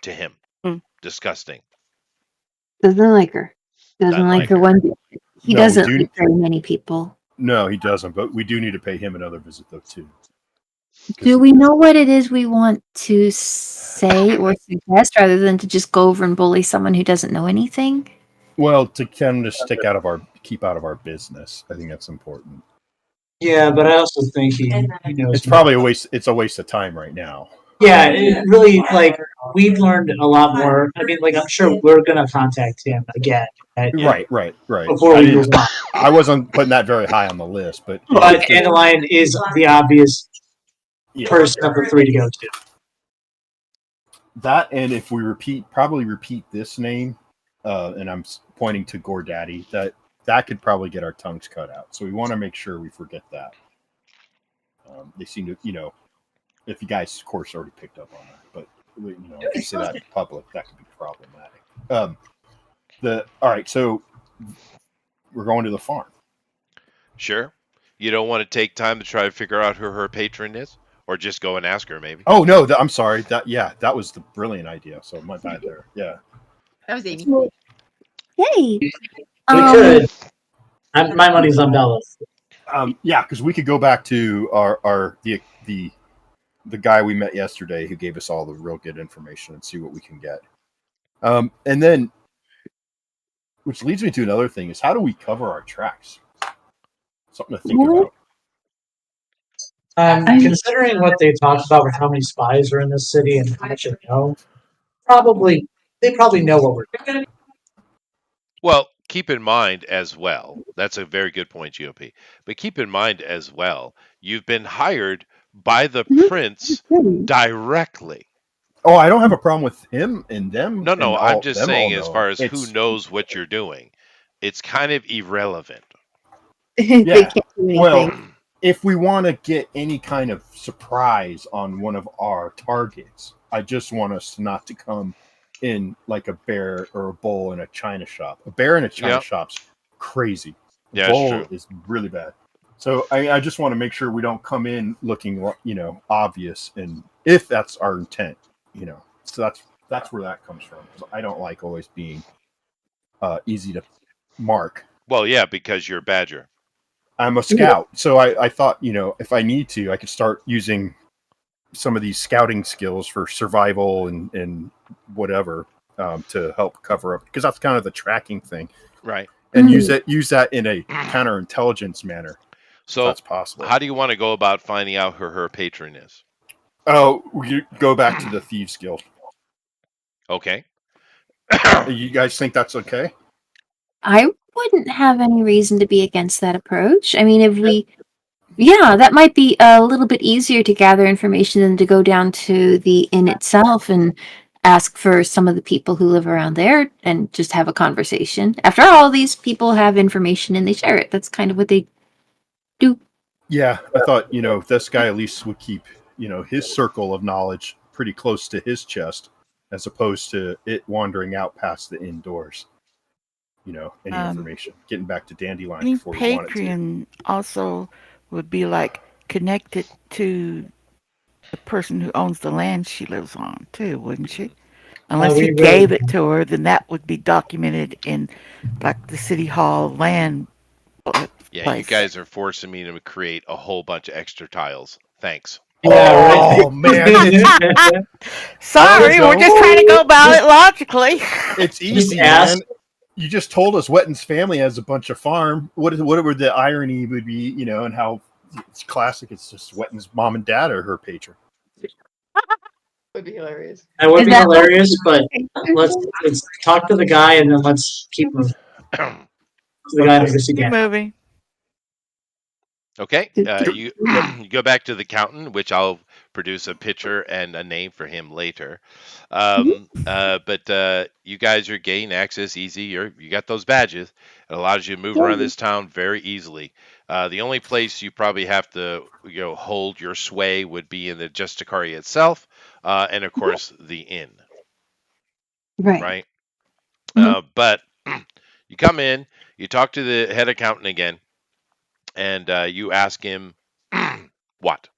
to him. Mm. Disgusting. Doesn't like her. Doesn't Doesn't like like her her. one bit. He no, we doesn't do. like very many people. No, he doesn't. But we do need to pay him another visit, though, too. Do we know what it is we want to say or suggest rather than to just go over and bully someone who doesn't know anything? Well, to kind of keep out of our business. I think that's important. Yeah, but I also think he knows. It's probably a waste. It's a waste of time right now. Yeah, it really, like, we've learned a lot more. I mean, like, I'm sure we're gonna contact him again Yeah. Right. before I we didn't. move on. I wasn't putting that very high on the list, but But Dandelion is the obvious person of the three to go to. that, and if we probably repeat this name, and I'm pointing to Gordaddy, that could probably get our tongues cut out. So we want to make sure we forget that. They seem to, if you guys, of course, already picked up on that, but if you say that in public, that could be Um, the all right, so we're going to the farm. Sure. You don't want to take time to try to figure out who her patron is, or just go and ask her, maybe. Oh no, I'm sorry. That was the brilliant idea. So my bad there. Yeah. That was Amy. Hey. We Um. could. My money's on Bellas. Yeah, because we could go back to our the guy we met yesterday who gave us all the real good information and see what we can get. And then, which leads me to another thing: is how do we cover our tracks? Something to think about. Considering what they talked about with how many spies are in this city and how much they know, they probably know what we're doing. Well, keep in mind as well, that's a very good point, GOP. But keep in mind as well, you've been hired by the prince directly. Oh, I don't have a problem with him and them No, and no, I'm all just them all saying as knowing. far as who It's knows what you're doing, it's kind of irrelevant. They yeah. can't do Well, anything. if we want to get any kind of surprise on one of our targets, I just want us not to come in like a bear or a bull in a china shop. A bear in a china Yeah, shop's crazy. A yeah, it's bull true. is really bad. So I just want to make sure we don't come in looking, obvious, and if that's our intent, So that's where that comes from. So I don't like always being easy to mark. Well, yeah, because you're a badger. I'm a scout, so I thought, if I need to, I could start using some of these scouting skills for survival and whatever, to help cover up, because that's kind of the tracking thing, Right. and use that in a counterintelligence manner if So, that's possible. how do you want to go about finding out who her patron is? Oh, we go back to the thieves guild. Okay. You guys think that's okay? I wouldn't have any reason to be against that approach. I mean, yeah, that might be a little bit easier to gather information than to go down to the inn itself and ask for some of the people who live around there and just have a conversation. After all, these people have information and they share it. That's kind of what they do. Yeah, I thought, this guy at least would keep, his circle of knowledge pretty close to his chest, as opposed to it wandering out past the indoors. Any Um, information. Getting back to dandelions any before we want it to. Patreon also would be like connected to the person who owns the land she lives on too, wouldn't she? Unless he We really gave it to her, then that would be documented in like the city hall land Yeah, you place. guys are forcing me to create a whole bunch of extra tiles. Thanks. Oh man, Sorry, we're just trying to go about it logically. it's Just easy, ask. man. You just told us Wetton's family has a bunch of farm. What would the irony would be, and how it's classic. It's just Wetton's mom and dad are her patron. Would be hilarious. That would Is be that hilarious, but let's talk to the guy and then let's keep moving. The guy Okay. needs to Keep get. moving. Okay, Yep. you you go back to the accountant, which I'll produce a picture and a name for him later. But you guys are gaining access easy. You got those badges. It allows you to move around this town very easily. The only place you probably have to hold your sway would be in the Justicari itself, and of course the inn, right? right? Mhm. But you come in, you talk to the head accountant again, and you ask him what.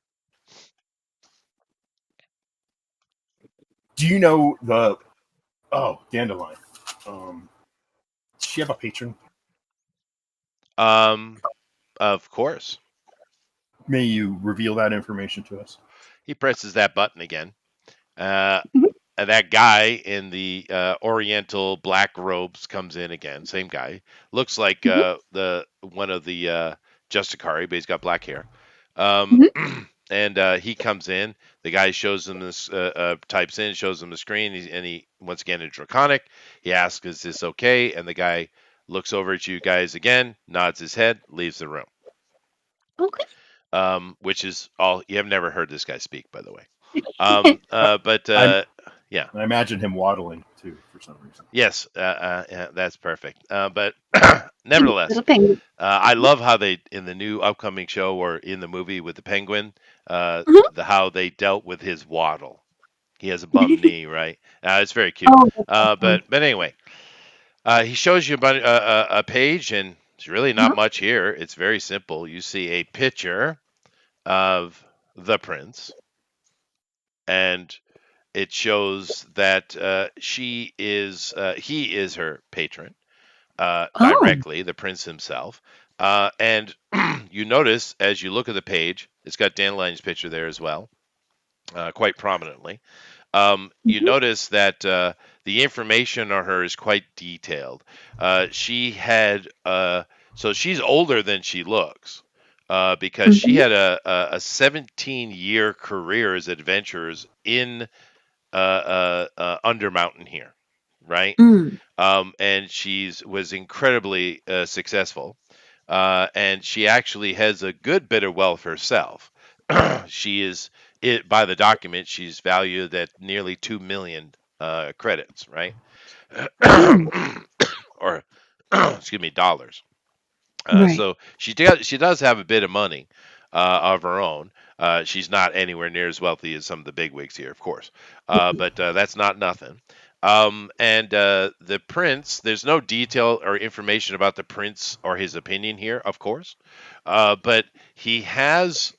Do you know the dandelion? Does she have a patron? Um, of course. May you reveal that information to us? He presses that button again. Uh, Mhm. that guy in the Oriental black robes comes in again. Same guy. Looks like Mhm. the one of the Justicari, but he's got black hair. Um, Mhm. and he comes in. The guy shows him this, types in, shows him the screen, and he once again in Draconic. He asks, "Is this okay?" And the guy looks over at you guys again, nods his head, leaves the room. Okay. Which is all. You have never heard this guy speak, by the way. But I yeah, I imagine him waddling too for some reason. yes, yeah, that's perfect. But nevertheless, Little penguin. I love how they in the new upcoming show or in the movie with the penguin, Mhm. how they dealt with his waddle. He has a bum knee, right? It's very cute. Oh, that's awesome. But anyway, he shows you a page, and there's really not Uh-huh. much here. It's very simple. You see a picture of the prince, and it shows that he is her patron Oh. directly, the prince himself. And you notice as you look at the page, it's got Dandelion's picture there as well, quite prominently. You Mhm. notice that the information on her is quite detailed. She had so she's older than she looks. Because she Mhm. had a 17-year career as adventurers in Undermountain here, right? Mm. And she's was incredibly successful, and she actually has a good bit of wealth herself. She is it by the document. She's valued at nearly 2 million credits, right? Mm. Or excuse me, dollars. Right. So she does have a bit of money of her own. She's not anywhere near as wealthy as some of the bigwigs here, of course, but that's not nothing. And the prince, there's no detail or information about the prince or his opinion here, of course, but he has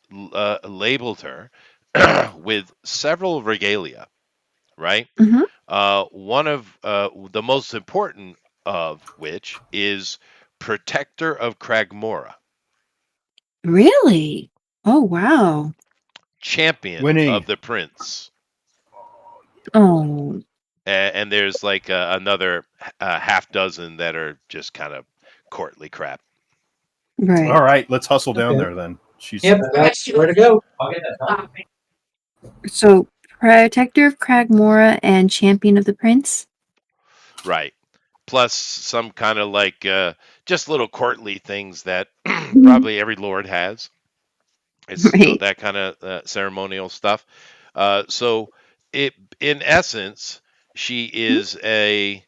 labeled her with several regalia, right? Mhm. One of the most important of which is protector of Cragmora, Really? Oh, wow. champion of Winnie. the prince. Oh, And there's like another half dozen that are just kind of courtly crap. All right. right, let's hustle down Okay. there then. She's Yep, that's where to go. So, Protector of Cragmora and Champion of the Prince? Right. Plus some kind of like just little courtly things that Mhm. probably every lord has. It's Right. that kind of ceremonial stuff. So it in essence, she Mhm. is a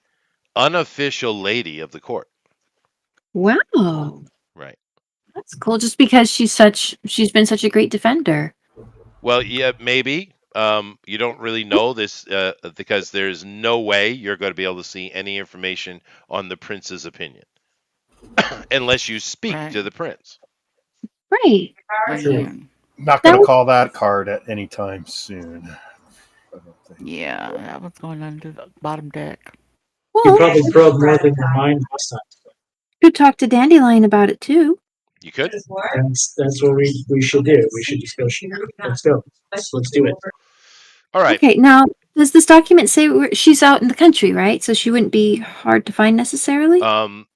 unofficial lady of the court. Wow. Right. That's cool just because she's been such a great defender. Well, yeah, maybe. You don't really know this because there's no way you're going to be able to see any information on the prince's opinion unless you speak Right. to the prince. Right. True. Mhm. not going That to was call that card at any time soon. I don't think. Yeah, that one's going under the bottom deck. You well, probably probed more than your mind last time. could talk to Dandelion about it too. You could. That's what we should do. We should just go. Let's go. Let's do it. All right. Okay, now does this document say she's out in the country, right? So she wouldn't be hard to find necessarily?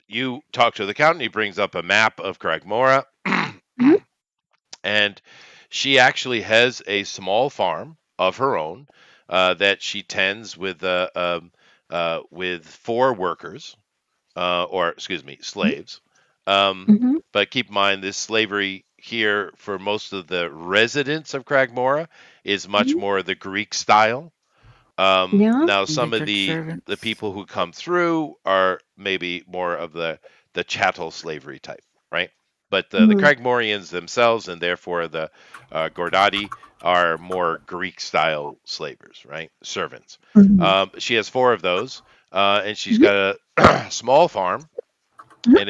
You talk to the accountant. He brings up a map of Cragmora, Mhm. and she actually has a small farm of her own that she tends with 4 workers, or excuse me, slaves. Mhm. But keep in mind, this slavery here for most of the residents of Cragmora is much Mhm. more the Greek style. Yeah. Now, some of Indentured the servants. people who come through are maybe more of the chattel slavery type, right? But the Mhm. Cragmorians themselves, and therefore the Gordati, are more Greek style slavers, right? Servants. Mhm. She has 4 of those, and she's Mhm. got a small farm, Mhm. and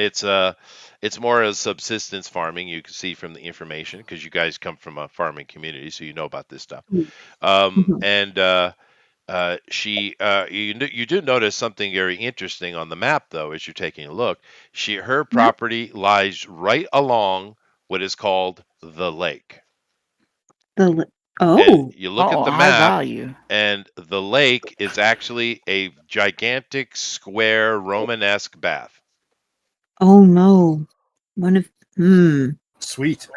it's more as subsistence farming. You can see from the information because you guys come from a farming community, so you know about this stuff. Mhm. And you do notice something very interesting on the map, though, as you're taking a look. Her Yeah. property lies right along what is called the lake, The li- and oh. you look at Oh, the high map, value. and the lake is actually a gigantic square Romanesque bath Oh no. One of Sweet.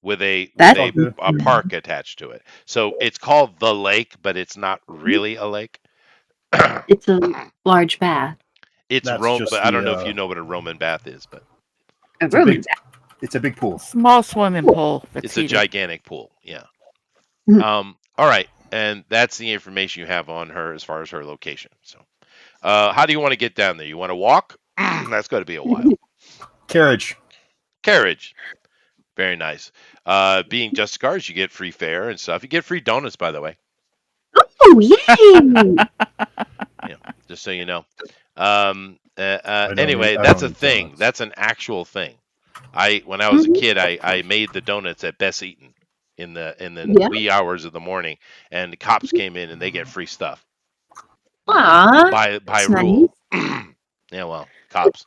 with That's that's all good. a park attached to it. So it's called the lake, but it's not really a lake. it's a large bath. It's That's Rome, just but I don't know if you know what a Roman bath is, but A it's a big Roman bath. it's a big pool. Small swimming pool that's it's a heated. gigantic pool. Yeah. Mhm. All right, and that's the information you have on her as far as her location. So, how do you want to get down there? You want to walk? That's got to be a while. Carriage. Carriage, very nice. Being just cars, you get free fare and stuff. You get free donuts, by the way. Oh, yay! Yeah, just so you know. I Anyway, don't that's a eat thing. donuts. That's an actual thing. When I was a Mhm. kid, I made the donuts at Best Eaton in the Yeah. wee hours of the morning, and the cops came in and they get free stuff Aw, by that's nice. rule. Yeah, well, cops.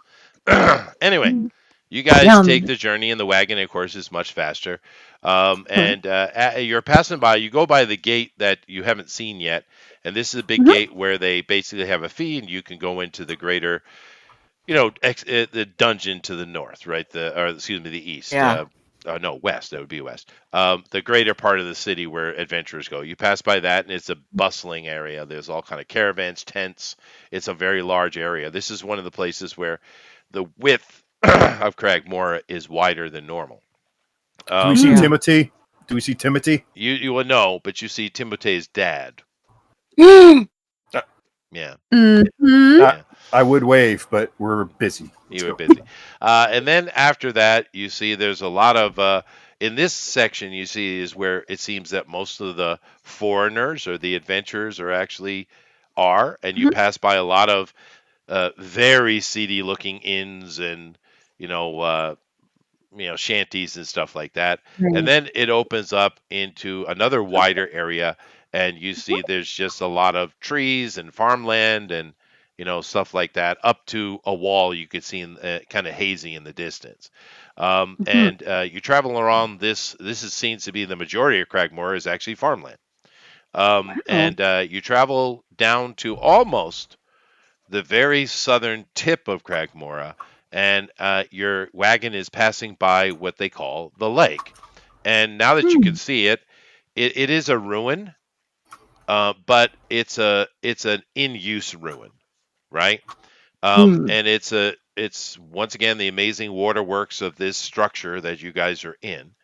Anyway, you guys take Yum. the journey in the wagon. Of course, is much faster. And you're passing by. You go by the gate that you haven't seen yet, and this is a big Mhm. gate where they basically have a fee, and you can go into the greater, the dungeon to the north, right? Or excuse me, the east. Yeah. No, west. That would be west. The greater part of the city where adventurers go. You pass by that, and it's a bustling area. There's all kind of caravans, tents. It's a very large area. This is one of the places where the width of Cragmore is wider than normal. Do we see Yeah. Mm. Timothy? Do we see Timothy? You will know, but you see Timotei's dad. Uh, Yeah, Mhm. yeah. I would wave, but we're busy. You were So busy. And then after that, you see there's a lot of, in this section, you see is where it seems that most of the foreigners or the adventurers are, and you Mhm. pass by a lot of very seedy looking inns and, you know, uh, shanties and stuff like that. And Right. then it opens up into another wider area, and you see there's just a lot of trees and farmland and stuff like that up to a wall you could see kind of hazy in the distance. Mhm. And you travel around this. Seems to be the majority of Cragmore is actually farmland. Wow. And you travel down to almost the very southern tip of Cragmora, and your wagon is passing by what they call the lake. And now that you can Mm. see it is a ruin, but it's an in use ruin, right? Mm. And it's once again the amazing waterworks of this structure that you guys are in.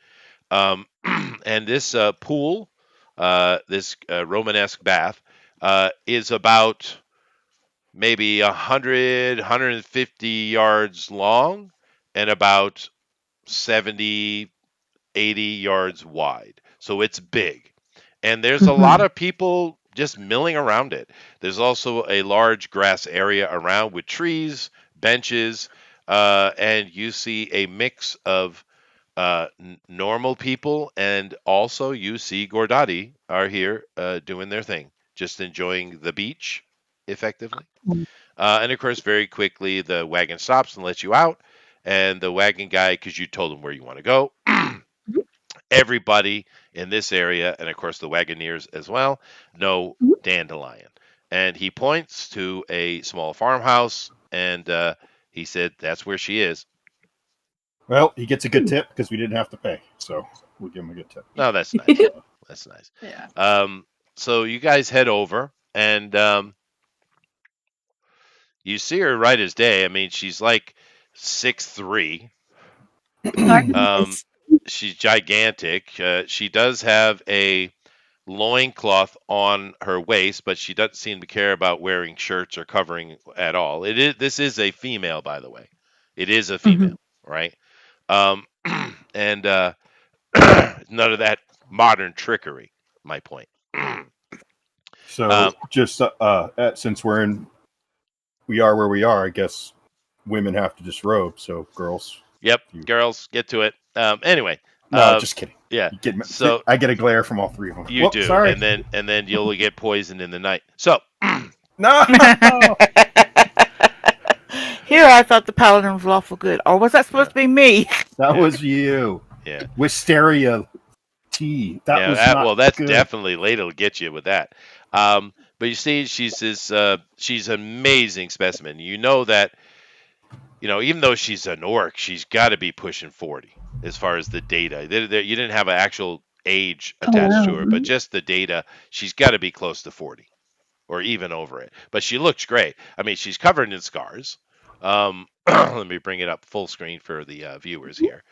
And this pool, this Romanesque bath, is about maybe 150 yards long and about 70, 80 yards wide. So it's big. And there's a lot Mhm. of people just milling around it. There's also a large grass area around with trees, benches, and you see a mix of normal people, and also you see Gordati are here doing their thing, just enjoying the beach effectively. And of course, very quickly, the wagon stops and lets you out. And the wagon guy, because you told him where you want to go, everybody in this area, and of course the Wagoneers as well, know Mhm. Dandelion. And he points to a small farmhouse, and he said, "That's where she is." well, he gets a good tip because we didn't have to pay, so we'll give him a good tip. No, that's nice. That's nice. Yeah. So you guys head over, and you see her right as day. I mean, she's like 6'3". Um, Nice. she's gigantic. She does have a loincloth on her waist, but she doesn't seem to care about wearing shirts or covering at all. This is a female, by the way. It is a Mhm. female, right? Um, and none of that modern trickery. My point. So um, just since we are where we are, I guess women have to disrobe. So girls, yep, you girls, get to it. Anyway, no, uh, just kidding. yeah. You get So I get a glare from all three of them. you Whoop, do, sorry. and then you'll get poisoned in the night. So No, Here I thought the paladin was lawful good. Or was that supposed yeah, to be me? that yeah, was you. yeah. Wisteria tea. That Yeah, was not well, that's good. definitely later will get you with that. But you see, she's an amazing specimen. You know that, even though she's an orc, she's got to be pushing 40 as far as the data. You didn't have an actual age Oh attached to wow. her, but just the data, she's got to be close to 40 or even over it. But she looks great. I mean, she's covered in scars. Let me bring it up full screen for the viewers here.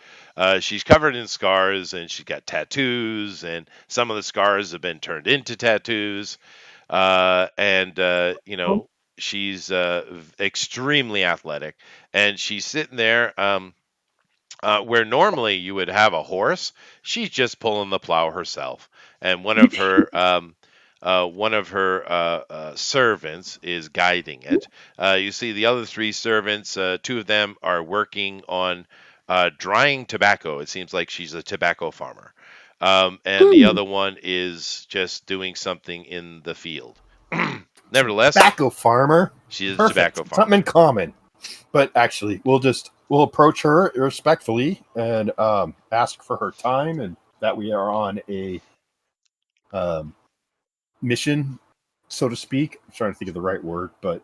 She's covered in scars and she's got tattoos, and some of the scars have been turned into tattoos. And she's extremely athletic, and she's sitting there. Where normally you would have a horse, she's just pulling the plow herself. And one of her one of her servants is guiding it. You see the other three servants, two of them are working on drying tobacco. It seems like she's a tobacco farmer. And the Hmm. other one is just doing something in the field. Nevertheless, Tobacco farmer. she is a Perfect. tobacco farmer. Something in common. But actually, we'll approach her respectfully and ask for her time, and that we are on a um, mission, so to speak. I'm trying to think of the right word, but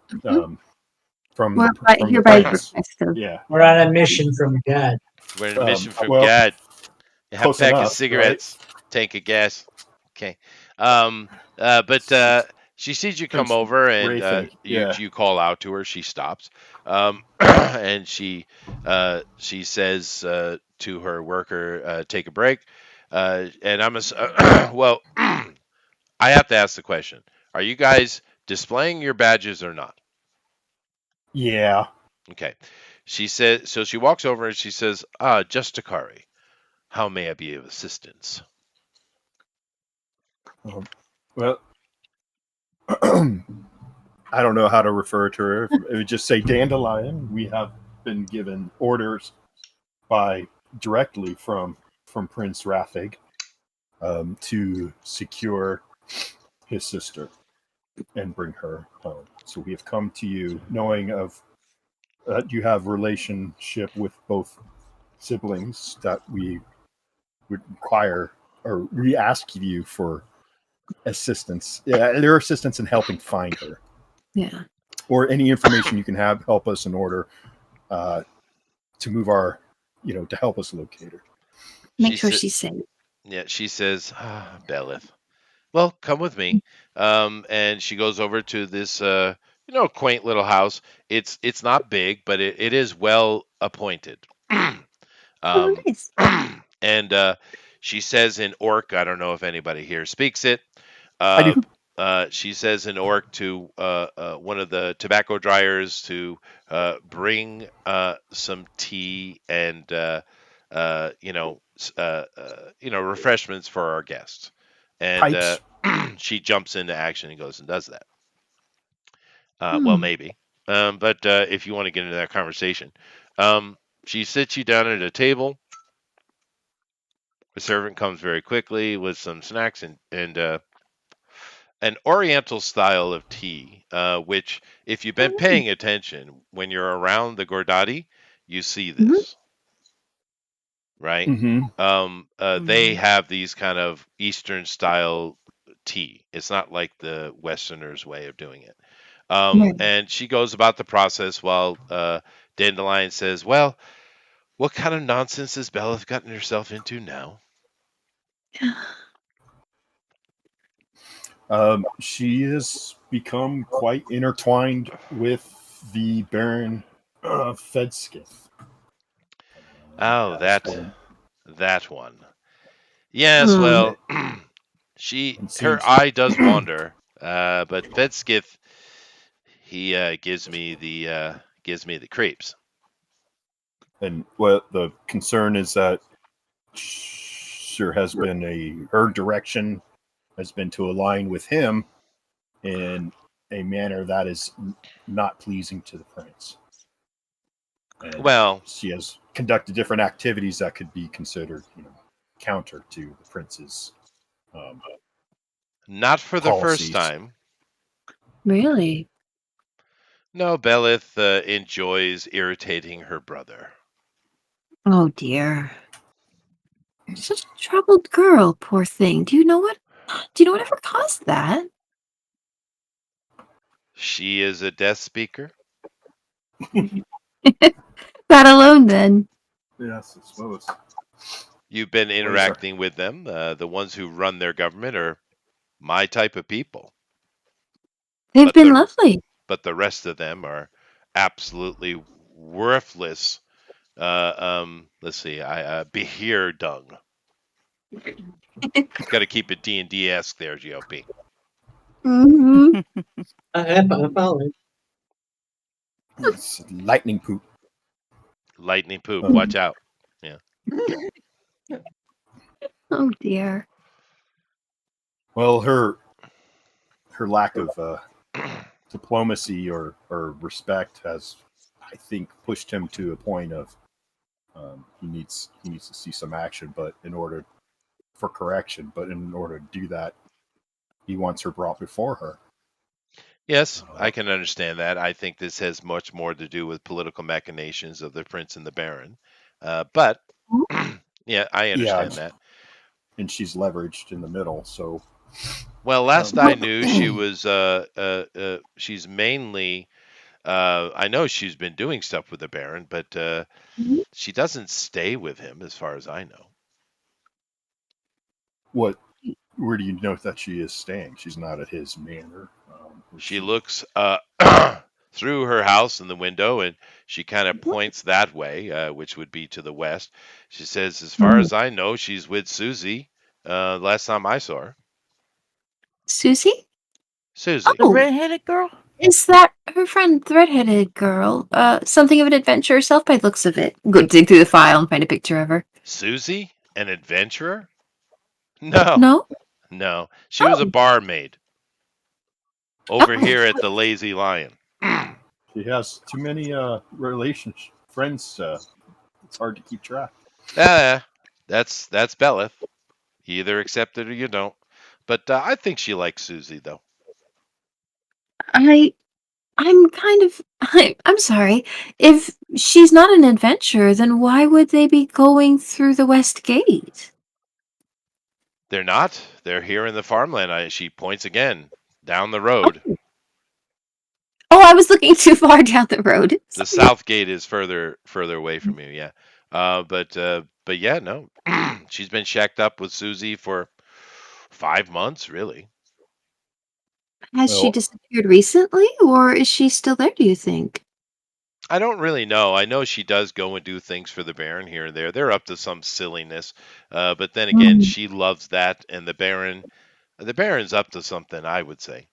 from We're the from the hereby prince. requested. Yeah. We're on a mission from God. We're on a mission from Well, God. Have a close pack of enough, right? cigarettes, tank of gas. Okay. But she sees you come Prince over, and Ray thing. Yeah. you call out to her. She stops, and she says to her worker, "Take a break." And well. I have to ask the question: are you guys displaying your badges or not? Yeah. Okay. She says. So she walks over and she says, Justakari, how may I be of assistance?" Well, I don't know how to refer to her. It would just say Dandelion. We have been given orders by directly from Prince Rathig to secure his sister and bring her home. So we have come to you, knowing of that you have relationship with both siblings, that we would require or we ask you for assistance. Yeah, their assistance in helping find her, Yeah. or any information you can have help us in order uh, to move our, to help us locate her. Make She sure said, she's safe. "Yeah." She says, "Belith, well, come with me." And she goes over to this, quaint little house. It's not big, but it is well appointed. Oh, um, nice. and she says in Orc, I don't know if anybody here speaks it. I Uh, do. she says in Orc to one of the tobacco dryers to bring some tea and refreshments for our guests. And Pipes. she jumps into action and goes and does that. Well, Hmm. maybe. But if you want to get into that conversation, um, she sits you down at a table. The servant comes very quickly with some snacks and an Oriental style of tea, which, if you've been Oh, nice. paying attention, when you're around the Gordati, you see Mhm. this, right? Mm-hmm. They Mhm. have these kind of Eastern style tea. It's not like the Westerners' way of doing it. Right. And she goes about the process while Dandelion says, "Well, what kind of nonsense has Bella gotten herself into now?" She has become quite intertwined with the Baron Fedskith. Oh, Has been that one. Yes, Hmm. well, it, and her seems, eye does wander, but Fedskith, he gives me the creeps. and what the concern is that there has been her direction has been to align with him in a manner that is not pleasing to the prince, and Well, she has conducted different activities that could be considered, counter to the prince's um, not for the first policies. time. Really? No, Belith enjoys irritating her brother. Oh dear. Such a troubled girl, poor thing. Do you know what? Do you know whatever caused that? She is a death speaker. That alone, then. Yes, I suppose. You've been Ways are. interacting with them. The ones who run their government are my type of people, They've but been lovely. the rest of them are absolutely worthless. Let's see. I Behir dung. Got to keep it D&D esque there, GOP. Hmm. I follow it. It's lightning poop. Lightning poop. Um, Watch out. Yeah. Oh dear. well, her her lack of diplomacy or respect has, I think, pushed him to a point of he needs to see some action, but in order for correction, but in order to do that, he wants her brought before her. Yes, I can understand that. I think this has much more to do with political machinations of the prince and the baron. But yeah, I Yeah, understand that. and she's leveraged in the middle. So, Well, last I um, knew, she's mainly. I know she's been doing stuff with the baron, but she doesn't stay with him, as far as I know. what? Where do you know that she is staying? She's not at his manor. She looks through her house in the window, and she kind of points that way, which would be to the west. She says, "As far as I know, she's with Susie. Last time I saw her, Susie? Susie, The Oh, redheaded girl? is that her friend, the redheaded girl? Something of an adventure herself by the looks of it. Go dig through the file and find a picture of her. Susie, an adventurer? No, No? no, she was a Oh, barmaid over oh, here at the Lazy Lion." She has too many relationship friends. It's hard to keep track. That's Belith. You either accept it or you don't. But I think she likes Susie, though. I, I'm kind of, I'm sorry. If she's not an adventurer, then why would they be going through the West Gate? They're not. They're here in the farmland. She points again down the road. Oh, I was looking too far down the road. The Sorry. south gate is further away from you. Yeah. But yeah, no. She's been shacked up with Susie for 5 months, really. Has she Well, disappeared recently, or is she still there, do you think? I don't really know. I know she does go and do things for the Baron here and there. They're up to some silliness, but then again, Hmm. she loves that, and the Baron's up to something, I would say.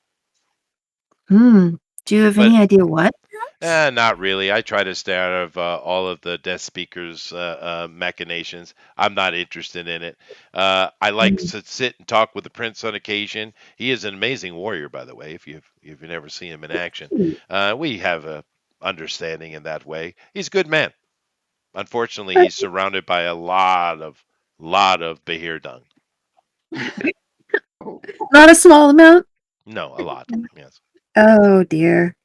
Hmm. Do you have But any idea what? Perhaps? not really. I try to stay out of all of the desk speakers' machinations. I'm not interested in it. I like Hmm. to sit and talk with the prince on occasion. He is an amazing warrior, by the way. If you've never seen him in action, we have a understanding in that way. He's a good man. Unfortunately, he's surrounded by a lot of Bahir dung. Not a small amount? No, a lot. Yes. Oh dear.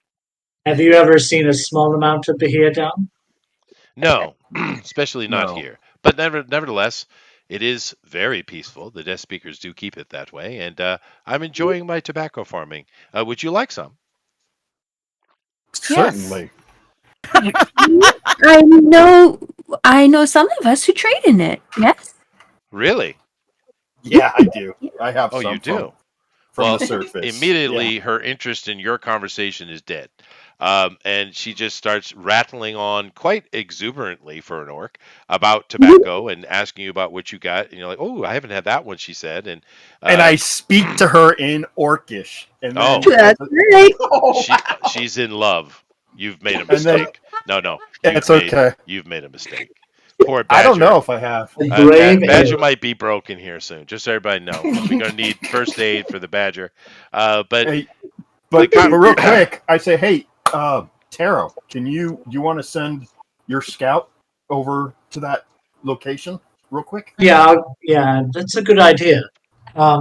Have you ever seen a small amount of Bahia down? No, especially not no. here. But nevertheless, it is very peaceful. The desk speakers do keep it that way, and I'm enjoying my tobacco farming. Would you like some? Yes. Certainly. I know I know some of us who trade in it. Yes? Really? Yeah, I do. I have Oh, you some do? from the Well, surface. Yeah. immediately her interest in your conversation is dead. And she just starts rattling on quite exuberantly for an orc about tobacco and asking you about what you got. And you're like, oh, I haven't had that one, she said. And And uh, I speak to her in Orcish, and then oh, That's right. oh wow, she's in love. You've made a and then mistake. No, it's okay. you've made a mistake. Poor I don't know Badger. if I have. A brave Badger ale. might be broken here soon. Just so everybody know, we're gonna need first aid for the Badger. But Hey, the but real con- quick, I say, hey, Taro, you want to send your scout over to that location real quick? Yeah, that's a good idea.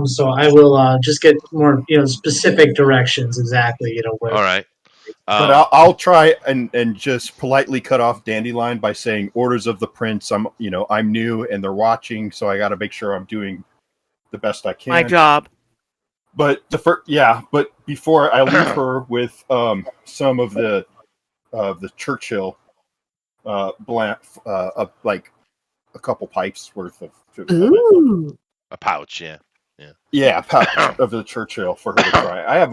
So I will just get more, specific directions exactly, where. all right. But I'll try and just politely cut off Dandelion by saying orders of the prince. I'm new and they're watching, so I got to make sure I'm doing the best I My can. job. But but before I leave her with some of the Churchill like a couple pipes worth of it. Ooh. A pouch, yeah. Yeah, a pouch of the Churchill for her to try.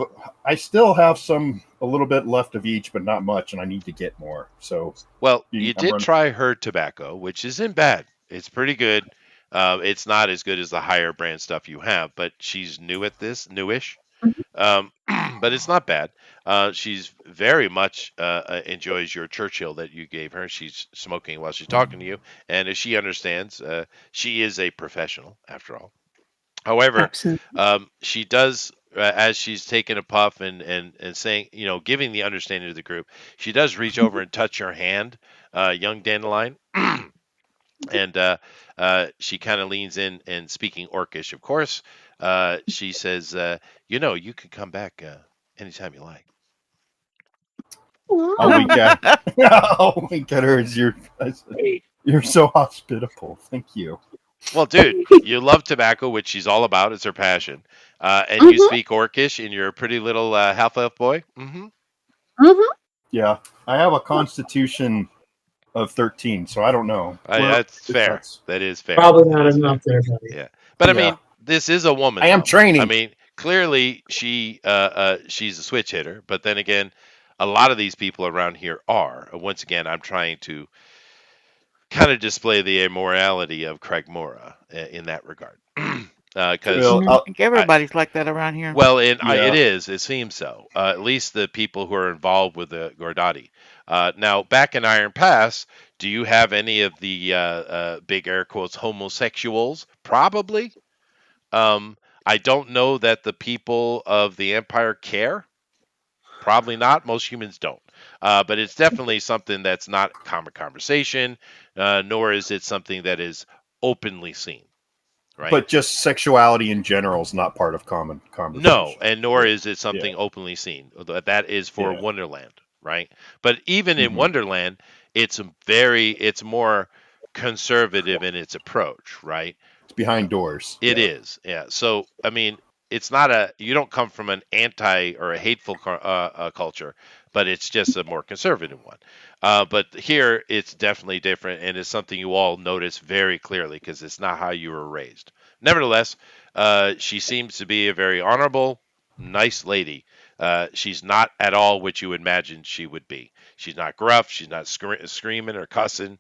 I still have a little bit left of each, but not much, and I need to get more. So Well, you I'm did running. try her tobacco, which isn't bad. It's pretty good. It's not as good as the higher brand stuff you have, but she's new at this, newish. But it's not bad. She's very much enjoys your Churchill that you gave her. She's smoking while she's talking to you, and as she understands, she is a professional after all. However, Absolutely. she does as she's taking a puff and saying, giving the understanding to the group, she does reach over and touch her hand, young Dandelion, and she kind of leans in and speaking Orcish, of course. She says, you can come back anytime you like. I'll wink at I'll wink at her as you're so hospitable. Thank you. Well, dude, you love tobacco, which she's all about. It's her passion. And you speak Orcish, and you're a pretty little half-elf boy. Mm-hmm. Yeah, I have a Constitution of 13, so I don't know. That's if fair. that's That is fair. Probably That not is enough fair. there, buddy. Yeah, but I Yeah. mean, this is a woman. I am though. training. I mean, clearly she's a switch hitter, but then again, a lot of these people around here are. Once again, I'm trying to kind of display the immorality of Craig Mora in that regard, because Well, I think everybody's like that around here. well, Yeah. it seems so. At least the people who are involved with the Gordati. Now, back in Iron Pass, do you have any of the big air quotes homosexuals? Probably. I don't know that the people of the Empire care. Probably not. Most humans don't. But it's definitely something that's not common conversation, nor is it something that is openly seen. Right? But just sexuality in general is not part of common conversation. No, and nor is it something openly seen. That is for Wonderland, right? But even in Wonderland, it's more conservative in its approach, right? It's behind doors. It is, yeah. So I mean, it's not you don't come from an anti or a hateful culture, but it's just a more conservative one. But here, it's definitely different, and it's something you all notice very clearly because it's not how you were raised. Nevertheless, she seems to be a very honorable, nice lady. She's not at all what you imagine she would be. She's not gruff. She's not screaming or cussing.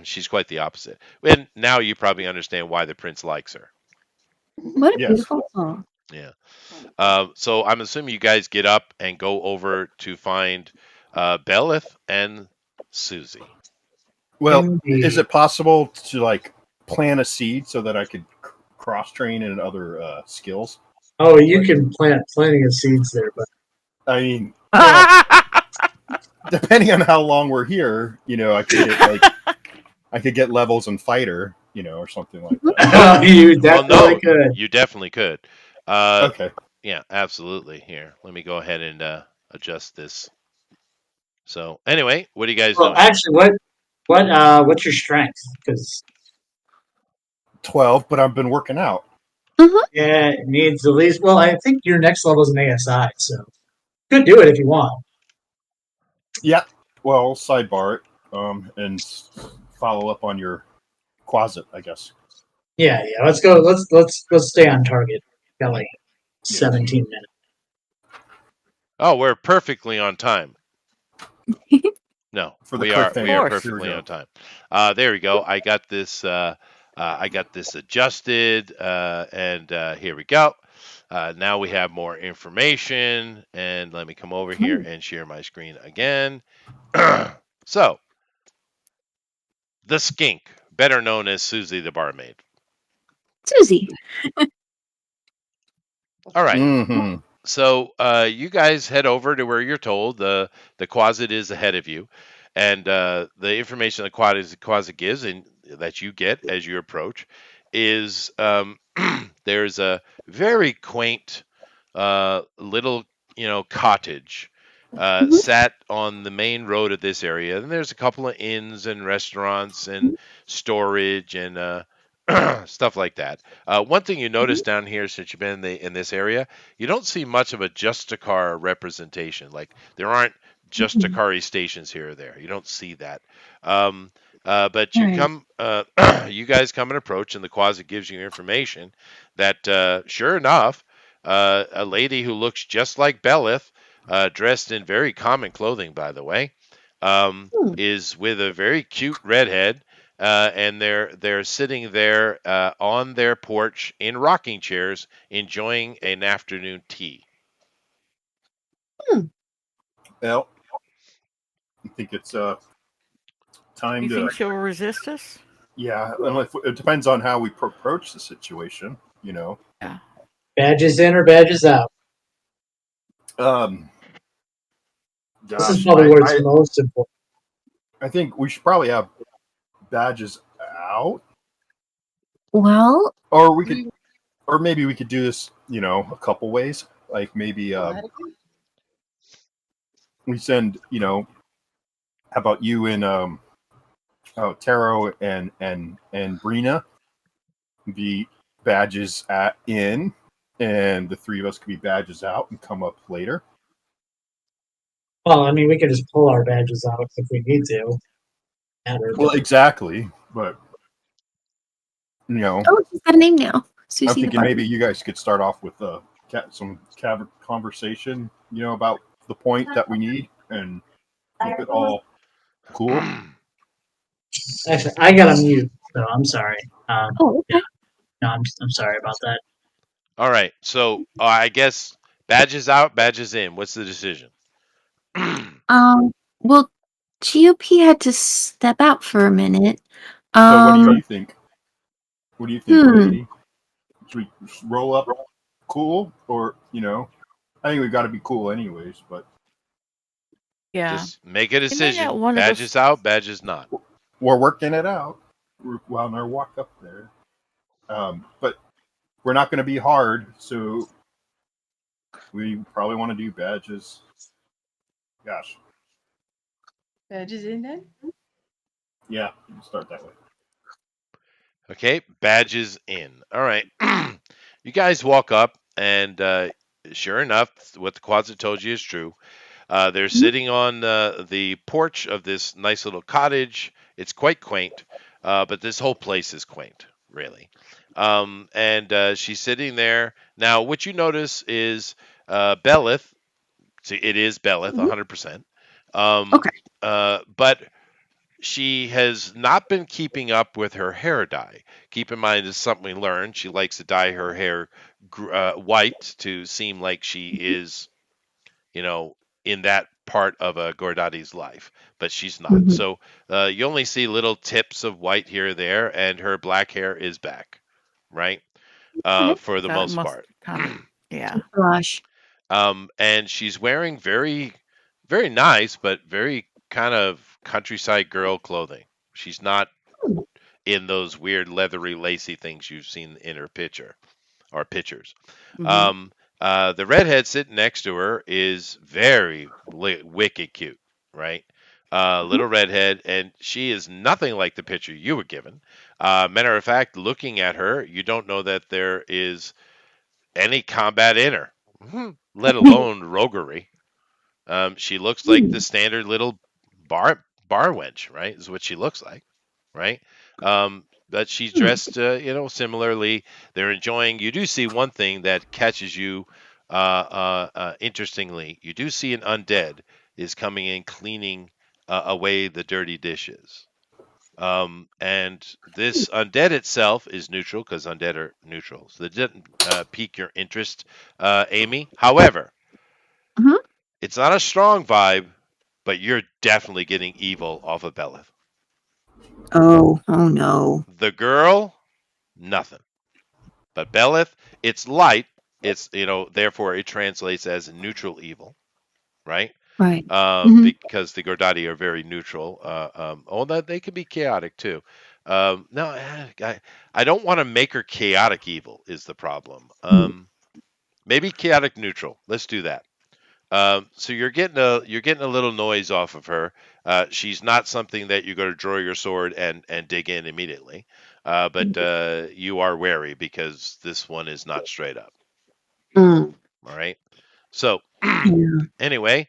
She's quite the opposite. And now you probably understand why the prince likes her. What a beautiful song. Yeah. So I'm assuming you guys get up and go over to find Belith and Susie. Well, is it possible to plant a seed so that I could cross train in other skills? Oh, you can plant plenty of seeds there, but I mean, well, depending on how long we're here, I could get levels in fighter, or something like that. You definitely could. You definitely could. Okay. Yeah, absolutely. Here, let me go ahead and adjust this. So anyway, what are you guys doing? Actually, what's your strength? Because 12, but I've been working out. Yeah, it needs at least. Well, I think your next level is an ASI, so you could do it if you want. Yeah. Well, sidebar it, and follow up on your closet, I guess. Yeah. Let's go. Let's stay on target. Got like 17 minutes. Oh, we're perfectly on time. No, we are perfectly on time. There we go. I got this. I got this adjusted, and here we go. Now we have more information, and let me come over here and share my screen again. So, the skink, better known as Susie the barmaid. Susie. All right. Mm-hmm. So you guys head over to where you're told. The closet is ahead of you, and the information the closet gives and that you get as you approach is there's a very quaint little cottage sat on the main road of this area, and there's a couple of inns and restaurants and storage and stuff like that. One thing you notice down here since you've been in this area, you don't see much of a Justicar representation. Like there aren't Justicari stations here or there. You don't see that. But you come, you guys come and approach, and the closet gives you information that, sure enough, a lady who looks just like Belith, dressed in very common clothing, by the way, is with a very cute redhead. And they're sitting there on their porch in rocking chairs, enjoying an afternoon tea. Well, I think it's time You to. think she'll resist us? Yeah, it depends on how we approach the situation. Yeah. Badges in or badges out? Um, This is gosh, probably where it's most important. I think we should probably have badges out, Well, or we Do could, we or maybe we could do this, a couple ways. Like maybe alphabetically? we send, how about you and Taro and Brina be badges in, and the three of us could be badges out and come up later. Well, I mean, we could just pull our badges out if we need to. Well, exactly, but oh, she's got a name now. I'm Susie the thinking Barber. maybe you guys could start off with some conversation, about the point that we need, and keep it all cool. Actually, I got a mute, so I'm sorry. Oh, Yeah, okay. no, I'm sorry about that. All right. So I guess badges out, badges in. What's the decision? Well, GOP had to step out for a minute. So what do Um, you think? What do you think, hmm. lady? Should we roll up cool, or I think we've got to be cool anyways. But Yeah. Just make a And then that decision. one of Badges us. out, badges not. we're working it out. We're on our walk up there. But we're not going to be hard, so we probably want to do badges. Gosh, Badges in then? yeah, start that way. Okay, badges in. All right. You guys walk up, and sure enough, what the Quasit told you is true. They're sitting on the porch of this nice little cottage. It's quite quaint, but this whole place is quaint, really. And she's sitting there. Now, what you notice is Belith. See, it is Belith, 100%. Um, Okay. but she has not been keeping up with her hair dye. Keep in mind, this is something we learned. She likes to dye her hair white to seem like she is, you know, in that part of a Gordati's life, but she's not. Mhm. So you only see little tips of white here or there, and her black hair is back, right? For the So it most must part. kind of. Yeah. Gosh. And she's wearing very, very nice, but very kind of countryside girl clothing. She's not in those weird leathery lacy things you've seen in her picture or pictures. Hmm. The redhead sitting next to her is very wicked cute, right? Little redhead, and she is nothing like the picture you were given. Matter of fact, looking at her, you don't know that there is any combat in her, let alone roguery. She looks like the standard little bar wench, right? Is what she looks like, right? But she's dressed, similarly. They're enjoying. You do see one thing that catches you, interestingly. You do see an undead is coming in cleaning away the dirty dishes. And this undead itself is neutral because undead are neutral, so that didn't pique your interest, Amy. However, Mhm. it's not a strong vibe, but you're definitely getting evil off of Belith. Oh no. The girl, nothing. But Belith, it's light. It's therefore it translates as neutral evil, right? Right. Mhm. Because the Gordati are very neutral. Although they can be chaotic too. No, I don't want to make her chaotic evil. Is the problem? Maybe chaotic neutral. Let's do that. So you're getting a little noise off of her. She's not something that you're going to draw your sword and dig in immediately. But you are wary because this one is not straight up. Mm. All right. So Yeah. anyway,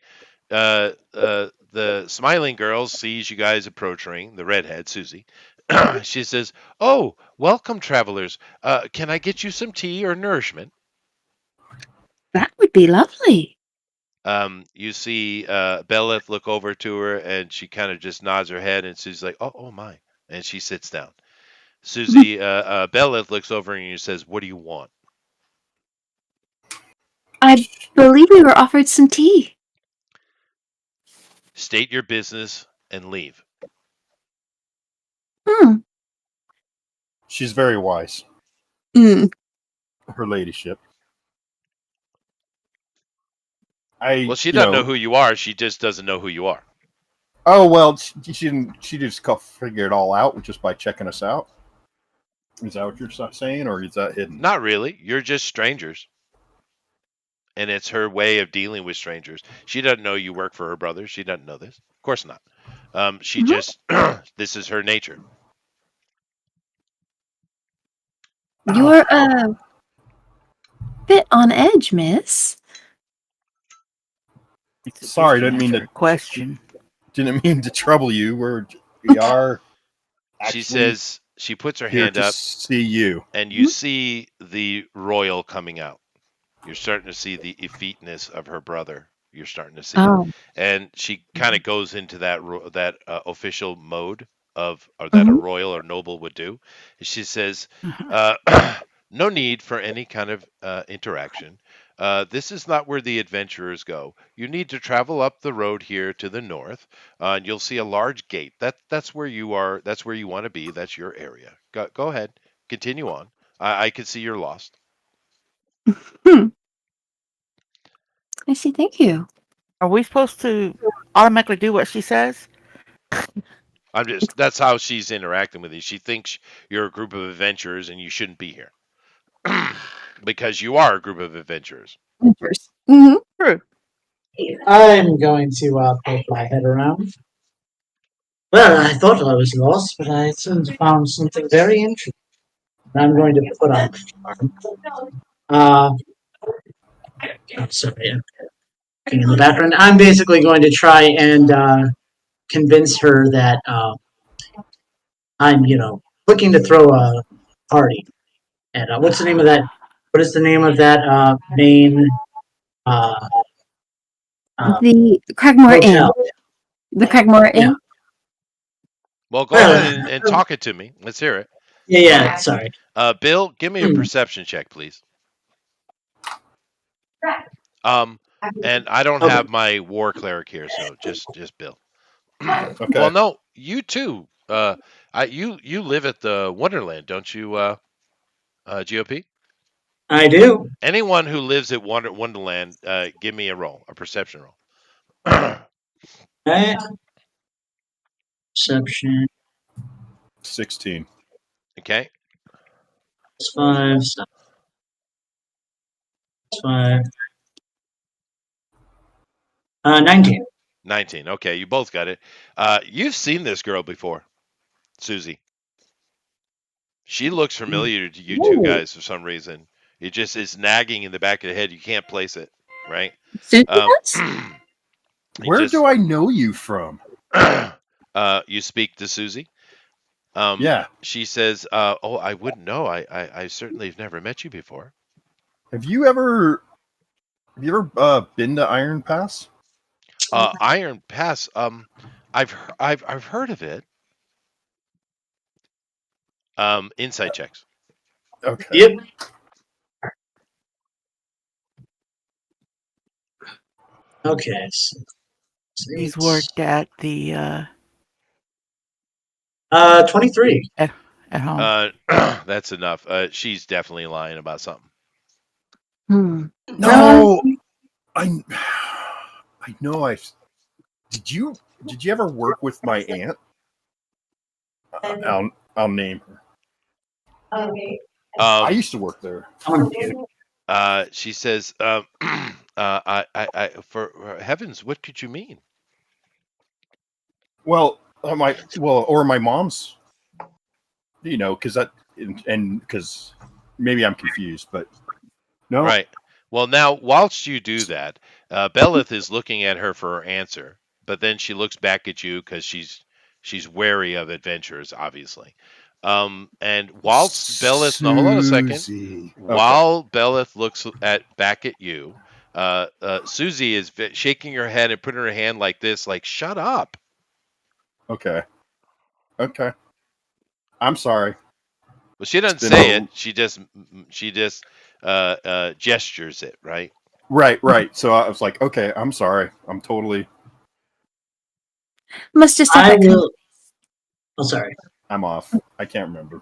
the smiling girl sees you guys approaching. The redhead, Susie. She says, "Oh, welcome, travelers. Can I get you some tea or nourishment?" That would be lovely. You see Belith look over to her, and she kind of just nods her head, and Susie's like, "Oh my," and she sits down. Susie, Belith looks over and says, "What do you want?" I believe we were offered some tea. State your business and leave. Hmm. She's very wise, Mm. her ladyship. Well, she doesn't know who you are. She just doesn't know who you are. Oh well, she didn't. She just figure it all out just by checking us out. Is that what you're saying, or is that hidden? Not really. You're just strangers. And it's her way of dealing with strangers. She doesn't know you work for her brother. She doesn't know this. Of course not. She just, this is her nature. You're a bit on edge, miss. Sorry, didn't mean to question. Didn't mean to trouble you. We are. She says, she puts her here hand to up. See you. And you see the royal coming out. You're starting to see the effeteness of her brother. You're starting to see, and she kind of goes into that official mode of, or that a royal or noble would do. She says, "No need for any kind of interaction. This is not where the adventurers go. You need to travel up the road here to the north, and you'll see a large gate. That's where you are. That's where you want to be. That's your area. Go ahead, continue on. I can see you're lost." I see. Thank you. Are we supposed to automatically do what she says? That's how she's interacting with you. She thinks you're a group of adventurers and you shouldn't be here. Because you are a group of adventurers. Mm-hmm. True. I'm going to poke my head around. Well, I thought I was lost, but I soon found something very interesting. I'm going to put on I'm sorry, in the background. I'm basically going to try and convince her that I'm, looking to throw a party. And what's the name of that? What is the name of that main the Cragmore Inn? The Cragmore Inn? Well, go ahead and talk it to me. Let's hear it. Yeah, sorry. Bill, give me a perception check, please. And I don't have my war cleric here, so just Bill. Okay. Well, no, you too. You live at the Wonderland, don't you, GOP? I do. Anyone who lives at Wonderland, give me a perception roll. Perception. 16. Okay. 5. 5. 19. 19. Okay, you both got it. You've seen this girl before, Susie. She looks familiar to you two guys for some reason. It just is nagging in the back of the head. You can't place it, right? Where do I know you from? You speak to Susie. Yeah. She says, "Oh, I wouldn't know. I certainly have never met you before." Have you ever been to Iron Pass? Iron Pass. I've heard of it. Insight checks. Okay. Yep. Okay. He's worked at the 23 at home. That's enough. She's definitely lying about something. No, I know. Did you ever work with my aunt? I'll name her. I used to work there. She says, for heavens, what could you mean? Well, or my mom's. Because because maybe I'm confused, but no. Right. Well, now, whilst you do that, Belith is looking at her for her answer, but then she looks back at you because she's wary of adventurers, obviously. And whilst Belith, no, hold on a second. Okay. While Belith looks back at you, Susie is shaking her head and putting her hand like this, like, shut up. Okay. I'm sorry. Well, she doesn't say it. She just gestures it, right? Right. So I was like, okay, I'm sorry. I'm totally. Must just have Oh, sorry. I'm off. I can't remember.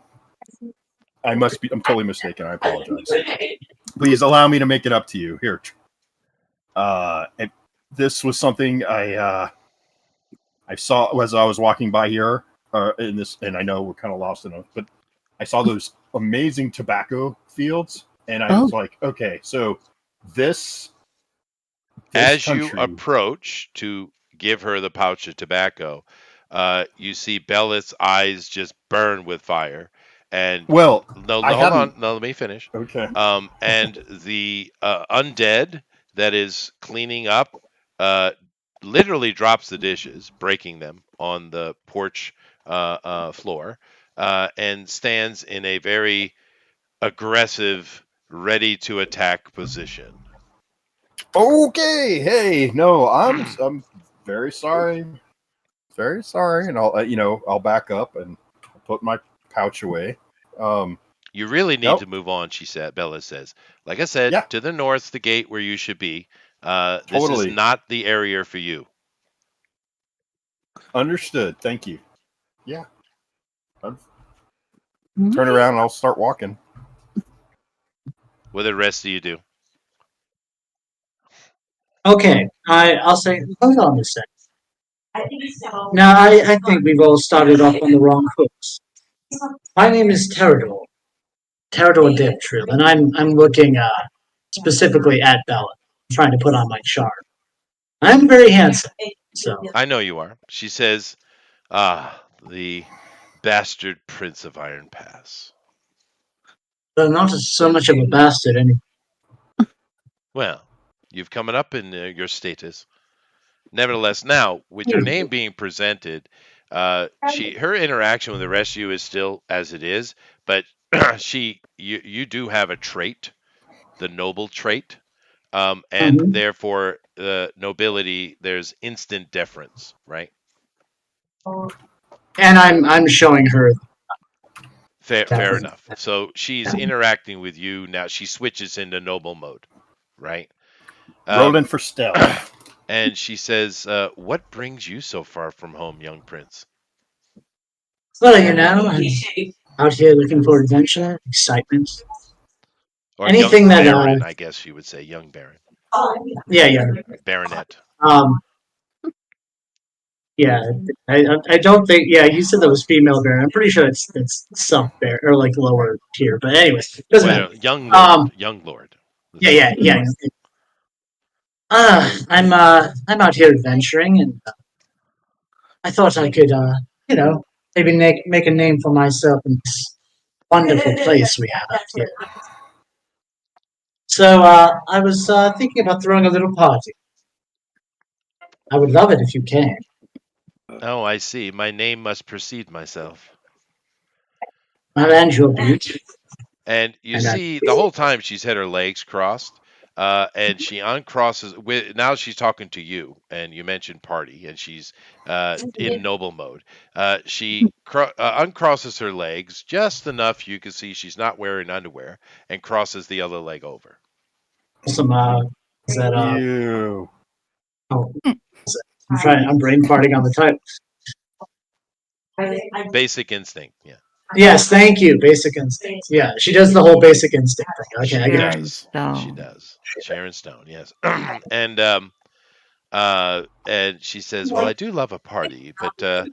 I'm totally mistaken. I apologize. Please allow me to make it up to you. Here. This was something I saw as I was walking by here in this, and I know we're kind of lost in it, but I saw those amazing tobacco fields, and I was like, okay, so this As you country. approach to give her the pouch of tobacco, you see Bella's eyes just burn with fire. And Well, no, I no, hold haven't. on. No, let me finish. Okay. And the undead that is cleaning up literally drops the dishes, breaking them on the porch floor, and stands in a very aggressive, ready to attack position. Okay. Hey, no, I'm very sorry. Very sorry, and I'll back up and put my pouch away. You really need Nope. to move on, she said. Bella says. Like I said, Yeah. to the north, the gate where you should be. This is Totally not the area for you. understood. Thank you. Yeah. Turn around and I'll start walking. What the rest of you do? Okay, I'll say, hold on a second. Now, I think we've all started off on the wrong hooks. My name is Terador, Terador Diptrill, and I'm looking specifically at Bella, trying to put on my charm. I'm very handsome, so I know you are. She says, "Ah, the bastard prince of Iron Pass." but not so much of a bastard anymore. Well, you've coming up in your status. Nevertheless, now with your name being presented, her interaction with the rest of you is still as it is, but you do have a trait, the noble trait, and Mhm. therefore the nobility there's instant deference, right? And I'm showing her. Fair enough. So she's interacting with you now. She switches into noble mode, right? Rolling for stealth. And she says, "What brings you so far from home, young prince?" Well, I'm out here looking for adventure, excitement, Or young anything that. baron, I guess you would say, young baron, Yeah, yeah. baronet. Um, yeah. I don't think. Yeah, you said that was female bear. I'm pretty sure it's sub bear or like lower tier. But anyways, doesn't matter. Well, young Um, lord, young lord. yeah, yeah, yeah. I'm out here adventuring, and I thought I could, maybe make a name for myself in this wonderful place we have out here. So I was thinking about throwing a little party. I would love it if you came. Oh, I see. My name must precede myself. And your beauty. And you And see, the whole time she's had her legs crossed, and she uncrosses. Now she's talking to you, and you mentioned party, and she's in noble mode. She uncrosses her legs just enough you can see she's not wearing underwear, and crosses the other leg over. some is that Ew. oh, I'm brain farting on the title. Basic instinct, yeah. Yes, thank you. Basic instinct. Yeah, she does the whole basic instinct thing. Okay, I She get it. Sharon does. She Stone. does. Sharon Stone, yes. And she says, "Well, I do love a party, but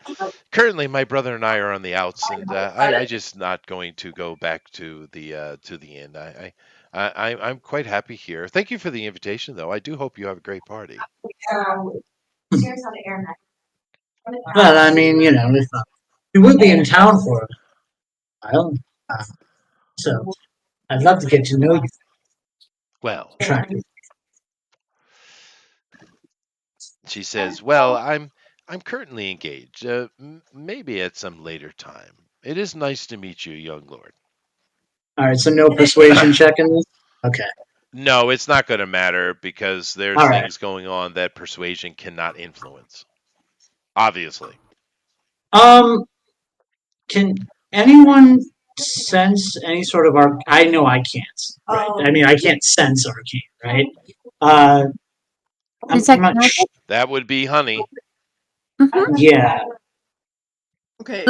currently my brother and I are on the outs, and I just not going to go back to the inn. I'm quite happy here. Thank you for the invitation, though. I do hope you have a great party." Well, I mean, if we would be in town for a while, uh, so I'd love to get to know you. Well, Try. she says, "Well, I'm currently engaged. Maybe at some later time. It is nice to meet you, young lord." All right, so no persuasion check in this. Okay. No, it's not going to matter because there's All right. things going on that persuasion cannot influence. Obviously. Can anyone sense any sort of arc? I know I can't. Right? I mean, I can't sense arcane, right? Uh, I'm not. That would be honey. Yeah. Okay.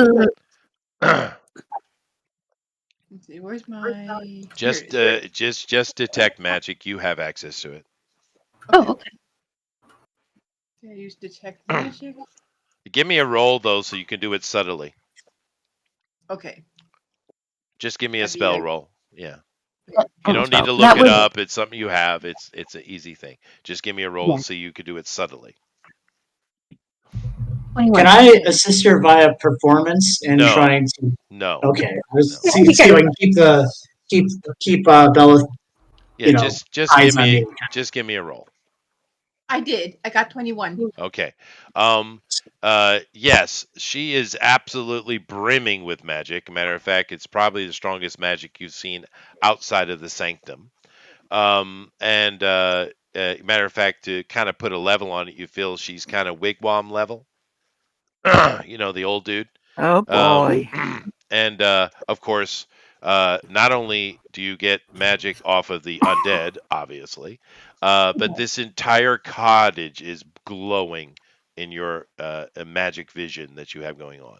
Let's see. Where's my? Here it Just is. just detect magic. You have access to it. Oh, okay. I use detect magic. Give me a roll though, so you can do it subtly. Okay. Just give me a That'd be spell roll. Yeah. You Oh, don't need to look that it was up. It's something you have. It's an easy thing. Just give me a roll yeah, so you could do it subtly. 21. Can I assist her via performance in No. trying to? No. Okay, let's No. see if I can keep Bella, Yeah, eyes on me. just give me a roll. I did. I got 21. Okay. Yes, she is absolutely brimming with magic. Matter of fact, it's probably the strongest magic you've seen outside of the sanctum. Matter of fact, to kind of put a level on it, you feel she's kind of wigwam level. The old dude. Oh Um, boy. and of course, not only do you get magic off of the undead, obviously, but this entire cottage is glowing in your magic vision that you have going on.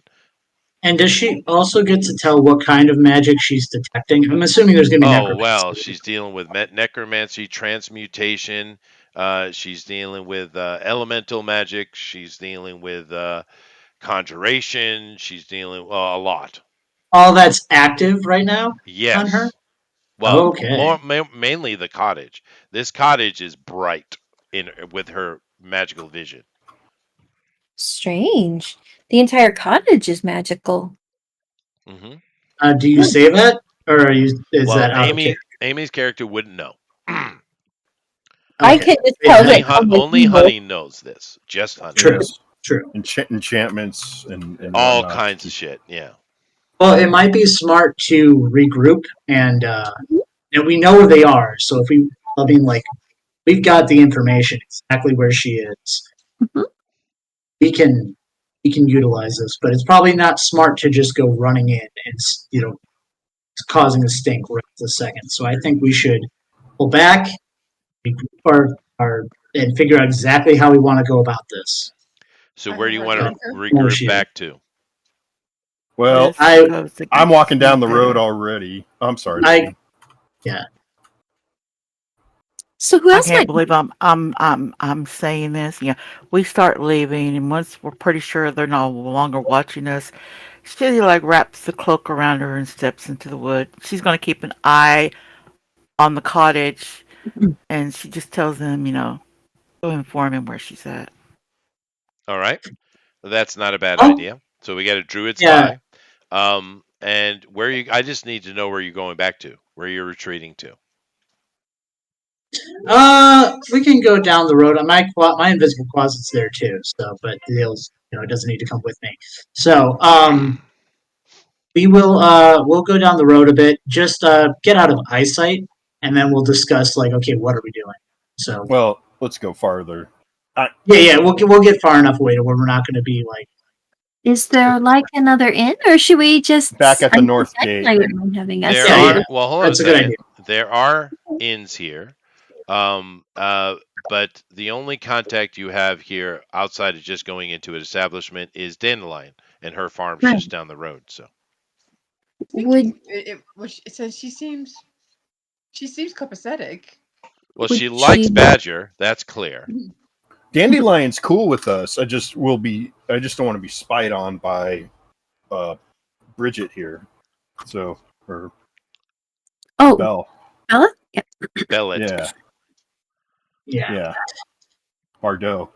And does she also get to tell what kind of magic she's detecting? I'm assuming there's going to be Oh, well, necromancy. she's dealing with necromancy, transmutation. She's dealing with elemental magic. She's dealing with conjuration. She's dealing a lot. All that's active right now on her? Yes. Well, Okay. mainly the cottage. This cottage is bright with her magical vision. Strange. The entire cottage is magical. Hmm. Do you say that? Or is Well, that out of character? Amy's character wouldn't know. I Okay. can just tell only that someone only evil. Honey knows this. Just Honey. True. Yes. True. Enchantments and All whatnot. kinds of shit. Yeah. Well, it might be smart to regroup and we know where they are. So if we've got the information exactly where she is. Mhm. We can utilize this, but it's probably not smart to just go running in and causing a stink right this second. So I think we should pull back, regroup and figure out exactly how we want to go about this. So I where have do you our want to character. regroup back to? Well, This I goes I'm against walking down the my road better. already. I'm sorry. I Dave. yeah. So who I else can't might? believe I'm saying this. We start leaving, and once we're pretty sure they're no longer watching us, she like wraps the cloak around her and steps into the wood. She's gonna keep an eye on the cottage, and she just tells them, go inform him where she's at. All right. That's not a bad Oh idea. So we got a druid's yeah. eye. And I just need to know where you're going back to, where you're retreating to. We can go down the road. My invisible closet's there too. So, but it doesn't need to come with me. So, we'll go down the road a bit. Just get out of eyesight, and then we'll discuss okay, what are we doing? So, Well, let's go farther. yeah, we'll get far enough away to where we're not going to be Is there another inn, or should we just? Back at the I mean, north I gate. wouldn't mind having us. There Yeah, are yeah. well, hold on a That's a good second. idea. There are inns here. But the only contact you have here outside of just going into an establishment is Dandelion, and her farm's Right. just down the road. So Would It says she seems copacetic. well, would she likes she? Badger, that's clear. Dandelion's cool with us. I just don't want to be spied on by Bridget here. So or Oh, Belle. Bella. Yeah. Bellet. Yeah. Bardot.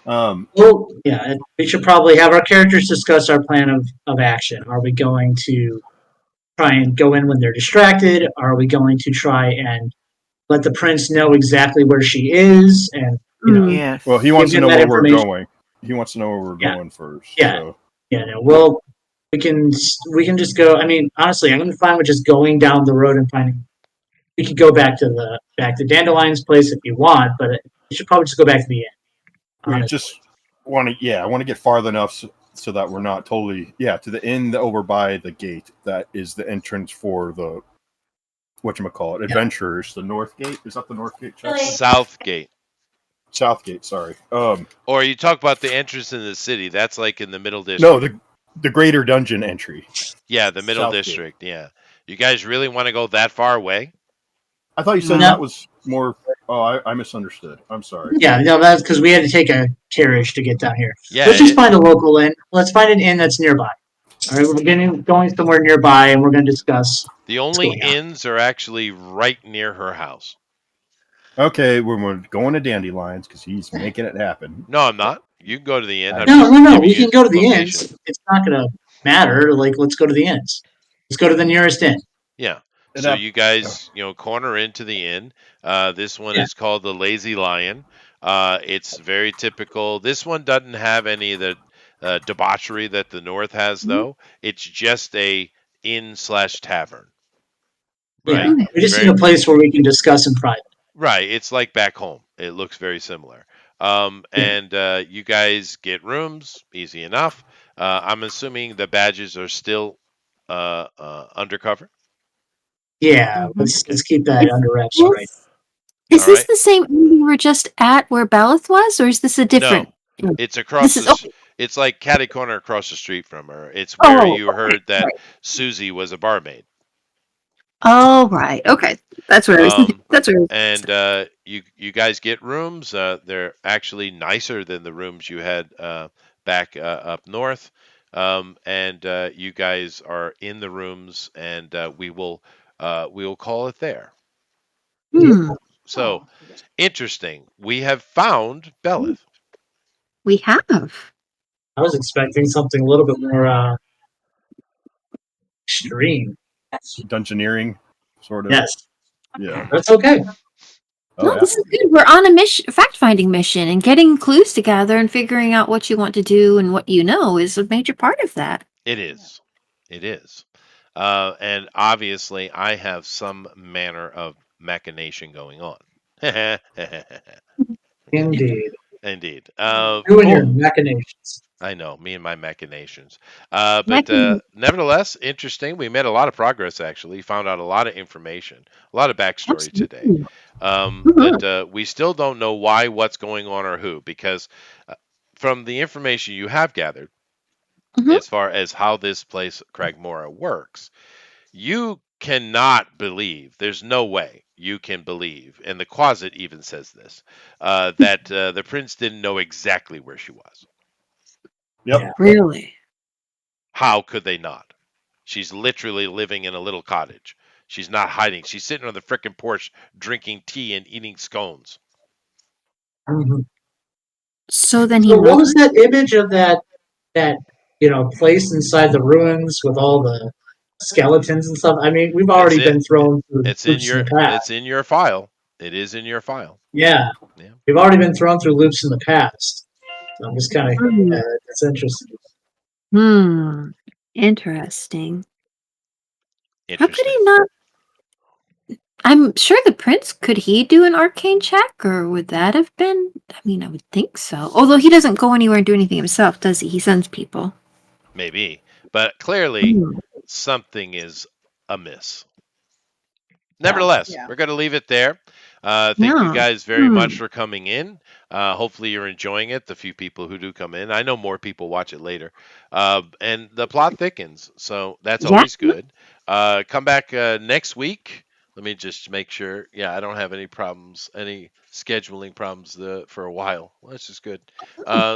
Well, yeah. We should probably have our characters discuss our plan of action. Are we going to try and go in when they're distracted? Are we going to try and let the prince know exactly where she is and Yes. Well, he wants to him know that where we're information. going. He wants to know where we're Yeah. going first. Yeah. So. Yeah, no, well, we can just go. I mean, honestly, I'm fine with just going down the road and finding. We could go back to Dandelion's place if you want, but we should probably just go back to the inn. We Honestly. just want to, I want to get farther enough so that we're not totally, to the inn over by the gate. That is the entrance for the, whatchamacallit, adventurers. The North Gate? Is that the North Gate? Southgate. Southgate, sorry. Or you talk about the entrance in the city. That's like in the middle district. No, the greater dungeon entry. Yeah, the middle Southgate. district. Yeah. You guys really want to go that far away? I thought you said No. that was more Oh, I misunderstood. I'm sorry. Yeah, no, that's because we had to take a carriage to get down here. Yeah, Let's just find a local inn. Let's find an inn that's nearby. All right, we're going somewhere nearby, and we're going to discuss the what's only going on. inns are actually right near her house. Okay, we're going to Dandelions because he's making it happen. No, I'm not. You can go to the inn. I- I'm No, just no, no. giving We you can go to the location. inns. It's not going to matter. Like, let's go to the inns. Let's go to the nearest inn. Yeah. It So hap- you guys, corner into the inn. This one Yeah. is called the Lazy Lion. It's very typical. This one doesn't have any of the debauchery that the North has, though. It's just a inn slash tavern, Yeah, right? we just need Very a place where we can discuss in private. right. It's like back home. It looks very similar. Yeah. And you guys get rooms, easy enough. I'm assuming the badges are still undercover. Yeah, Mhm. let's keep that Is under wraps, right? this is All this right. the same inn we were just at where Belith was, or is this a different? No, it's This across is the. It's like catty corner across the street from her. It's where oh, you okay, heard that right. Susie was a barmaid. Oh, right. Okay, that's where I was. Um, That's where I was. and you guys get rooms. They're actually nicer than the rooms you had back up north. And you guys are in the rooms, and we will call it there. Hmm. So Oh, okay. interesting. We have found Belith. We have. I was expecting something a little bit more extreme. Dungeoneering, sort of. Yes, Yeah. that's okay. Oh No, yeah. this is good. We're on a mission, fact-finding mission, and getting clues together and figuring out what you want to do and what you know is a major part of that. It is. It is. And obviously, I have some manner of machination going on. Indeed. Indeed. You and your Cool. machinations. I know, me and my machinations. But Machin- nevertheless, interesting. We made a lot of progress, actually. Found out a lot of information, a lot of backstory today. Absolutely. Mhm. But we still don't know why, what's going on, or who, because from the information you have gathered, Mhm. as far as how this place, Cragmora, works, you cannot believe, there's no way you can believe, and the closet even says this, that the prince didn't know exactly where she was. Yep. Yeah. Really? How could they not? She's literally living in a little cottage. She's not hiding. She's sitting on the frickin' porch drinking tea and eating scones. Mhm. So then he So what knows. was that image of that place inside the ruins with all the skeletons and stuff? I mean, we've It's already in been thrown through it's in loops in your the past. it's in your file. It is in your file. Yeah, Yeah. we've already been thrown through loops in the past. So I'm just kind of Hmm. it's interesting. Hmm. Interesting. How could Interesting. he not? I'm sure the prince, could he do an arcane check, or would that have been? I mean, I would think so. Although he doesn't go anywhere and do anything himself, does he? He sends people. Maybe. But clearly Hmm. something is amiss. Yeah. Nevertheless, Yeah. we're going to leave it there. Thank you Yeah. guys very Hmm. much for coming in. Hopefully, you're enjoying it. The few people who do come in, I know more people watch it later. And the plot thickens, so that's Yeah. always good. Come back next week. Let me just make sure. Yeah, I don't have any problems, any scheduling problems for a while. Well, that's just good.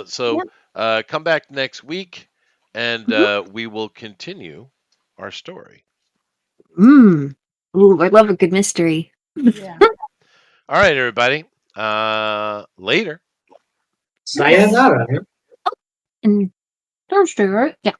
So Yeah. come back next week, and Mhm. we will continue our story. Mm. Ooh, I love a good mystery. Yeah. All right, everybody. Later. Sayonara. And Thursday, right? Yeah.